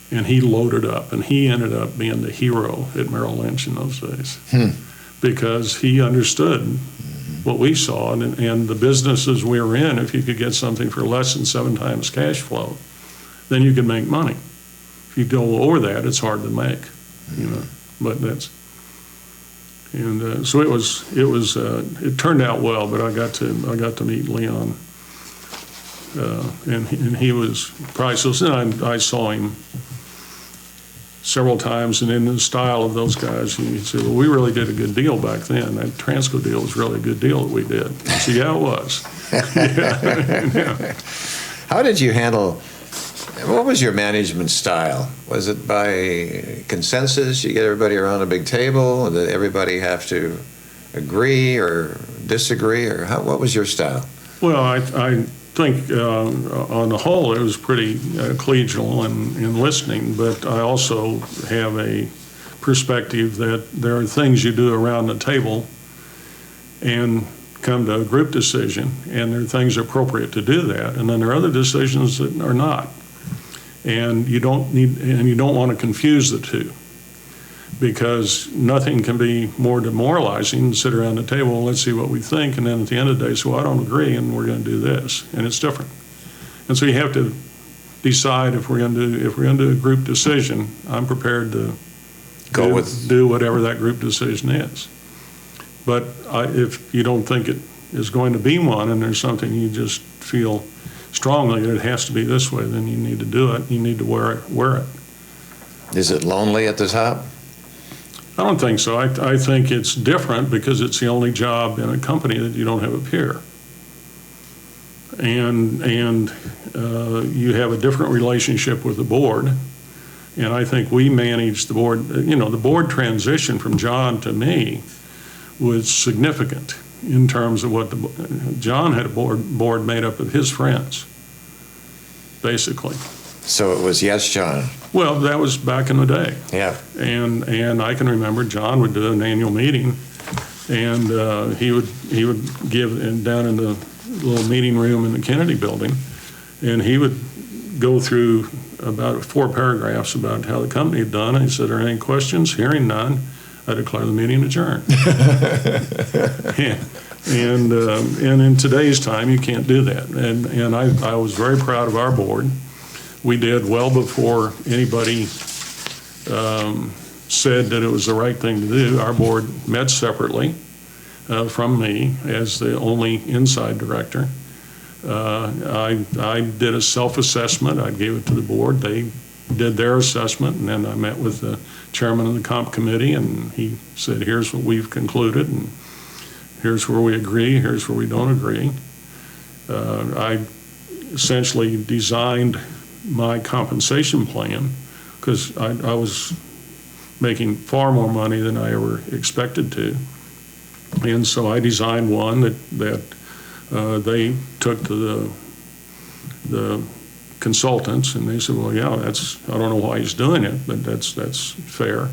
And he loaded up, and he ended up being the hero at Merrill Lynch in those days because he understood what we saw, and the businesses we were in, if you could get something for less than 7 times cash flow, then you could make money. If you go over that, it's hard to make, But that's, and so it turned out well. But I got to meet Leon, and he was priceless. And I saw him several times, and in the style of those guys, he said, "Well, we really did a good deal back then. That Transco deal was really a good deal that we did." I said, "Yeah, it was." Yeah. How did you handle? What was your management style? Was it by consensus? You get everybody around a big table, and did everybody have to agree or disagree, or what was your style? Well, I think on the whole it was pretty collegial and listening, but I also have a perspective that there are things you do around the table and come to a group decision, and there are things appropriate to do that, and then there are other decisions that are not. And you don't want to confuse the two, because nothing can be more demoralizing than sit around the table and let's see what we think, and then at the end of the day, so I don't agree, and we're going to do this, and it's different. And so you have to decide if we're going to do a group decision. I'm prepared to do whatever that group decision is. But if you don't think it is going to be one, and there's something you just feel strongly that it has to be this way, then you need to do it. You need to wear it. Is it lonely at the top? I don't think so. I think it's different because it's the only job in a company that you don't have a peer. And you have a different relationship with the board. And I think we managed the board. The board transition from John to me was significant. in terms of what John had a board made up of his friends, basically. So it was Yes, John. Well, that was back in the day. Yeah. And I can remember John would do an annual meeting, and he would give, and down in the little meeting room in the Kennedy building, and he would go through about 4 paragraphs about how the company had done. And he said, "Are there any questions? Hearing none, I declare the meeting adjourned." And in today's time, you can't do that. And I was very proud of our board. We did well before anybody said that it was the right thing to do. Our board met separately from me as the only inside director. I did a self-assessment. I gave it to the board. They did their assessment, and then I met with the chairman of the comp committee, and he said, "Here's what we've concluded, and here's where we agree, here's where we don't agree." I essentially designed my compensation plan because I was making far more money than I ever expected to. And so I designed one that they took to the consultants, and they said, "Well, yeah, I don't know why he's doing it, but that's fair."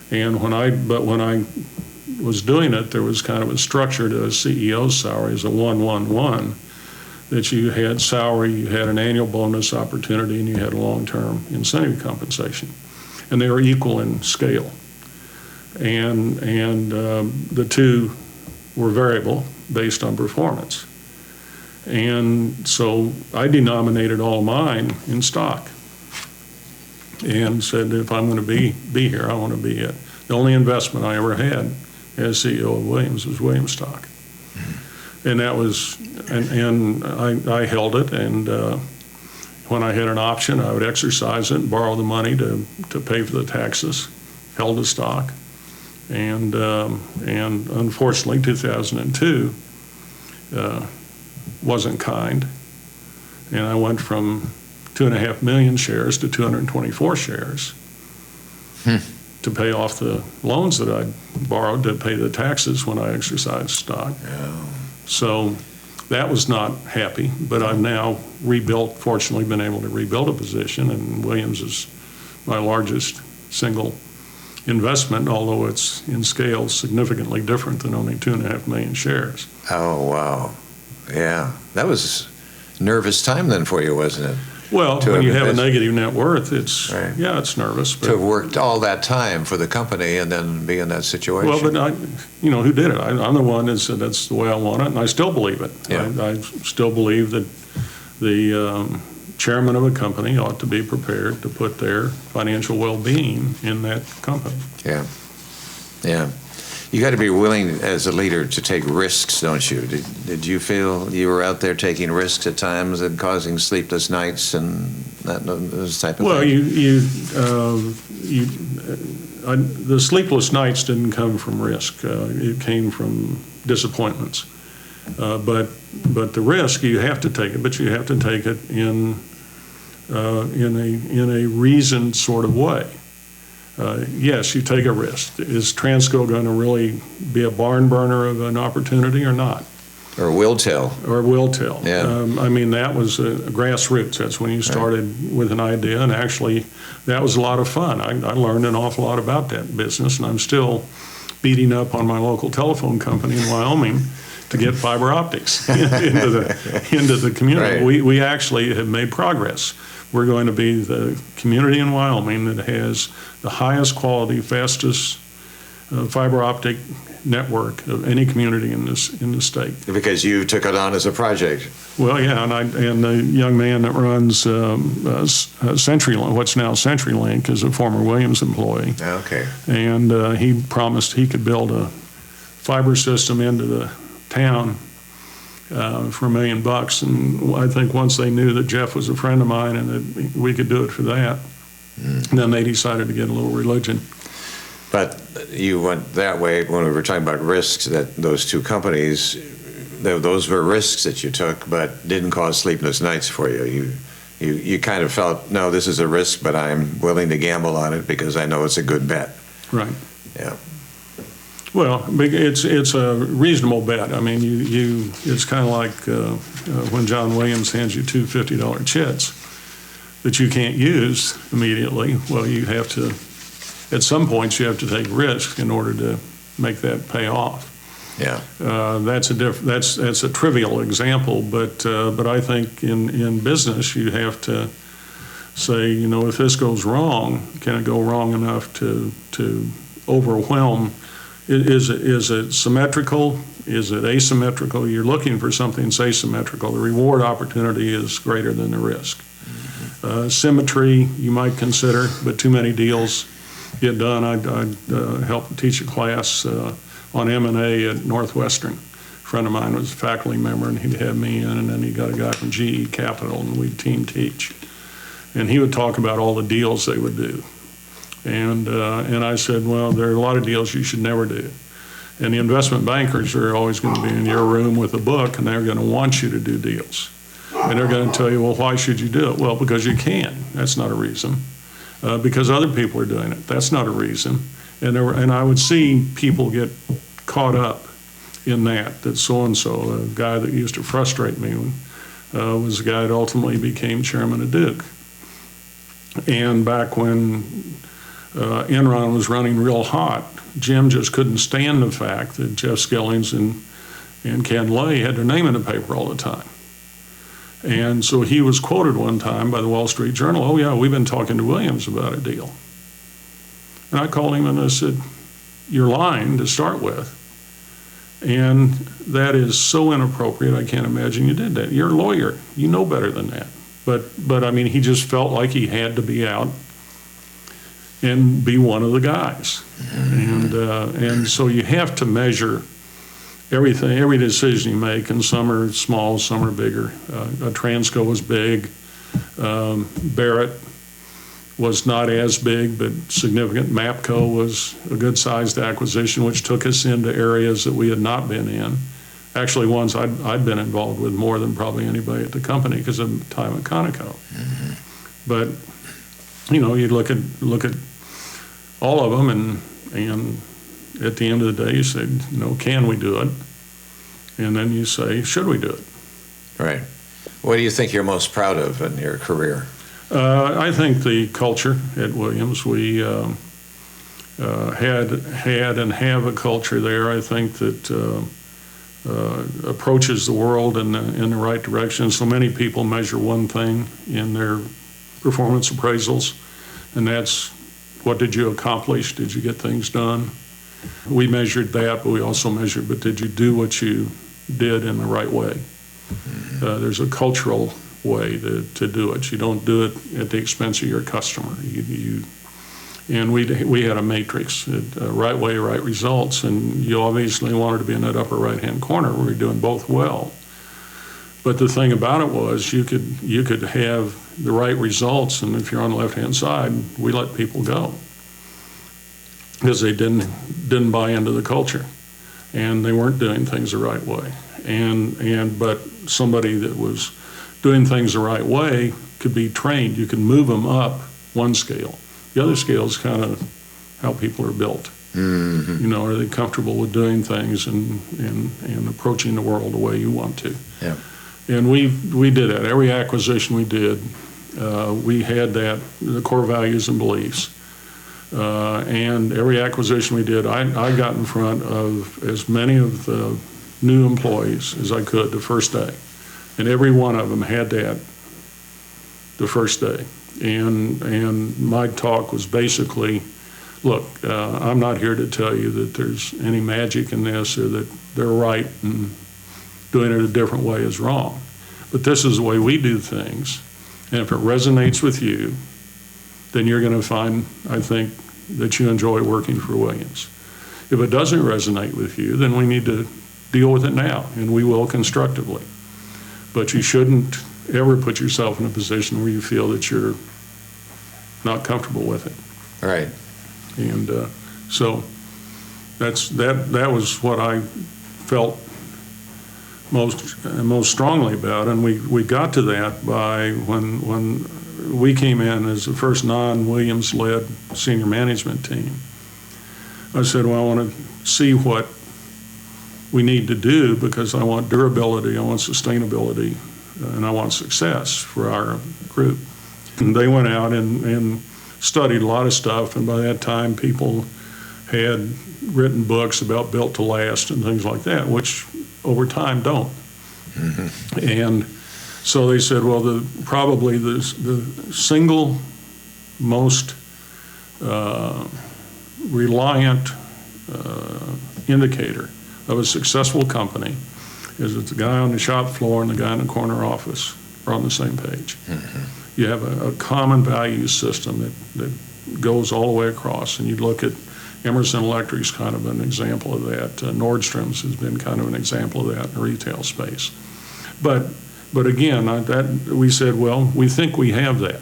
And when I was doing it, there was kind of a structure to a CEO's salary as a 1-1-1, that you had salary, you had an annual bonus opportunity, and you had long-term incentive compensation, and they were equal in scale. And the two were variable based on performance. And so I denominated all mine in stock and said, if I'm going to be here, I want to be it. The only investment I ever had as CEO of Williams was Williams stock. And that was, and I held it, and when I had an option, I would exercise it and borrow the money to pay for the taxes, held the stock. And unfortunately, 2002 wasn't kind, and I went from 2.5 million shares to 224 shares to pay off the loans that I borrowed to pay the taxes when I exercised stock. Yeah. So that was not happy, but I've now rebuilt, fortunately been able to rebuild a position, and Williams is my largest single investment, although it's in scale significantly different than only 2.5 million shares. Oh, wow. Yeah. That was a nervous time then for you, wasn't it? Well, when you have a negative net worth, it's, right. Yeah, it's nervous. But, to have worked all that time for the company and then be in that situation. Well, but who did it? I'm the one that said that's the way I want it, and I still believe it. Yeah. I still believe that the chairman of a company ought to be prepared to put their financial well-being in that company. Yeah. Yeah. You got to be willing as a leader to take risks, don't you? Did you feel you were out there taking risks at times and causing sleepless nights and those type of things? The sleepless nights didn't come from risk. It came from disappointments. But the risk, you have to take it, but you have to take it in a reasoned sort of way. Yes, you take a risk. Is Transco going to really be a barn burner of an opportunity or not? Or will tell. Or will tell. Yeah. That was grassroots. That's when you started with an idea, and actually that was a lot of fun. I learned an awful lot about that business, and I'm still beating up on my local telephone company in Wyoming to get fiber optics into the community. Right. We actually have made progress. We're going to be the community in Wyoming that has the highest quality, fastest fiber optic network of any community in the state. Because you took it on as a project. Well, yeah, and the young man that runs CenturyLink, what's now CenturyLink, is a former Williams employee. Okay. And he promised he could build a fiber system into the town for $1 million, and I think once they knew that Jeff was a friend of mine and that we could do it for that, then they decided to get a little religion. But you went that way when we were talking about risks, that those two companies, those were risks that you took, but didn't cause sleepless nights for you. You kind of felt, no, this is a risk, but I'm willing to gamble on it because I know it's a good bet. Right. Yeah. Well, it's a reasonable bet. I mean, it's kind of like when John Williams hands you two $50 chits that you can't use immediately. Well, you have to, at some points, you have to take risk in order to make that pay off. Yeah. That's a trivial example, but I think in business you have to say, if this goes wrong, can it go wrong enough to overwhelm? Is it symmetrical? Is it asymmetrical? You're looking for something that's asymmetrical. The reward opportunity is greater than the risk. Symmetry you might consider, but too many deals get done. I helped teach a class on M&A at Northwestern. A friend of mine was a faculty member, and he'd have me in, and then he got a guy from GE Capital, and we'd team teach. And he would talk about all the deals they would do. And I said, well, there are a lot of deals you should never do. And the investment bankers are always going to be in your room with a book, and they're going to want you to do deals. And they're going to tell you, well, why should you do it? Well, because you can. That's not a reason. Because other people are doing it. That's not a reason. And I would see people get caught up in that so-and-so, a guy that used to frustrate me, was the guy that ultimately became chairman of Duke. And back when Enron was running real hot, Jim just couldn't stand the fact that Jeff Skillings and Ken Lay had their name in the paper all the time. And so he was quoted one time by the Wall Street Journal, oh yeah, we've been talking to Williams about a deal. And I called him and I said, you're lying to start with. And that is so inappropriate, I can't imagine you did that. You're a lawyer, you know better than that. But I mean, he just felt like he had to be out and be one of the guys. And so you have to measure everything, every decision you make, and some are small, some are bigger. Transco was big. Barrett was not as big, but significant. MAPCO was a good-sized acquisition, which took us into areas that we had not been in. Actually, ones I'd been involved with more than probably anybody at the company because of the time at Conoco. But you look at all of them, and at the end of the day, you say, can we do it? And then you say, should we do it? Right. What do you think you're most proud of in your career? I think the culture at Williams. We had and have a culture there, I think, that approaches the world in the right direction. So many people measure one thing in their performance appraisals, and that's, what did you accomplish? Did you get things done? We measured that, but we also measured, but did you do what you did in the right way? There's a cultural way to do it. You don't do it at the expense of your customer. And we had a matrix, right way, right results, and you obviously wanted to be in that upper right-hand corner where you're doing both well. But the thing about it was you could have the right results, and if you're on the left-hand side, we let people go because they didn't buy into the culture, and they weren't doing things the right way. But somebody that was doing things the right way could be trained. You can move them up one scale. The other scale is kind of how people are built. Mm-hmm. Are they comfortable with doing things and approaching the world the way you want to? Yeah. And we did that. Every acquisition we did, we had that, the core values and beliefs. And every acquisition we did, I got in front of as many of the new employees as I could the first day. And every one of them had that the first day. And my talk was basically, look, I'm not here to tell you that there's any magic in this or that they're right and doing it a different way is wrong. But this is the way we do things. And if it resonates with you, then you're going to find, I think, that you enjoy working for Williams. If it doesn't resonate with you, then we need to deal with it now, and we will constructively. But you shouldn't ever put yourself in a position where you feel that you're not comfortable with it. Right. And so that was what I felt most strongly about, and we got to that by when we came in as the first non-Williams-led senior management team. I said, well, I want to see what we need to do because I want durability, I want sustainability, and I want success for our group. And they went out and studied a lot of stuff, and by that time people had written books about built to last and things like that, which over time don't. Mm-hmm. And so they said, well, probably the single most reliant indicator of a successful company is that the guy on the shop floor and the guy in the corner office are on the same page. Mm-hmm. You have a common value system that goes all the way across, and you look at Emerson Electric's kind of an example of that. Nordstrom's has been kind of an example of that in the retail space. But again, we said, well, we think we have that.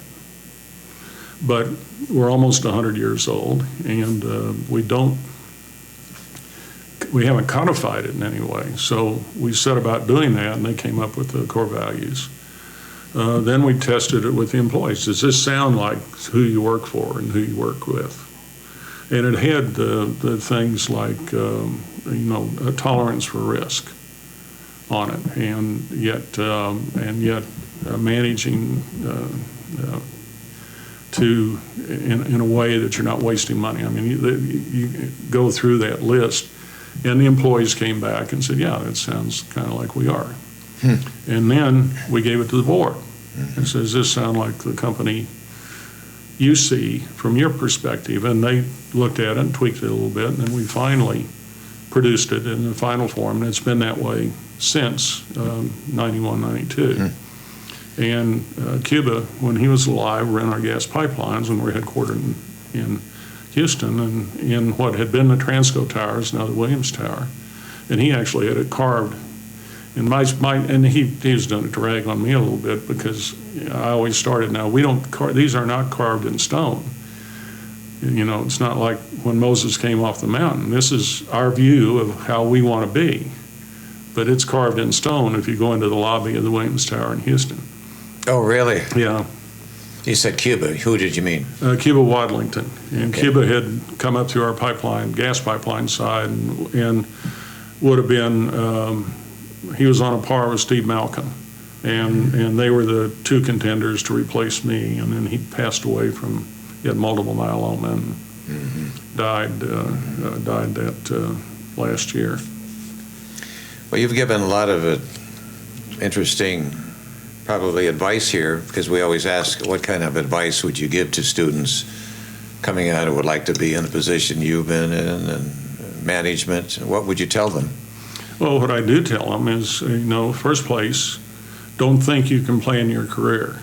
But we're almost 100 years old, and we haven't codified it in any way. So we set about doing that, and they came up with the core values. Then we tested it with the employees. Does this sound like who you work for and who you work with? And it had the things like, a tolerance for risk on it, and yet managing in a way that you're not wasting money. I mean, you go through that list, and the employees came back and said, yeah, that sounds kind of like we are. And then we gave it to the board and said, does this sound like the company you see from your perspective? And they looked at it and tweaked it a little bit, and then we finally produced it in the final form, and it's been that way since 91, 92. And Cuba, when he was alive, ran our gas pipelines when we were headquartered in Houston, and in what had been the Transco Towers, now the Williams Tower. And he actually had it carved. And he was done a drag on me a little bit because I always started, now these are not carved in stone. It's not like when Moses came off the mountain. This is our view of how we want to be. But it's carved in stone if you go into the lobby of the Williams Tower in Houston. Oh, really? Yeah. You said Cuba. Who did you mean? Cuba Wadlington. And Okay. Cuba had come up through our gas pipeline side, and would have been, he was on a par with Steve Malcolm. And they were the two contenders to replace me. And then he passed away he had multiple myeloma and died that last year. Well, you've given a lot of interesting, probably advice here, because we always ask, what kind of advice would you give to students coming out who would like to be in the position you've been in and management? What would you tell them? Well, what I do tell them is, first place, don't think you can plan your career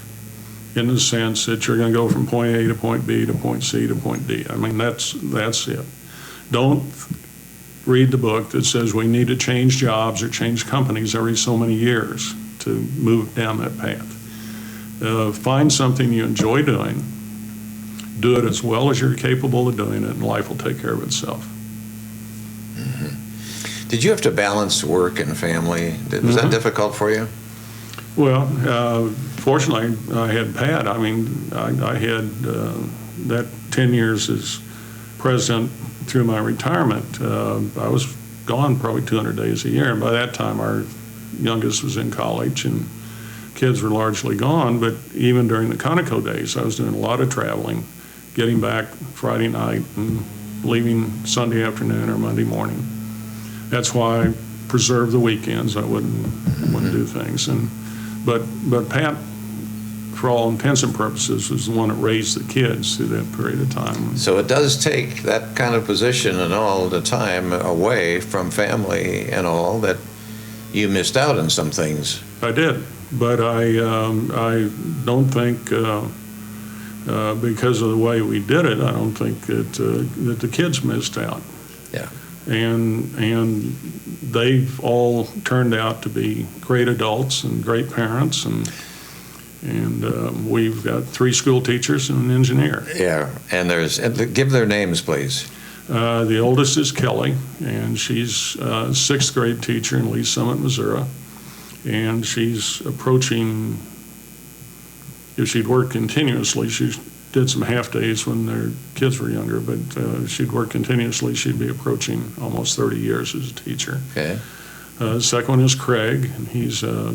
in the sense that you're going to go from point A to point B to point C to point D. I mean, that's it. Don't read the book that says we need to change jobs or change companies every so many years to move down that path. Find something you enjoy doing, do it as well as you're capable of doing it, and life will take care of itself. Mm-hmm. Did you have to balance work and family? Was that difficult for you? Well, fortunately, I had Pat. I mean, I had that 10 years as president through my retirement. I was gone probably 200 days a year, and by that time our youngest was in college and kids were largely gone. But even during the Conoco days, I was doing a lot of traveling, getting back Friday night and leaving Sunday afternoon or Monday morning. That's why I preserved the weekends. I wouldn't do things. But Pat, for all intents and purposes, was the one that raised the kids through that period of time. So it does take that kind of position and all the time away from family and all that you missed out on some things. I did, but I don't think because of the way we did it, I don't think that the kids missed out. Yeah. And they've all turned out to be great adults and great parents, and we've got 3 school teachers and an engineer. Yeah, and give their names, please. The oldest is Kelly, and she's a 6th grade teacher in Lee Summit, Missouri, and she's approaching, if she'd worked continuously, she did some half days when their kids were younger, but she'd work continuously. She'd be approaching almost 30 years as a teacher. Okay. The second one is Craig, and he's a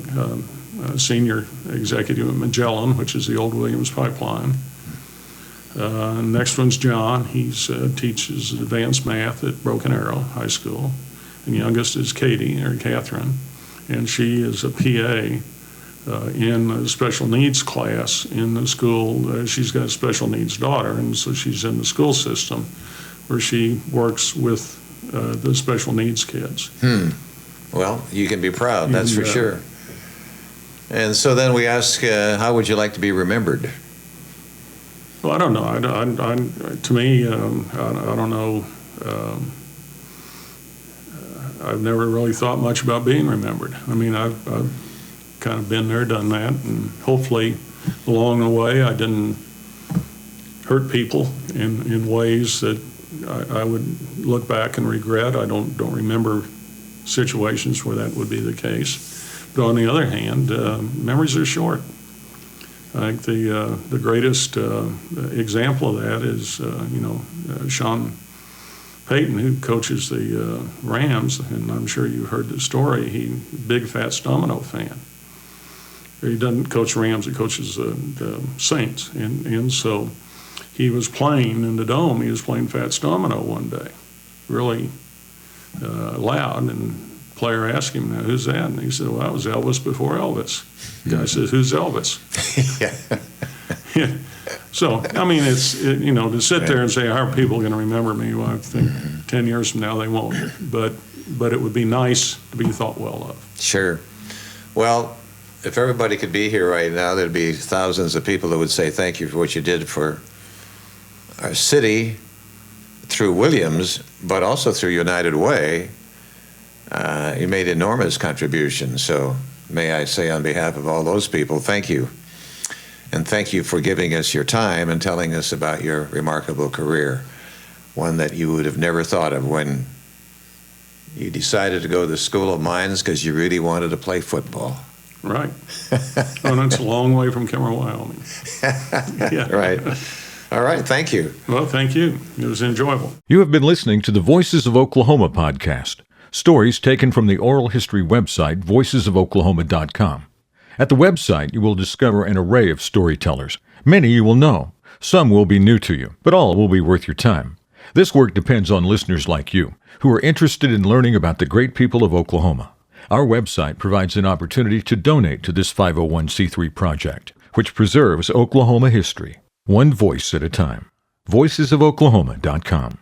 senior executive at Magellan, which is the old Williams pipeline. Next one's John. He's teaches advanced math at Broken Arrow High School. And youngest is Catherine, and she is a PA in a special needs class in the school. She's got a special needs daughter, and so she's in the school system where she works with the special needs kids. Well, you can be proud, that's for sure. And so then we ask, how would you like to be remembered? Well, I don't know. To me, I don't know. I've never really thought much about being remembered. I mean, I've kind of been there, done that, and hopefully along the way I didn't hurt people in ways that I would look back and regret. I don't remember situations where that would be the case. But on the other hand, memories are short. I think the greatest example of that is, Sean Payton, who coaches the Rams, and I'm sure you've heard the story. He's a big Fats Domino fan. He doesn't coach Rams; he coaches the Saints, and so he was playing in the Dome. He was playing Fats Domino one day, really loud, and the player asked him, "Now, who's that?" And he said, "Well, that was Elvis before Elvis." The guy says, "Who's Elvis?" Yeah. So, I mean, to sit there and say, how are people going to remember me? Well, I think 10 years from now they won't. But it would be nice to be thought well of. Sure. Well, if everybody could be here right now, there'd be thousands of people that would say thank you for what you did for our city through Williams, but also through United Way. You made enormous contributions. So may I say on behalf of all those people, thank you. And thank you for giving us your time and telling us about your remarkable career, one that you would have never thought of when you decided to go to the School of Mines because you really wanted to play football. Right. Oh, that's a long way from Kemmer, Wyoming. Yeah. Right. All right. Thank you. Well, thank you. It was enjoyable. You have been listening to the Voices of Oklahoma podcast, stories taken from the oral history website, voicesofoklahoma.com. At the website, you will discover an array of storytellers. Many you will know. Some will be new to you, but all will be worth your time. This work depends on listeners like you, who are interested in learning about the great people of Oklahoma. Our website provides an opportunity to donate to this 501c3 project, which preserves Oklahoma history, one voice at a time. voicesofoklahoma.com.